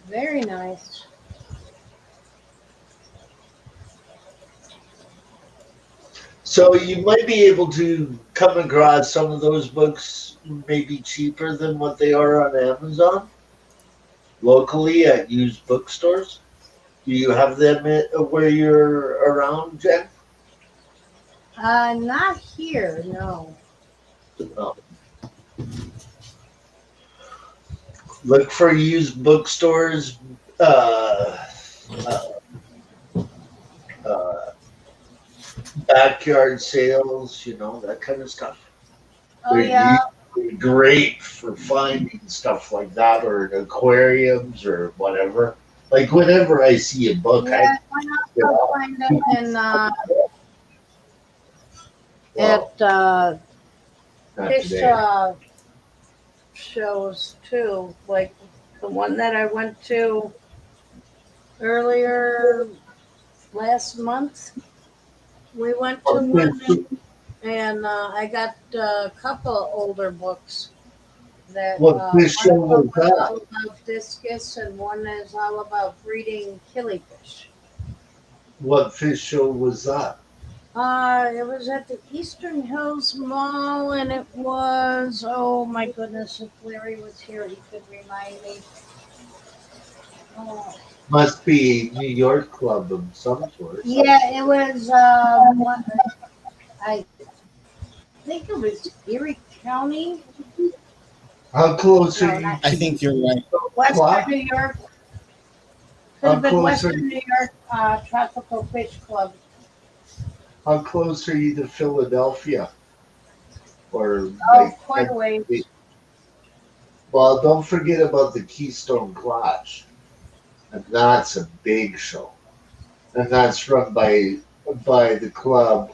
Very nice. So you might be able to come across some of those books maybe cheaper than what they are on Amazon locally at used bookstores. Do you have them where you're around, Jen? Not here, no. No. Look for used bookstores, uh, backyard sales, that kind of stuff. Oh, They're yeah. usually great for finding stuff like that, or in aquariums or whatever. Like whenever I see a book, Yeah, why not go find it in, at not fish today. shows too, like the one that I went to earlier last month. We went to one and I got a couple older books that What fish show was one is that? all about discus and one is all about breeding killifish. What fish show was that? It was at the Eastern Hills Mall, and it was, oh my goodness, if Larry was here, he could remind me. Oh. Must be a New York club of some sort. Yeah, it was, I think it was Erie County. How close No, are you? not I think you're right. Western New York. Could How have been close are Western New York Tropical Fish Club. How close are you to Philadelphia? Or Oh, quite a ways. Well, don't forget about the Keystone Clash, and that's a big show, and that's run by the club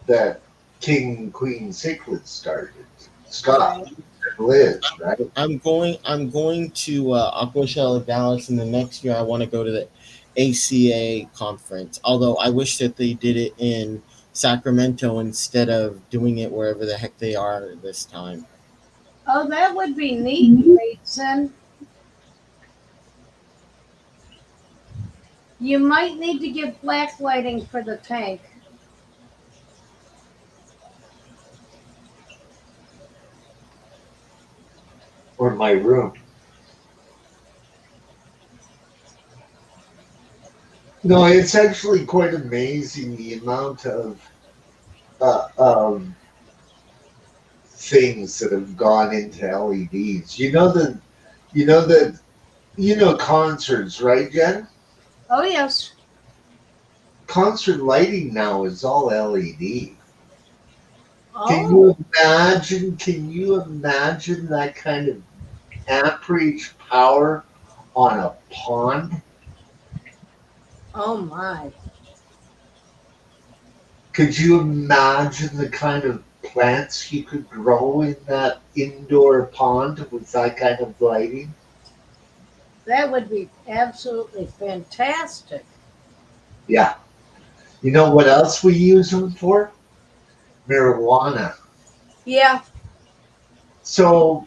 that King and Queen Cichlids started. Scott and Liz, right? I'm going to Aqua Shell Dallas, and the next year I want to go to the ACA conference. Although I wish that they did it in Sacramento instead of doing it wherever the heck they are this time. Oh, that would be neat, Mason. You might need to get black lighting for the tank. Or my room. No, it's actually quite amazing the amount of things that have gone into LEDs. You know concerts, right, Jen? Oh, yes. Concert lighting now is all LED. Can Oh, you imagine? Can you imagine that kind of amperage power on a pond? oh my. Could you imagine the kind of plants you could grow in that indoor pond with that kind of lighting? That would be absolutely fantastic. Yeah. You know what else we use them for? Marijuana. Yeah. So,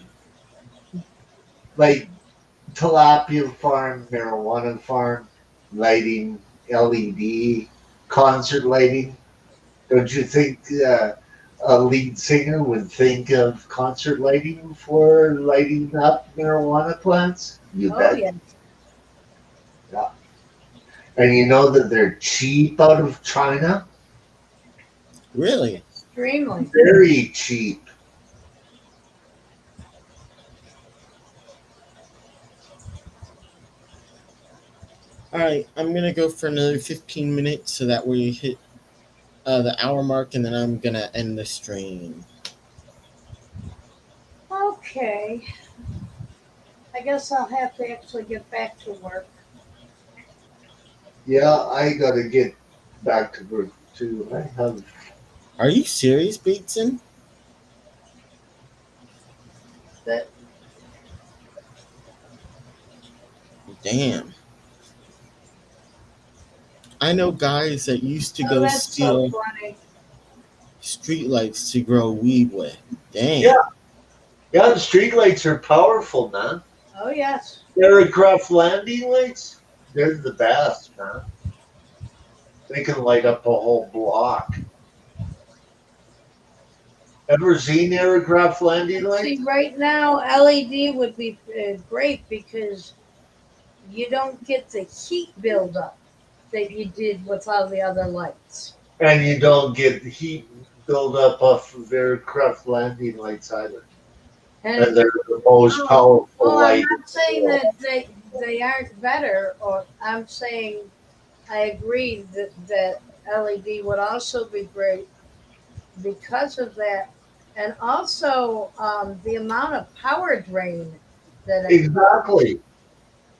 like tilapia farm, marijuana farm, lighting, LED, concert lighting. Don't you think a lead singer would think of concert lighting for lighting up marijuana plants? You Oh, bet. yeah. Yeah. And you know that they're cheap out of China? Really? Extremely. Very cheap. All right, I'm gonna go for another 15 minutes so that we hit the hour mark, and then I'm gonna end the stream. Okay. I guess I'll have to actually get back to work. Yeah, I gotta get back to work too. Are you serious, Bateson? But Damn. I know guys that used to oh, go that's so steal funny. streetlights to grow weed with. Damn. Yeah, yeah, the street lights are powerful, man. Oh, yes. Aircraft landing lights, they're the best, man. They can light up a whole block. Ever seen aircraft landing See, lights? right now, LED would be great because you don't get the heat buildup that you did with all the other lights. And you don't get heat buildup off of aircraft landing lights either. And And they're the most oh, powerful well, I'm light. not saying that they aren't better, or I'm saying I agree that LED would also be great because of that, and also the amount of power drain that it Exactly.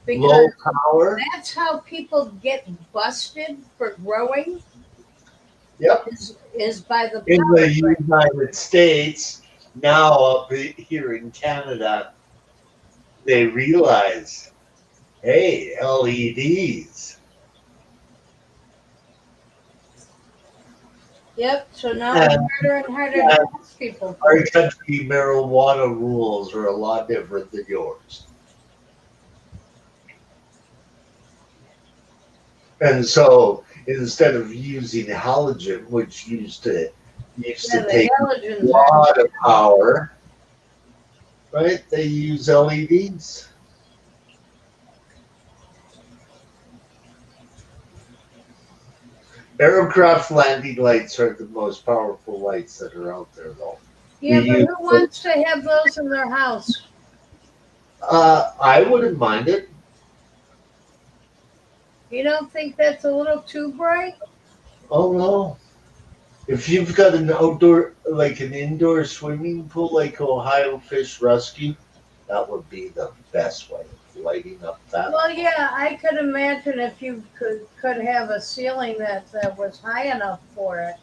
because Low power. that's how people get busted for growing Yep. is by the In power the drain. United States, now up here in Canada, they realize, hey, LEDs. Yep. So now it's And harder and harder to ask people. our country marijuana rules are a lot different than yours. And so instead of using halogen, which used to Yeah, take the a halogens are lot of power, right? They use LEDs. Aircraft landing lights are the most powerful lights that are out there, though. yeah, We but use who wants to have those in their house? I wouldn't mind it. You don't think that's a little too bright? Oh no. If you've got an outdoor, like an indoor swimming pool like Ohio Fish Rescue, that would be the best way of lighting up that. Well, yeah, I could imagine if you could have a ceiling that was high enough for it.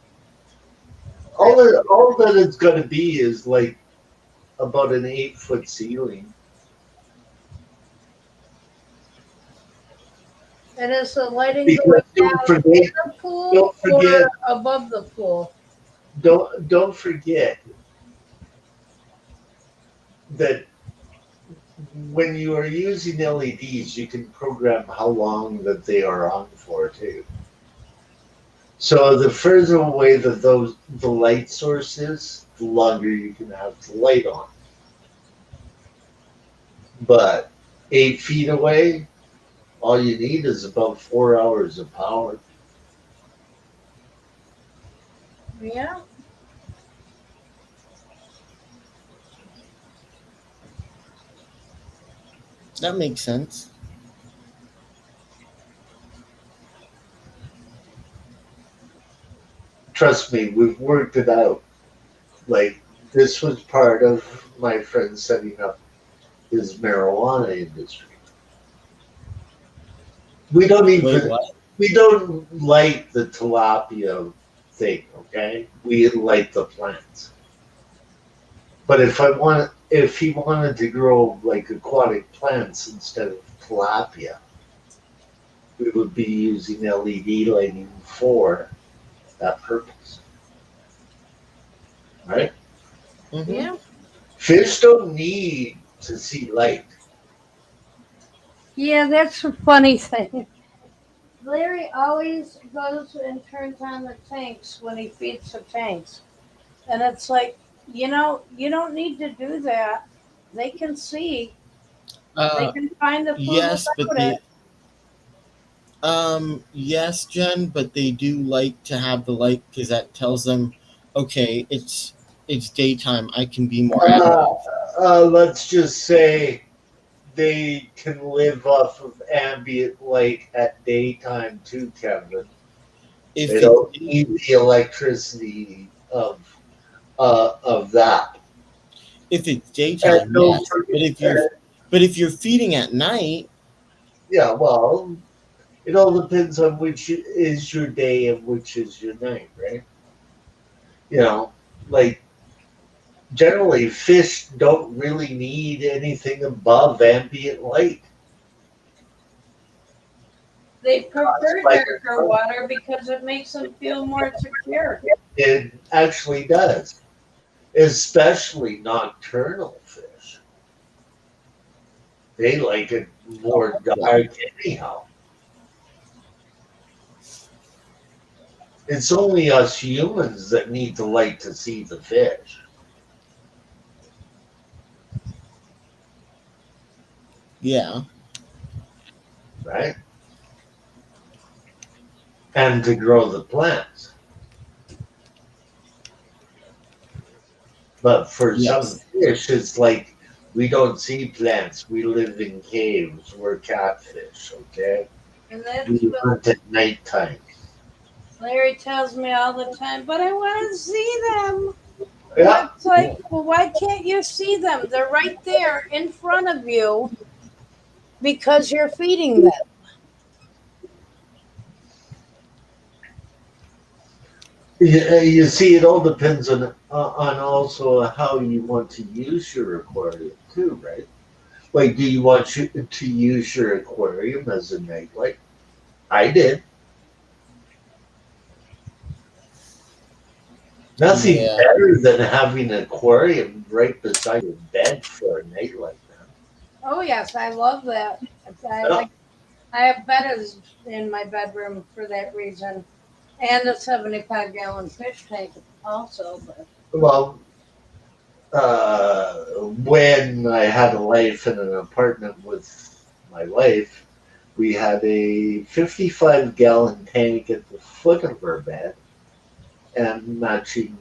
All that it's going to be is like about an 8-foot ceiling. And is the lighting Because going don't down in forget, the pool don't forget, or above the pool? don't forget that when you are using LEDs, you can program how long that they are on for too. So the further away that the light source is, the longer you can have the light on. But 8 feet away, all you need is about 4 hours of power. Yeah. That makes sense. Trust me, we've worked it out. Like, this was part of my friend setting up his marijuana industry. We don't Wait, even, what? we don't like the tilapia thing, okay? We like the plants. But if he wanted to grow like aquatic plants instead of tilapia, we would be using LED lighting for that purpose. Right? Mhm. Yeah. Fish don't need to see light. Yeah, that's a funny thing. Larry always goes and turns on the tanks when he feeds the tanks. And it's like, you don't need to do that. They can see. They Uh, can find the food yes, but without it. yes, Jen, but they do like to have the light because that tells them, okay, it's daytime. I can be more active. Let's just say they can live off of ambient light at daytime too, Kevin. They If it's don't need the electricity of that. if it's And daytime, don't yes. forget, But if you're feeding at night, yeah, well, it all depends on which is your day and which is your night, right? You know, like generally fish don't really need anything above ambient light. They prefer Like, darker water because it makes them feel more secure. it actually does, especially nocturnal fish. They like it more dark anyhow. It's only us humans that need the light to see the fish, yeah, right? And to grow the plants. But for some yes, fish, it's like we don't see plants. We live in caves. We're catfish, okay? And that's We what hunt at nighttime. Larry tells me all the time, but I want to see them. Yeah. It's like, well, why can't you see them? They're right there in front of you because you're feeding them. You see, it all depends on also how you want to use your aquarium too, right? Like, do you want to use your aquarium as a nightlight? I did. Nothing yeah. better than having an aquarium right beside your bed for a nightlight, man. Oh yes, I love that. I Yeah. like. I have bettas in my bedroom for that reason, and a 75-gallon fish tank also. But Well, when I had a life in an apartment with my wife, we had a 55-gallon tank at the foot of our bed and matching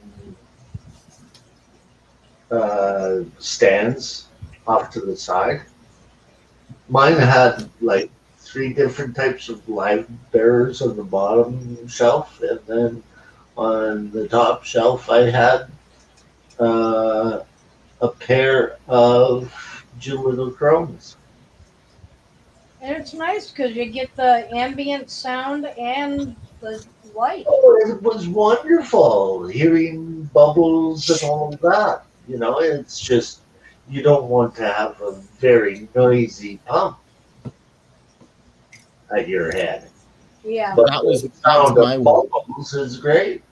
stands off to the side. Mine had like 3 different types of live bearers on the bottom shelf, and then on the top shelf, I had uh, a pair of Chromes. and it's nice because you get the ambient sound and the light. Oh, it was wonderful hearing bubbles and all of that. You know, it's just you don't want to have a very noisy pump at your head. Yeah. But That was the that's sound my of worry. bubbles is great.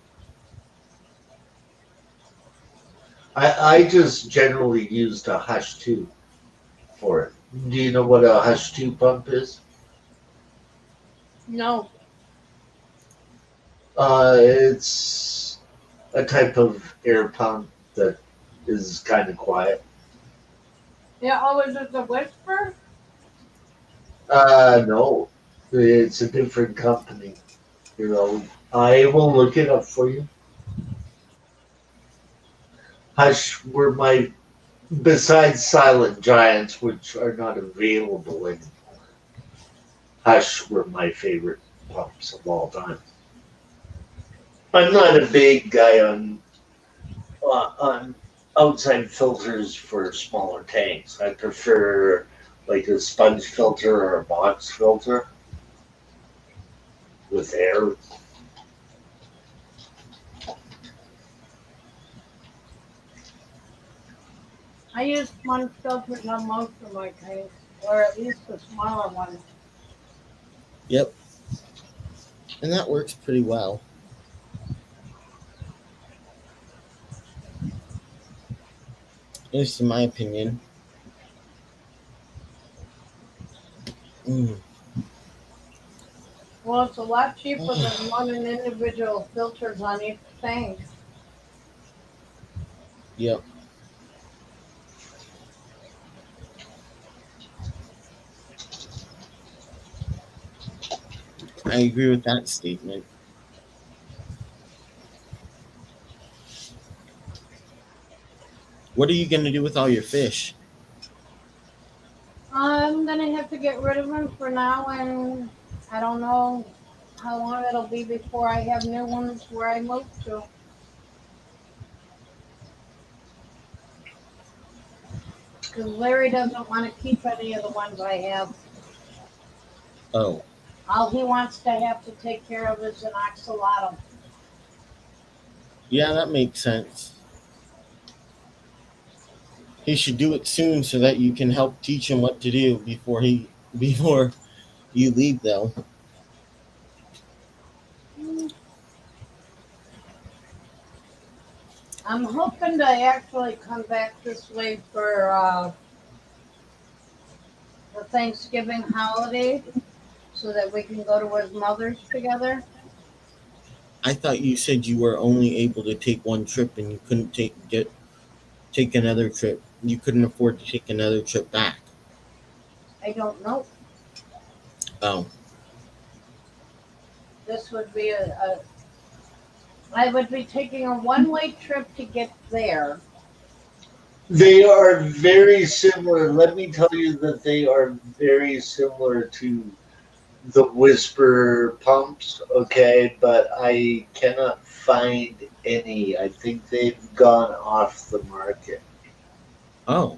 I just generally used a Hush 2 for it. Do you know what a Hush 2 pump is? No. It's a type of air pump that is kind of quiet. Yeah. Oh, is it the whisper? No, it's a different company. I will look it up for you. Hush were my, besides Silent Giants, which are not available anymore. Hush were my favorite pumps of all time. I'm not a big guy on outside filters for smaller tanks. I prefer like a sponge filter or a box filter with air. I use sponge filters on most of my tanks, or at least the smaller ones. Yep. And that works pretty well. At least in my opinion. Mm. Well, it's a lot cheaper than running individual filters on each tank. Yep. I agree with that statement. What are you going to do with all your fish? I'm gonna have to get rid of them for now, and I don't know how long it'll be before I have new ones where I move to. Because Larry doesn't want to keep any of the ones I have. Oh, All he wants to have to take care of is an axolotl. yeah, that makes sense. He should do it soon so that you can help teach him what to do before you leave though. I'm hoping to actually come back this way for the Thanksgiving holiday so that we can go to his mother's together. I thought you said you were only able to take one trip and you couldn't take another trip. You couldn't afford to take another trip back. I don't know. Oh, This would be I would be taking a one-way trip to get there. They are very similar. Let me tell you that they are very similar to the Whisper pumps, okay? But I cannot find any. I think they've gone off the market. oh,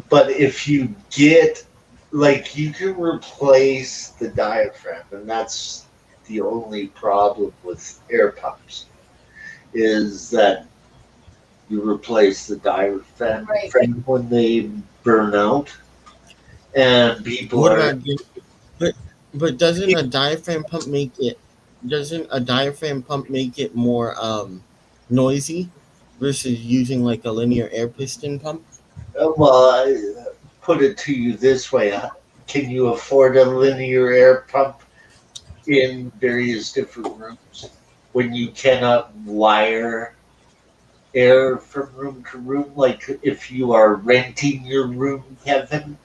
But if you get, like, you can replace the diaphragm, and that's the only problem with air pumps, is that you replace the diaphragm Right. when they burn out, and people what are. about you? But doesn't a diaphragm pump make it? Doesn't a diaphragm pump make it more noisy versus using like a linear air piston pump? Well, I put it to you this way: can you afford a linear air pump in various different rooms when you cannot wire air from room to room? Like if you are renting your room, Kevin,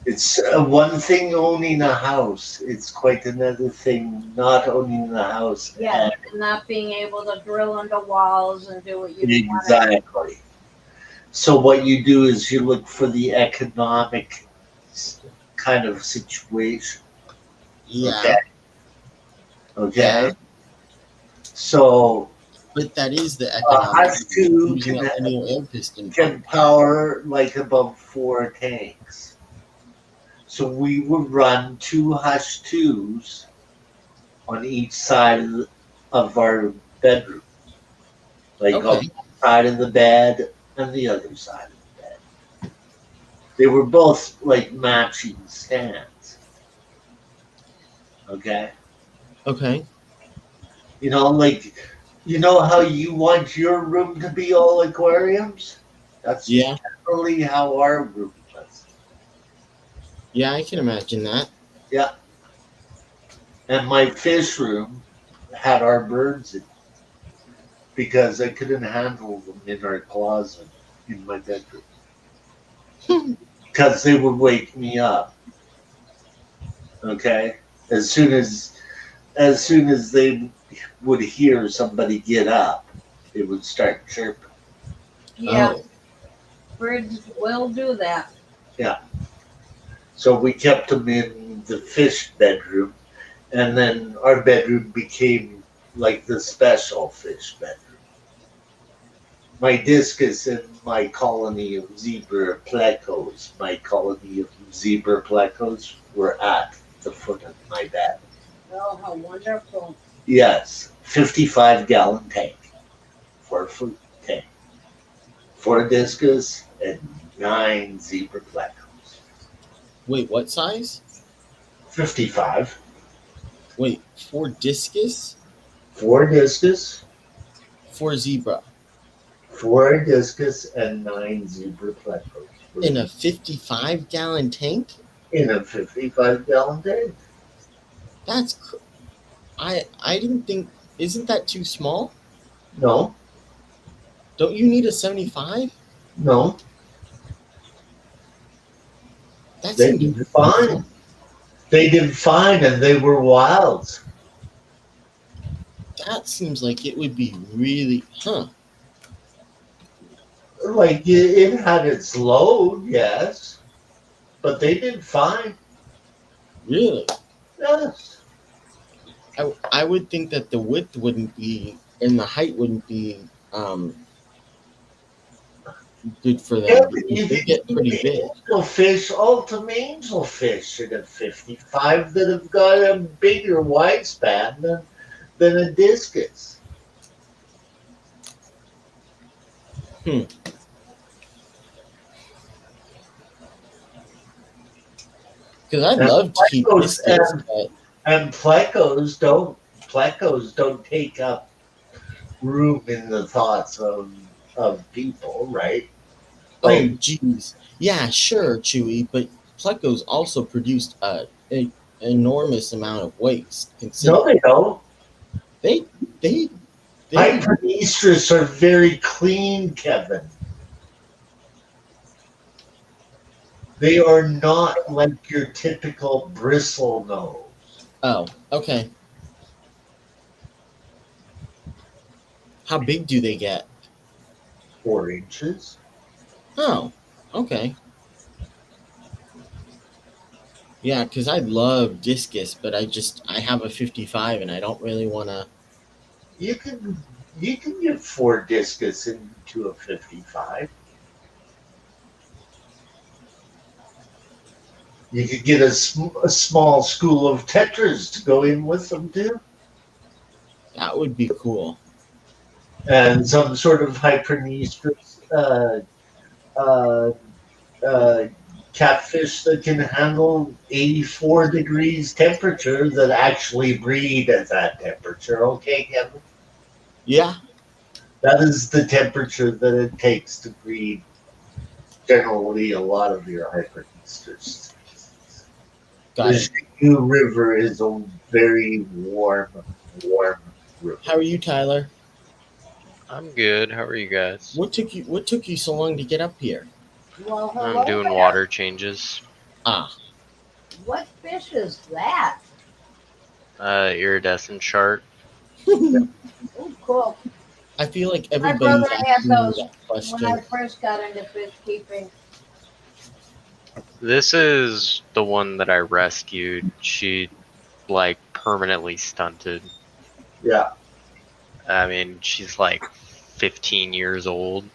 it's one thing owning a house. It's quite another thing not owning a house. Yeah, and not being able to drill into walls and do what you want. Exactly. So what you do is you look for the economic kind of situation. Yeah, Okay. yeah. So But that is the a economic Hush 2 using a linear air piston can pump. power like about 4 tanks. So we would run 2 Hush 2s on each side of our bedroom. Like on Okay. one side of the bed and the other side of the bed. They were both like matching stands. Okay? Okay. Like, how you want your room to be all aquariums? That's Yeah. generally how our room was. Yeah, I can imagine that. Yeah. And my fish room had our birds in it because I couldn't handle them in our closet in my bedroom. because they would wake me up. Okay, as soon as they would hear somebody get up, it would start chirping. Yeah, Oh, birds will do that. So we kept them in the fish bedroom, and then our bedroom became like the special fish bedroom. My discus and my colony of zebra plecos, were at the foot of my bed. Oh, how wonderful. Yes, 55-gallon tank, 4-foot tank, 4 discus and 9 zebra plecos. wait, what size? 55, Wait, 4 discus, 4 discus, 4 zebra 4 discus, and 9 zebra plecos. in a 55-gallon tank? In a 55-gallon tank. That's I didn't think. Isn't that too small? No, Don't you need a 75? no, That they seems did fine. They did fine, and they were wilds. That seems like it would be really, Like it had its load, yes, but they did fine. really. Yes. I would think that the width wouldn't be and the height wouldn't be good for them. Yeah, Because they get pretty big. Angelfish, ultimate angelfish in a 55 that have got a bigger wingspan than a discus. Because I'd And love to keep plecos discus, but And plecos don't take up room in the thoughts of people, right? oh geez, yeah, sure, Chewy, but plecos also produced an enormous amount of waste. No, they don't. They Hypernestrus are very clean, Kevin. They are not like your typical bristle nose. oh, okay. How big do they get? 4 inches. Oh, okay. Yeah, because I love discus, but I have a 55 and I don't really want to. You can get 4 discus into a 55. You could get a small school of tetras to go in with them too, That would be cool. and some sort of hypernestrus catfish that can handle 84 degrees temperature that actually breed at that temperature. Okay, Kevin? Yeah, That is the temperature that it takes to breed generally a lot of your hypernestrus. got The it. New River is a very warm river. How are you, Tyler? I'm good. How are you guys? What took you so long to get up here? Well, hello I'm doing there. water changes. Ah, What fish is that? Iridescent shark. Oh, cool. I feel like My everybody's brother had asking me those that when question. I first got into fish keeping. This is the one that I rescued. She like permanently stunted. Yeah. I mean, she's like 15 years old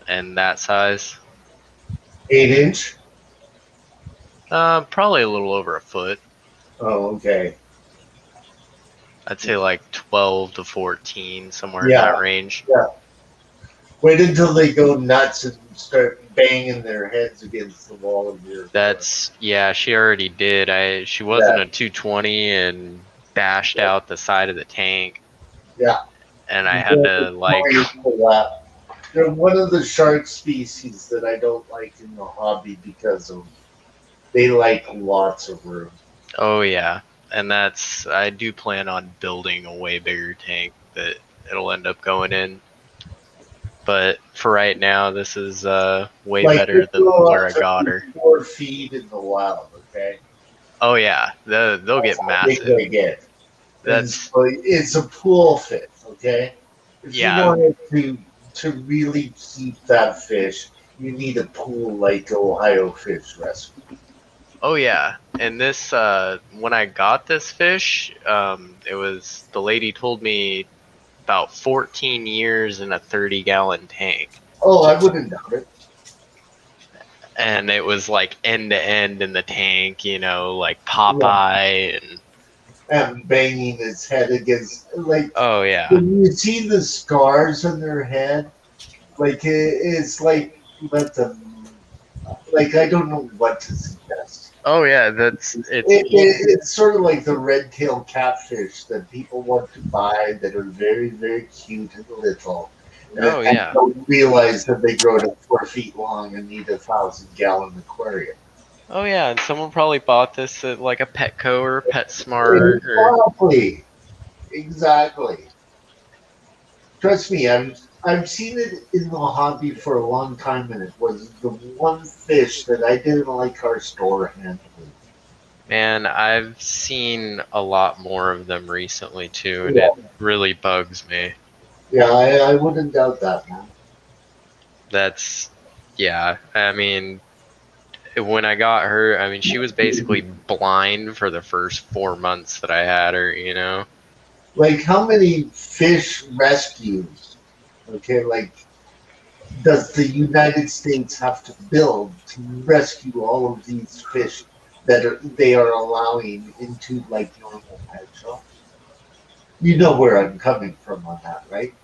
and that size. 8-inch? Probably a little over a foot. Oh, okay. I'd say like 12 to 14, somewhere in Yeah. that range. Wait until they go nuts and start banging their heads against the wall of your. Yeah, she already did. She wasn't a 220 and bashed out the side of the tank. Yeah. And I had to like. They're one of the shark species that I don't like in the hobby because they like lots of room. Oh yeah, and I do plan on building a way bigger tank that it'll end up going in. But for right now, this is way Like, better they than grow where I up to got her. 4 feet in the wild, okay? Oh yeah, they'll get That's how big massive. they get. And That's so it's a pool fit, okay? If you yeah. wanted to really keep that fish, you need a pool like Ohio Fish Rescue. Oh yeah, and this when I got this fish, it was the lady told me about 14 years in a 30-gallon tank, Oh, I wouldn't doubt it. and it was like end to end in the tank, you know, like Popeye, and And banging his head against, like, oh yeah, when you see the scars on their head, like, it's like, let them, like, I don't know what to suggest. oh yeah, It's sort of like the red-tailed catfish that people want to buy that are very, very cute and little. oh And yeah, don't realize that they grow to 4 feet long and need a 1,000-gallon aquarium. oh yeah, and someone probably bought this at like a Petco or PetSmart or Exactly. Exactly. Trust me, I've seen it in the hobby for a long time, and it was the one fish that I didn't like our store handling. man, I've seen a lot more of them recently too, and Yeah, it really bugs me. yeah, I wouldn't doubt that, man. That's yeah, I mean, when I got her, I mean, she was basically blind for the first 4 months that I had her, you know? Like, how many fish rescues, okay, like, does the United States have to build to rescue all of these fish that they are allowing into, like, normal pet shops? You know where I'm coming from on that, right?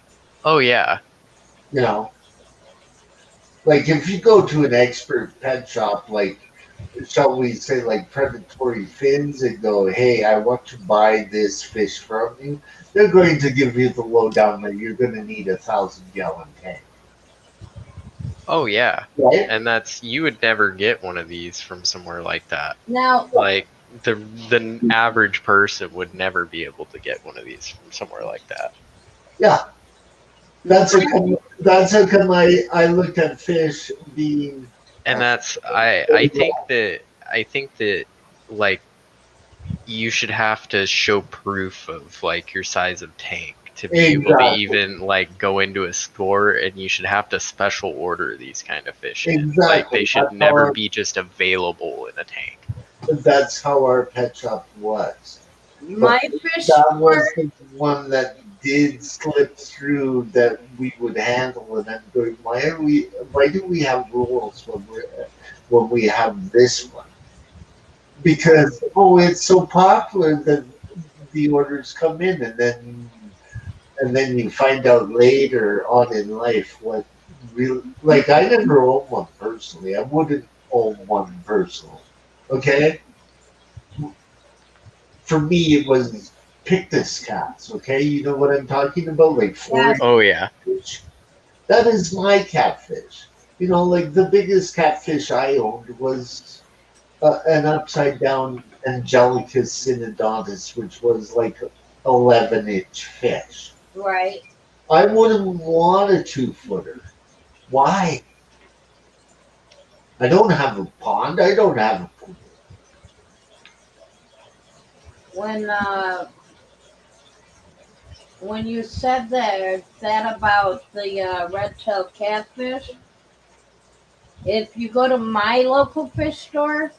Oh, yeah. You know, like, if you go to an expert pet shop, like, shall we say, like Predatory Fins, and go, hey, I want to buy this fish from you, they're going to give you the lowdown that you're going to need a 1,000-gallon tank. Oh, yeah. Right? And you would never get one of these from somewhere like that. Now, Like, the average person would never be able to get one of these from somewhere like that. Yeah. That's how come I looked at fish being. And I think that like you should have to show proof of like your size of tank to be able to Exactly. even like go into a store, and you should have to special order these kind of fish in. Exactly. Like they should never be just available in a tank. That's how our pet shop was. my fish That was store, the one that did slip through that we would handle, and I'm going, why do we have rules when we have this one? Because it's so popular that the orders come in, and then you find out later on in life what really, like, I never owned one personally. I wouldn't own one personally. Okay? For me, it was Pictus cats, okay? You know what I'm talking about? Like, Yes. Oh yeah. catfish. That is my catfish. You know, like, the biggest catfish I owned was an upside down Angelicus synodontis, which was like 11-inch fish. right? I wouldn't want a 2-footer. Why? I don't have a pond. I don't have a pool. When you said that about the red-tailed catfish, if you go to my local fish store,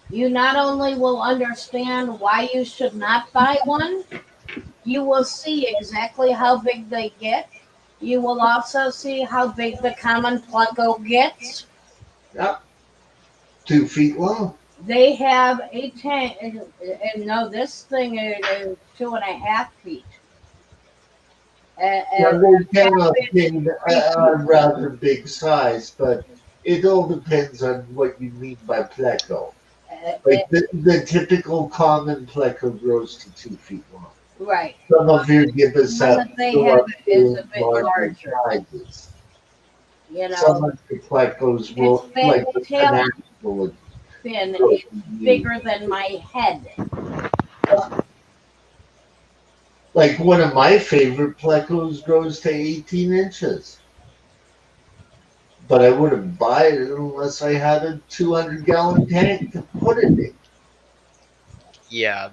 you not only will understand why you should not buy one, you will see exactly how big they get. You will also see how big the common pleco gets. Yep. 2 feet long. They have a tank, and no, this thing is 2.5 feet. Yeah, they cannot be a rather big size, but it all depends on what you mean by pleco. Like, the typical common pleco grows to 2 feet long. Right. Some of your gibbous One that they have is a bit larger. sizes. You Some know, of the plecos will, its like back the tail canal, fin is bigger than my head. like, one of my favorite plecos grows to 18 inches. but I wouldn't buy it unless I had a 200-gallon tank to put it in. Yeah,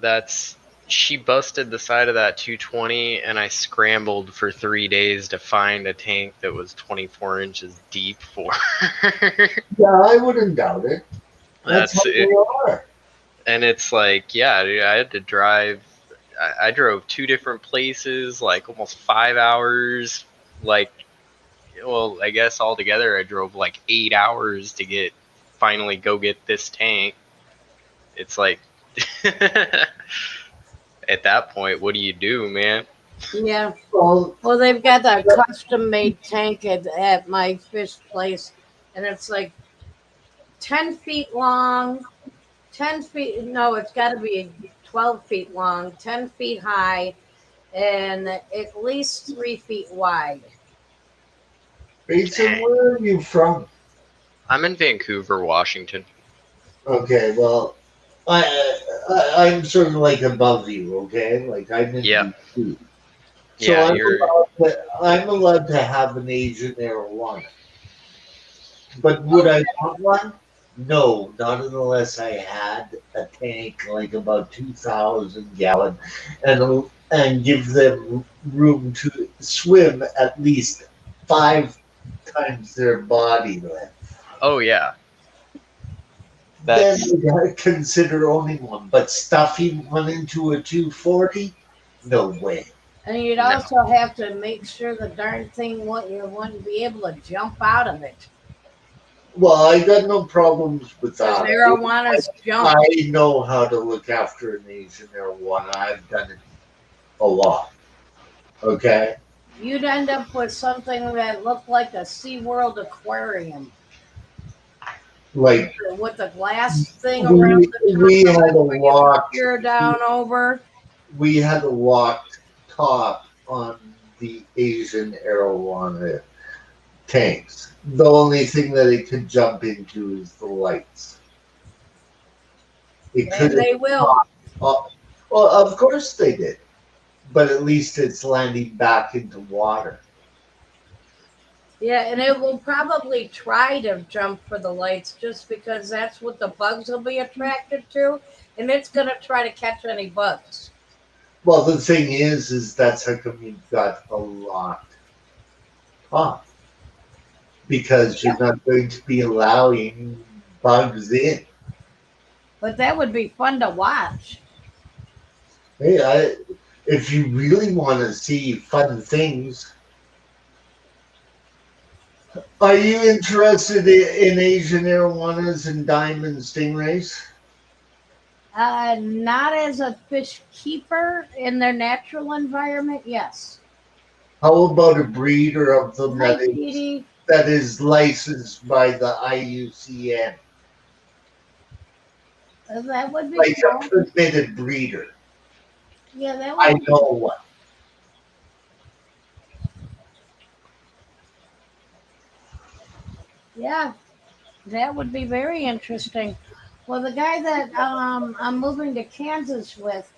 she busted the side of that 220, and I scrambled for 3 days to find a tank that was 24 inches deep for her. Yeah, I wouldn't doubt it. That's That's how it. they are. And it's like, yeah, dude, I had to drive. I drove 2 different places, like almost 5 hours. Like, well, I guess altogether I drove like 8 hours to finally go get this tank. It's like, at that point, what do you do, man? Yeah. Well, Well, they've got a custom made tank at my fish place, and it's like 10 feet long, 10 feet, no, it's got to be 12 feet long, 10 feet high, and at least 3 feet wide. Basin, where are you from? I'm in Vancouver, Washington. Okay, well, I'm sort of like above you, okay? Like I'm in Yeah. BC. So Yeah, you're. I'm allowed to have an Asian arowana. But would I want one? No, not unless I had a tank like about 2,000 gallon and give them room to swim at least 5 times their body length. Oh yeah. Then That's I'd consider owning one. But stuffing one into a 240? No way. And you'd No. also have to make sure the darn thing you wouldn't be able to jump out of it. Well, I got no problems with Because that. arowanas jump. I know how to look after an Asian arowana. I've done it a lot. Okay? You'd end up with something that looked like a SeaWorld aquarium. Like, With the glass thing around the top. we had a where you locked, peer down over. we had a locked top on the Asian arowana tanks. The only thing that it could jump into is the lights. It And couldn't. they will. Well, of course they did, but at least it's landing back into water. Yeah, and it will probably try to jump for the lights just because that's what the bugs will be attracted to, and it's going to try to catch any bugs. Well, the thing is that's how come you've got a locked top. Because you're not going to be allowing bugs in. But that would be fun to watch. Hey, if you really want to see fun things, are you interested in Asian arowanas and diamond stingrays? Not as a fish keeper in their natural environment, yes. How about a breeder of them Hi, that Petey. is licensed by the IUCN? That would be Like cool. a permitted breeder. Yeah, that I would be know one. Yeah, that would be very interesting. Well, the guy that I'm moving to Kansas with,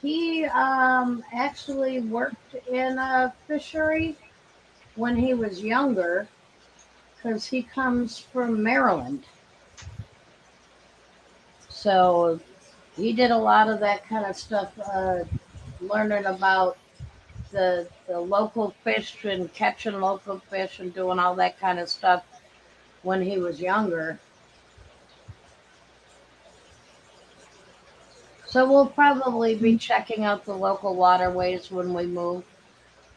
he actually worked in a fishery when he was younger because he comes from Maryland. So he did a lot of that kind of stuff, learning about the local fish and catching local fish and doing all that kind of stuff when he was younger. So we'll probably be checking out the local waterways when we move.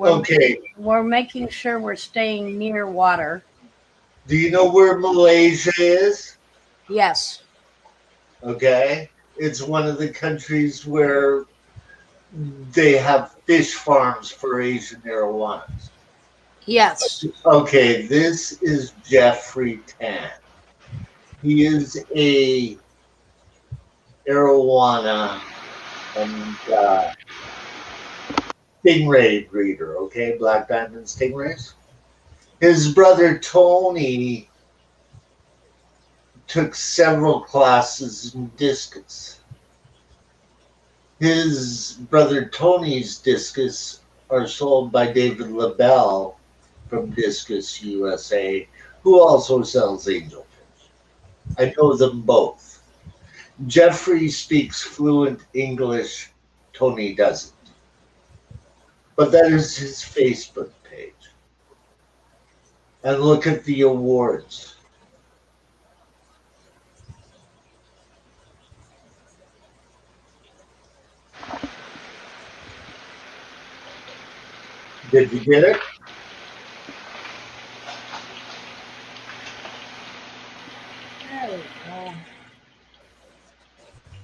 Okay. We're making sure we're staying near water. Do you know where Malaysia is? Yes. Okay. It's one of the countries where they have fish farms for Asian arowanas. Yes. Okay, this is Jeffrey Tan. He is a arowana and stingray breeder, okay? Black diamond stingrays. His brother Tony took several classes in discus. His brother Tony's discus are sold by David LaBelle from Discus USA who also sells angelfish. I know them both. Jeffrey speaks fluent English. Tony doesn't. But that is his Facebook page. And look at the awards. Did you get it? There we go.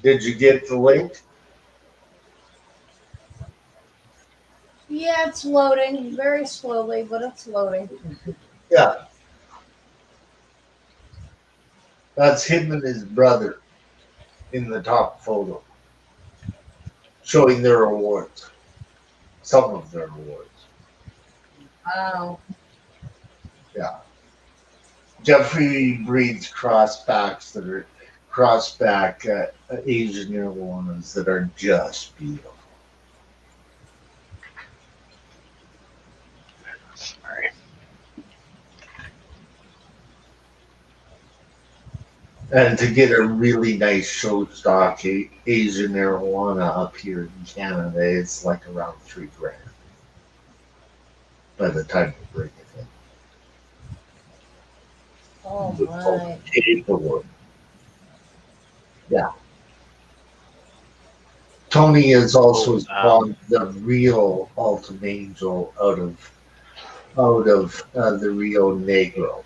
Did you get the link? Yeah, it's loading very slowly, but it's loading. Yeah. That's him and his brother in the top photo, showing their awards. Some of their awards. Wow. Yeah. Jeffrey breeds crossbacks that are crossback Asian arowanas that are just beautiful. Sorry. And to get a really nice show stock Asian arowana up here in Canada, it's like around $3,000 by the time you bring it in. Oh The full my. paperwork. Yeah. Tony has also spawned the real Ultimate Angel out of the Rio Negro.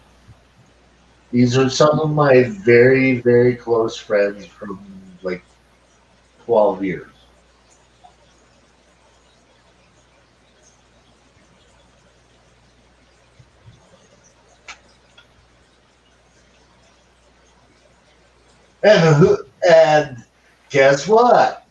These are some of my very, very close friends from like 12 years. And guess what?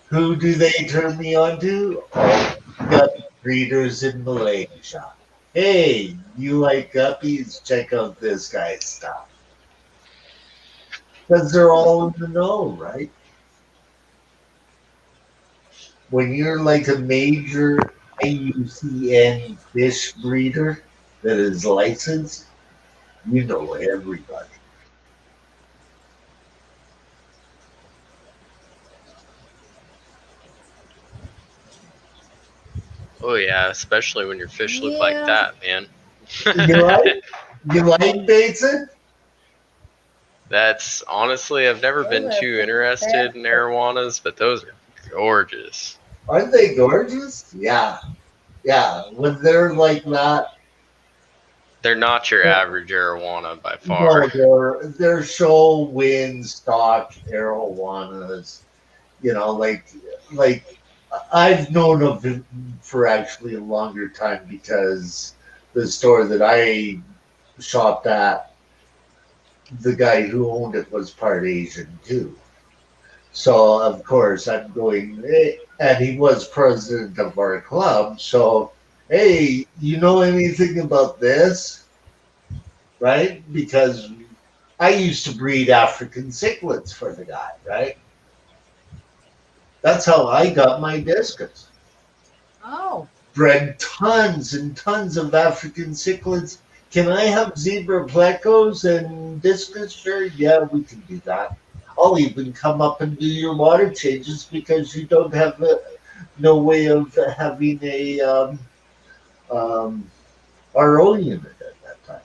Who do they turn me on to? Oh, guppy breeders in Malaysia. Hey, you like guppies? Check out this guy's stuff. Because they're all in the know, right? When you're like a major IUCN fish breeder that is licensed, you know everybody. Oh yeah, especially when your fish look like Yeah. that, man. You like Bateson? That's honestly, I've never been they're too interested in fantastic. arowanas, but those are gorgeous. Aren't they gorgeous? Yeah. Yeah. When they're like that, They're not your Yeah. average arowana by far. no, they're show wind stock arowanas. You know, like I've known of him for actually a longer time because the store that I shopped at, the guy who owned it was part Asian too. So of course I'm going, and he was president of our club. So hey, you know anything about this, right? Because I used to breed African cichlids for the guy, right? That's how I got my discus. Oh. Bred tons and tons of African cichlids. Can I have zebra plecos and discus? Sure, yeah, we can do that. I'll even come up and do your water changes because you don't have no way of having a RO unit at that time.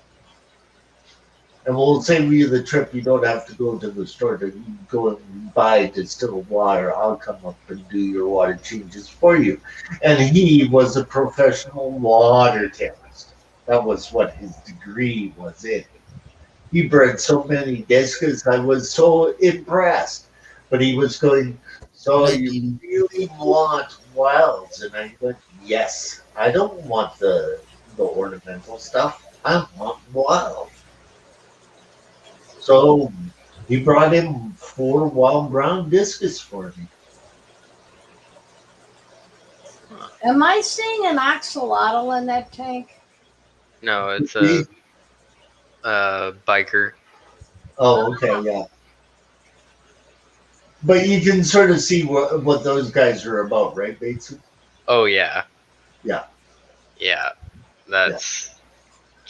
And we'll save you the trip. You don't have to go to the store to go and buy distilled water. I'll come up and do your water changes for you. And he was a professional water chemist. That was what his degree was in. He bred so many discus. I was so impressed. But he was going, so you really want wilds? And I went, yes. I don't want the ornamental stuff. I want wild. So he brought in 4 wild brown discus for me. Am I seeing an axolotl in that tank? No, it's a biker. Oh, okay, yeah. But you can sort of see what those guys are about, right, Bateson? Oh yeah. Yeah. Yeah. That's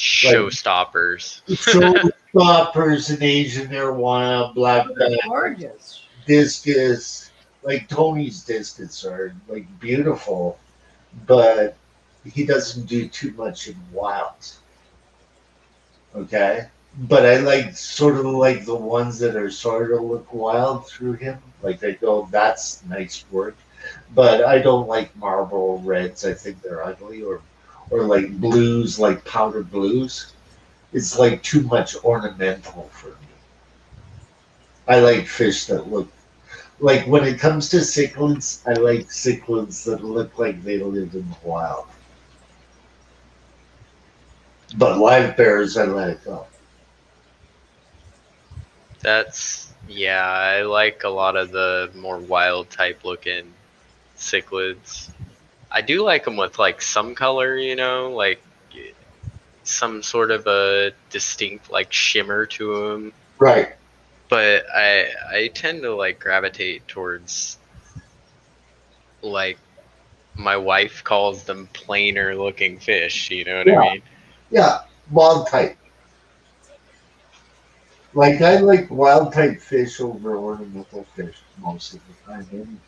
Showstoppers. Showstoppers in Asian airwana, black They're bag, gorgeous. discus, like Tony's discus are like beautiful, but he doesn't do too much in wilds. Okay. But I like sort of like the ones that are sort of look wild through him. Like I go, that's nice work. But I don't like Marlboro reds. I think they're ugly, or like blues, like powder blues. It's like too much ornamental for me. I like fish that look like, when it comes to cichlids, I like cichlids that look like they live in the wild. But live bears, I let it go. Yeah, I like a lot of the more wild type looking cichlids. I do like them with like some color, you know, like some sort of a distinct like shimmer to them. Right. But I tend to like gravitate towards, like, my wife calls them plainer looking fish, you know what I mean? Yeah, wild type. Like, I like wild type fish over ornamental fish most of the time.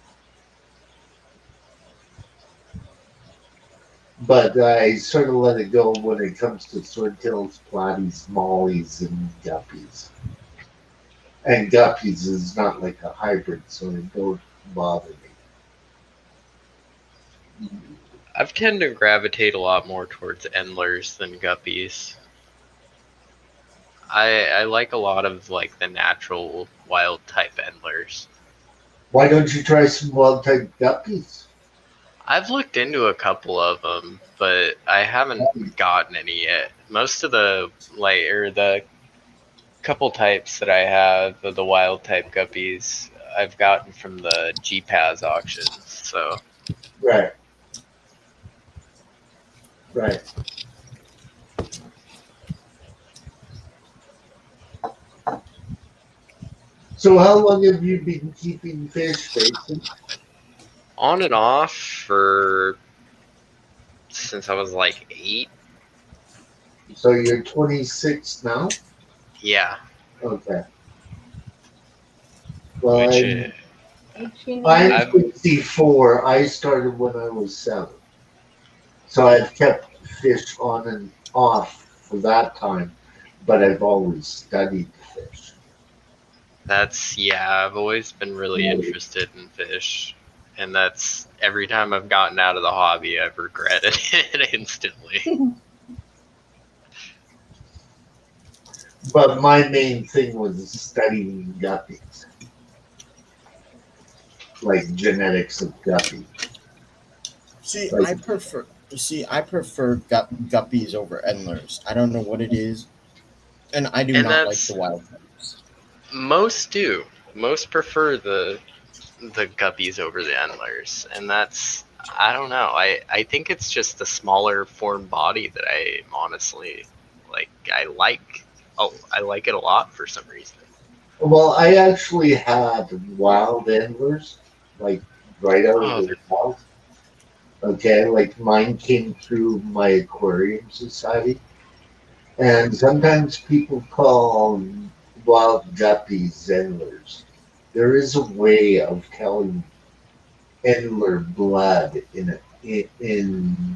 But I sort of let it go when it comes to swordtails, platies, mollies, and guppies. And guppies is not like a hybrid, so it don't bother me. I've tend to gravitate a lot more towards endlers than guppies. I like a lot of like the natural wild type endlers. Why don't you try some wild type guppies? I've looked into a couple of them, but I haven't gotten any yet. Most of the the couple types that I have of the wild type guppies, I've gotten from the GPAS auctions. So Right. Right. So how long have you been keeping fish, Jason? on and off since I was like 8. So you're 26 now? Yeah. Okay. Well, Which I'm 64. I started when I was 7. So I've kept fish on and off for that time, but I've always studied fish. I've always been really interested in fish. And that's every time I've gotten out of the hobby, I've regretted it instantly. But my main thing was studying guppies, like genetics of guppies. See, Like- I prefer guppies over endlers. I don't know what it is, and I do And not like that's- the wild types. Most do. Most prefer the guppies over the endlers. And that's, I don't know. I think it's just the smaller form body that I honestly like. I like it a lot for some reason. Well, I actually had wild anglers, like right out of the wild. Okay, like mine came through my aquarium society. And sometimes people call wild guppies endlers. There is a way of telling endler blood in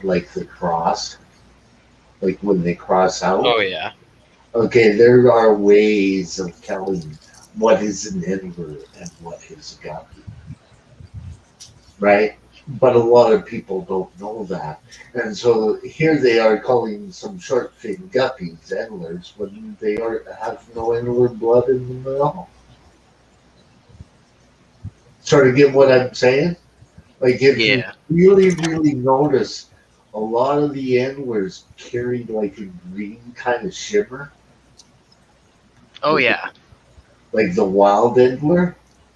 like the cross, like when they cross out. Oh yeah. Okay, there are ways of telling what is an endler and what is a guppy, right? But a lot of people don't know that. And so here they are calling some short fin guppies endlers when they have no endler blood in them at all. Sort of get what I'm saying? Like if you really, really notice, a lot of the endlers carry like a green kind of shimmer. Oh yeah. Like the wild endler.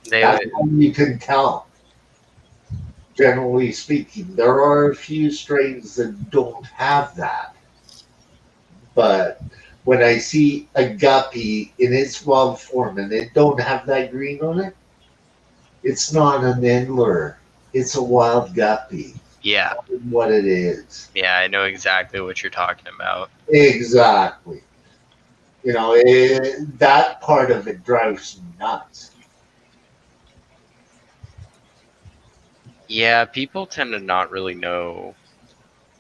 That's how you can tell. Generally speaking, there are a few strains that don't have that. But when I see a guppy in its wild form and it don't have that green on it, it's not an endler. It's a wild guppy. Yeah. what it is. Yeah, I know exactly what you're talking about. Exactly. You know, that part of it drives me nuts. Yeah, people tend to not really know.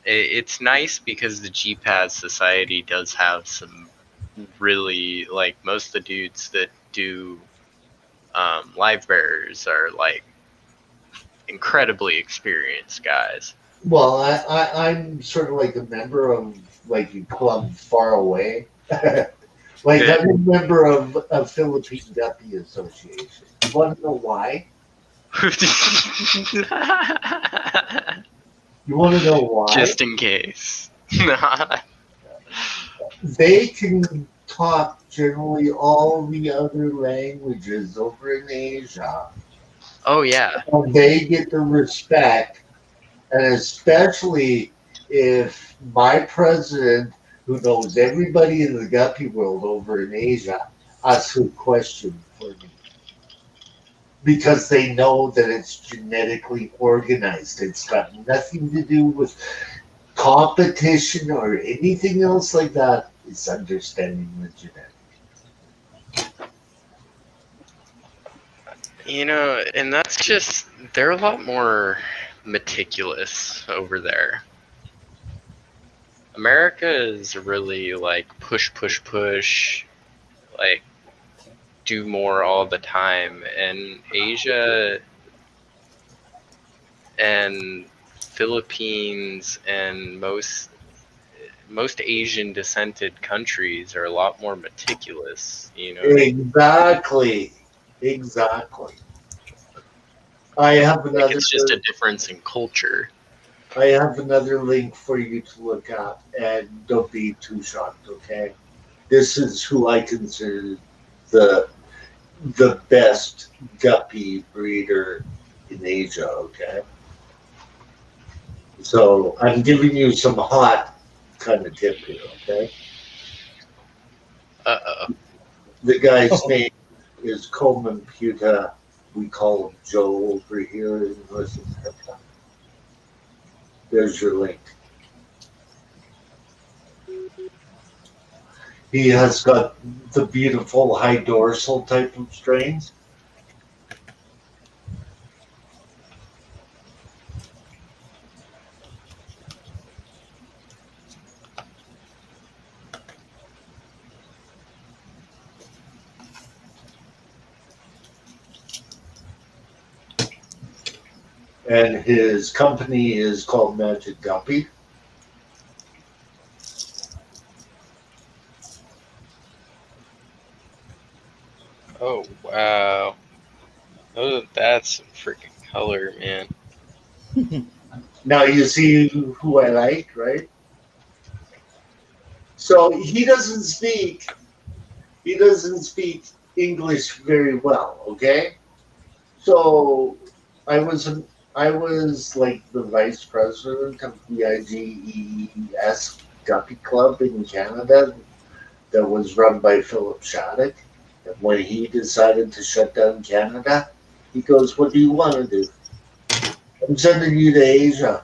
It's nice because the GPAS Society does have some really, like, most of the dudes that do live bearers are, like, incredibly experienced guys. Well, I'm sort of like a member of like a club far away. Like I'm a member of a Philippine Guppy Association. You want to know why? You want to know why? Just in case. They can talk generally all the other languages over in Asia. Oh, yeah. And they get the respect, and especially if my president, who knows everybody in the guppy world over in Asia, asks a question for me. Because they know that it's genetically organized. It's got nothing to do with competition or anything else like that. It's understanding the genetics. You know, and that's just, they're a lot more meticulous over there. America is really like push, push, push, like do more all the time. And Asia and Philippines and most Asian descended countries are a lot more meticulous, you know. Exactly. I have Like another. it's just a difference in culture. I have another link for you to look at, and don't be too shocked, okay? This is who I consider the best guppy breeder in Asia, okay? So I'm giving you some hot kind of tip here, okay? The guy's name is Coleman Puta. We call him Joe over here in North America. There's your link. He has got the beautiful high dorsal type of strains. And his company is called Magic Guppy. Oh wow. Oh, that's some freaking color, man. Now you see who I like, right? So he doesn't speak English very well, okay? So I was like the vice president of the IGES Guppy Club in Canada that was run by Philip Shattuck. And when he decided to shut down Canada, he goes, "What do you want to do? I'm sending you to Asia.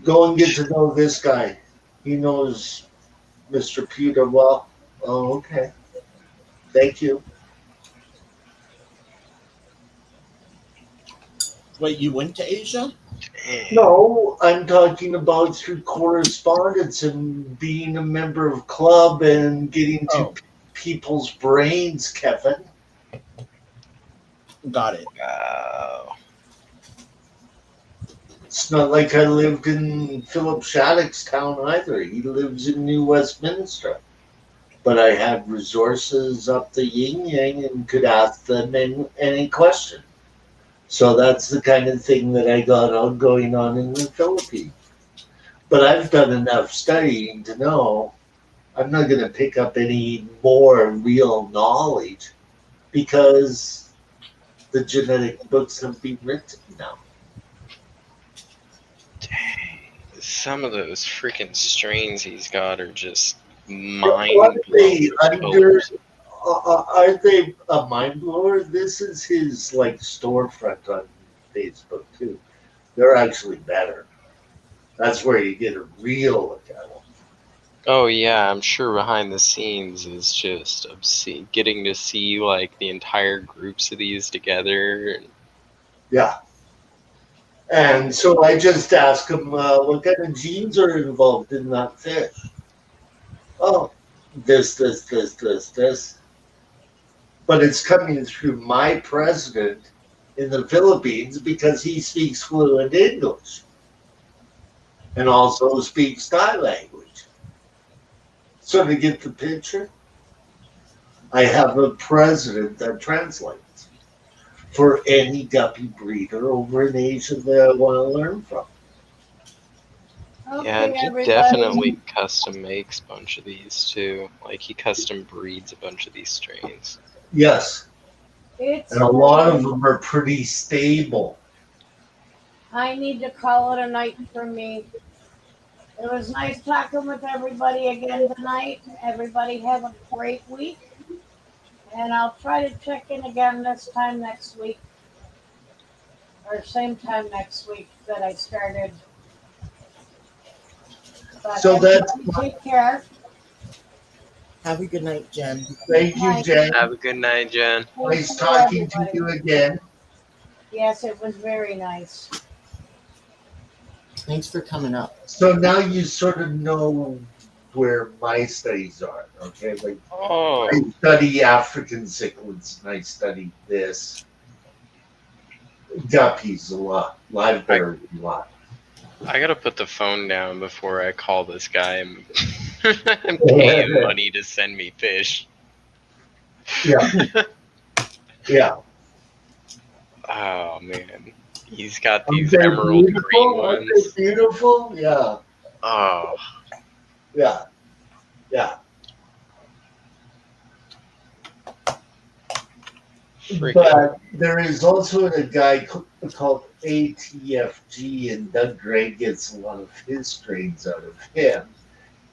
Go and get to know this guy. He knows Mr. Peter well." Oh, okay. Thank you. Wait, you went to Asia? No, I'm talking about through correspondence and being a member of club and getting to people's brains, Kevin. Got it. Wow. It's not like I lived in Philip Shattuck's town either. He lives in New Westminster. But I had resources up the yin yang and could ask them any question. So that's the kind of thing that I got going on in the Philippines. But I've done enough studying to know I'm not going to pick up any more real knowledge because the genetic books have been written now. Dang. Some of those freaking strains he's got are just Are they a mind blower? This is his like storefront on Facebook too. They're actually better. That's where you get a real look at them. Oh yeah, I'm sure behind the scenes is just obscene. Getting to see like the entire groups of these together. Yeah. And so I just ask them, what kind of genes are involved in that fish? Oh, this. But it's coming through my president in the Philippines because he speaks fluent English and also speaks Thai language. So to get the picture, I have a president that translates for any guppy breeder over in Asia that I want to learn from. Yeah, and Okay, he everybody. definitely custom makes a bunch of these too. Like he custom breeds a bunch of these strains. Yes, It's and a lot of them are pretty stable. I need to call it a night for me. It was nice talking with everybody again tonight. Everybody have a great week. And I'll try to check in again this time next week. Or same time next week that I started. But So that's everybody take care. Have a good night, Jen. thank you, Night. Jen. Have a good night, Jen. Nice talking to you again. Yes, it was very nice. Thanks for coming up. So now you sort of know where my studies are, okay? Like Oh, I study African cichlids and I study this. Guppies a lot, live bears a lot. I gotta put the phone down before I call this guy. I'm paying money to send me fish. Yeah. Yeah. Oh man, he's got Aren't these they emerald green beautiful? Aren't they ones. beautiful? Yeah. Oh, Yeah. Yeah. freaking! But there is also a guy called ATFG, and Doug Gray gets a lot of his strains out of him.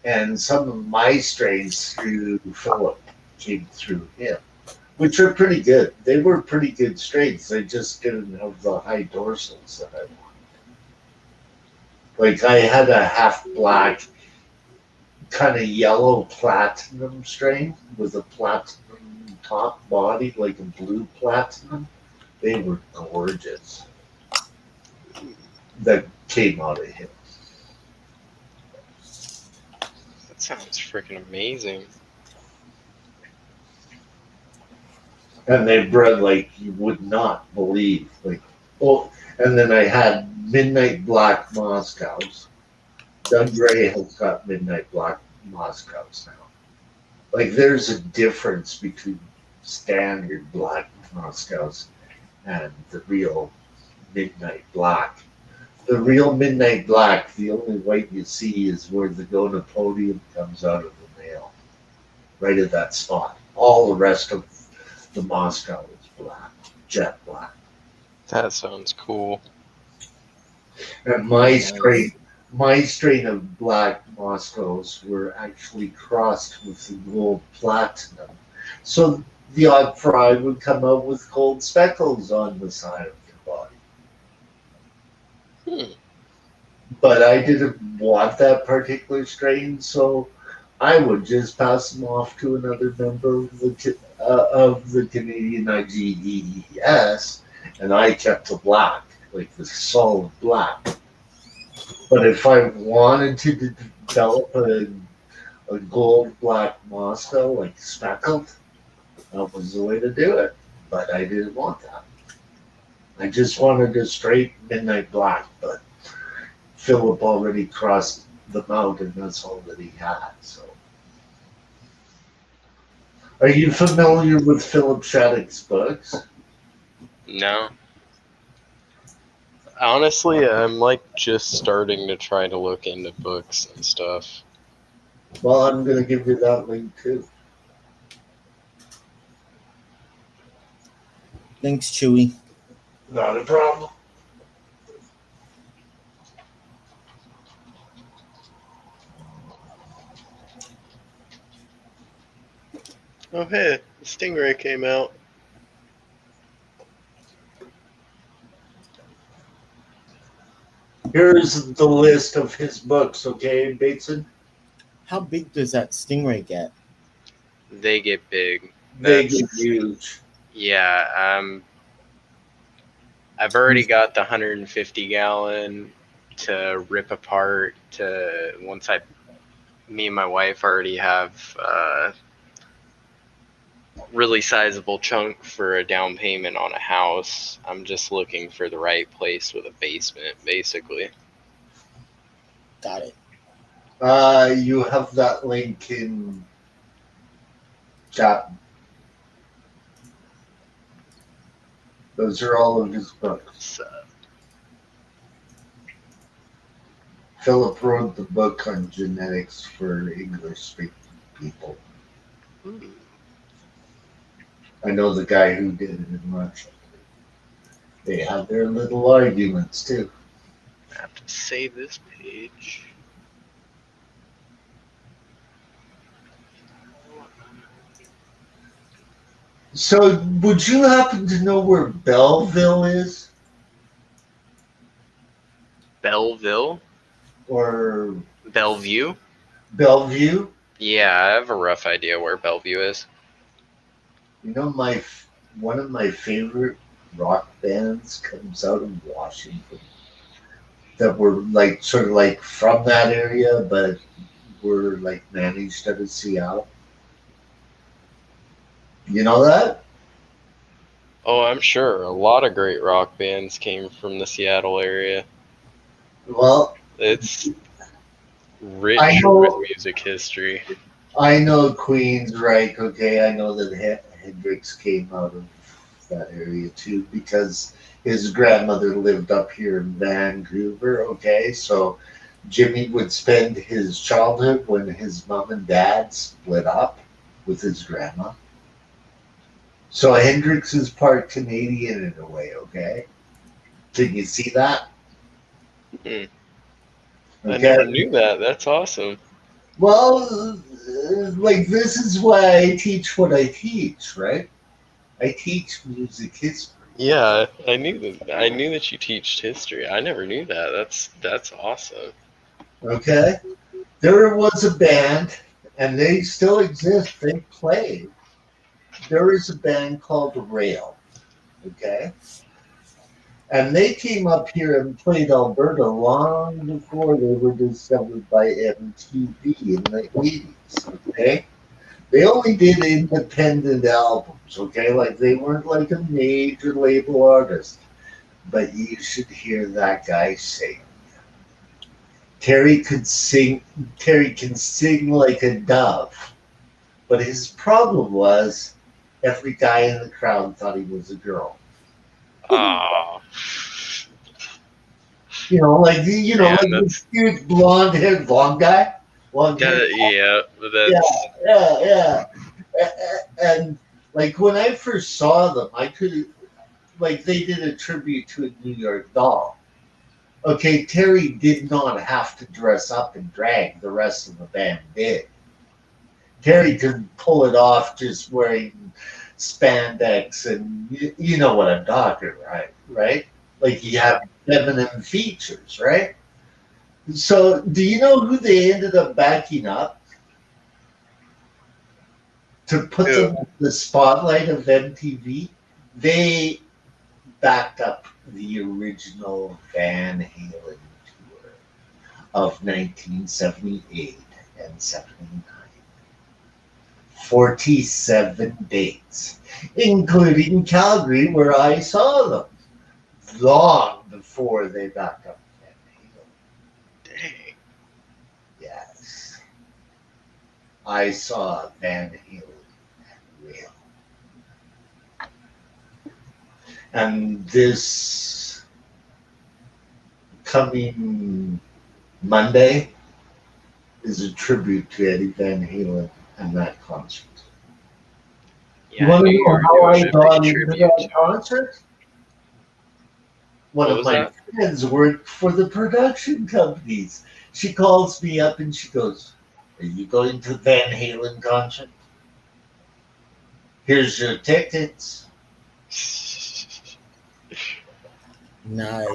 And some of my strains through Philip came through him, which are pretty good. They were pretty good strains. They just didn't have the high dorsals that I wanted. Like I had a half black, kind of yellow platinum strain with a platinum top body, like a blue platinum. They were gorgeous. That came out of him. That sounds freaking amazing. And they bred like you would not believe. Like, oh, and then I had Midnight Black Moscows. Doug Gray has got Midnight Black Moscows now. Like, there's a difference between standard black Moscows and the real Midnight Black. The real Midnight Black, the only white you see is where the gonapodium comes out of the male, right at that spot. All the rest of the Moscow is black, jet black. That sounds cool. And my strain of black Moscows were actually crossed with the gold platinum. So the odd fry would come out with gold speckles on the side of their body. But I didn't want that particular strain, so I would just pass them off to another member of the Canadian IGES, and I kept the black, like the solid black. But if I wanted to develop a gold black Moscow, like speckled, that was the way to do it. But I didn't want that. I just wanted a straight midnight black, but Philip already crossed them out, and that's all that he had. So, are you familiar with Philip Shattuck's books? No. Honestly, I'm like just starting to try to look into books and stuff. Well, I'm going to give you that link too. Thanks, Chewy. Not a problem. Oh hey, the Stingray came out. Here's the list of his books, okay, Bateson? How big does that stingray get? They get big. They get huge. Yeah, I've already got the 150 gallon to rip apart. To once me and my wife already have a really sizable chunk for a down payment on a house. I'm just looking for the right place with a basement, basically. Got it. You have that link in chat. Those are all of his books. So, Philip wrote the book on genetics for English-speaking people. I know the guy who did it in Russia. They have their little arguments, too. I have to save this page. So, would you happen to know where Belleville is? Belleville? Or Bellevue? Bellevue? Yeah, I have a rough idea where Bellevue is. You know, one of my favorite rock bands comes out of Washington that were like sort of like from that area, but were like managed out of Seattle. You know that? Oh, I'm sure. A lot of great rock bands came from the Seattle area. Well, It's rich I know- with music history. I know Queensryche, okay? I know that Hendrix came out of that area too because his grandmother lived up here in Vancouver, okay? So Jimmy would spend his childhood when his mom and dad split up with his grandma. So Hendrix is part Canadian in a way, okay? Can you see that? I never knew that. That's awesome. Well, like this is why I teach what I teach, right? I teach music history. Yeah, I knew that. I knew that you teach history. I never knew that. That's awesome. Okay? There was a band, and they still exist. They play. There is a band called Rail, okay? And they came up here and played Alberta long before they were discovered by MTV in the 80s, okay? They only did independent albums, okay? Like they weren't like a major label artist. But you should hear that guy sing. Terry can sing like a dove. But his problem was every guy in the crowd thought he was a girl. Oh, You know, like Man, like this cute blonde-haired blonde guy. yeah, Yeah. And like when I first saw them, I could like they did a tribute to a New York doll. Okay, Terry did not have to dress up and drag. The rest of the band did. Terry could pull it off just wearing spandex, and you know what I'm talking, right? Like he had feminine features, right? So, do you know who they ended up backing up to put them in the spotlight of MTV? They backed up the original Van Halen tour of 1978 and 79. 47 dates, including Calgary, where I saw them long before they backed up Van Halen. dang. Yes. I saw Van Halen at Real. And this coming Monday is a tribute to Eddie Van Halen and that concert. Yeah, You want to know how I doing a got big into tribute that to- concert? One What of was my that? friends worked for the production companies. She calls me up and she goes, "Are you going to the Van Halen concert? Here's your tickets." Nice.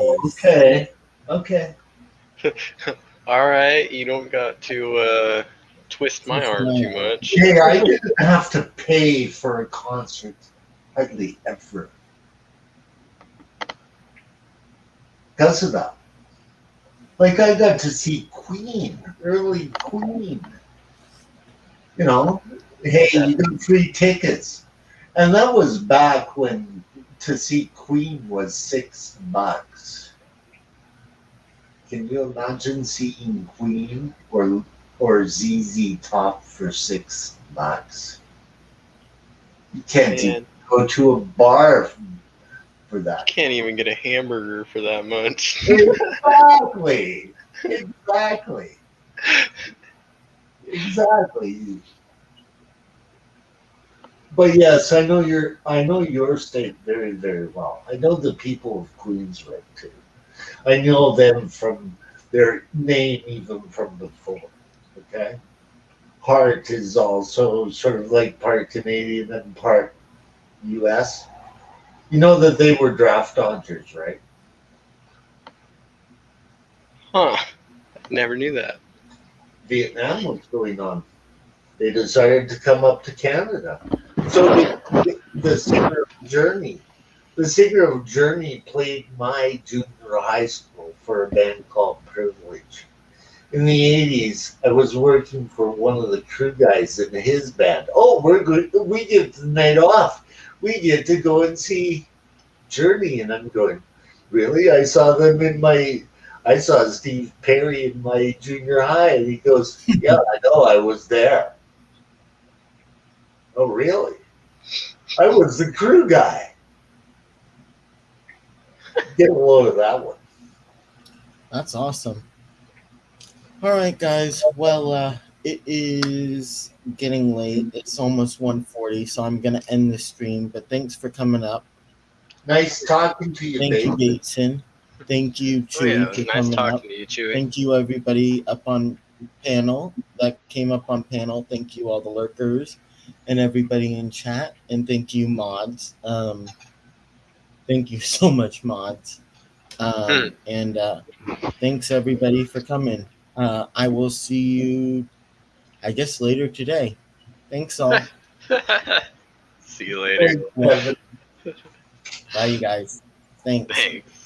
Okay. All right, you don't got to twist my Twist arm my too arm. much. Hey, I didn't have to pay for a concert hardly ever because of that. Like I got to see Queen, early Queen. You know, hey, you got free tickets, and that was back when to see Queen was $6. Can you imagine seeing Queen or ZZ Top for $6? You can't even Man, go to a bar for that. can't even get a hamburger for that much. Exactly. Exactly. Exactly. But yes, I know your state very, very well. I know the people of Queensrÿche too. I know them from their name even from before. Okay. Part is also sort of like part Canadian and part US. You know that they were draft dodgers, right? Huh? Never knew that. Vietnam was going on. They decided to come up to Canada. So the singer of Journey, the singer of Journey played my junior high school for a band called Privilege. In the 80s, I was working for one of the crew guys in his band. Oh, we're good. We get the night off. We get to go and see Journey. And I'm going, really? I saw Steve Perry in my junior high. And he goes, yeah, I know. I was there. Oh, really? I was the crew guy. Get a load of that one. That's awesome. All right, guys. Well, it is getting late. It's almost 1:40, so I'm gonna end the stream. But thanks for coming up. Nice talking to you, Thank you, babe. Bateson. Thank you, Oh yeah, Chewy, it was for nice coming up. talking to you, Chewy. Thank you, everybody up on panel that came up on panel. Thank you, all the lurkers and everybody in chat. And thank you, mods. Thank you so much, mods. And thanks, everybody, for coming. I will see you, I guess, later today. Thanks, all. See you later. Kevin. Bye, you guys. Thanks. Thanks.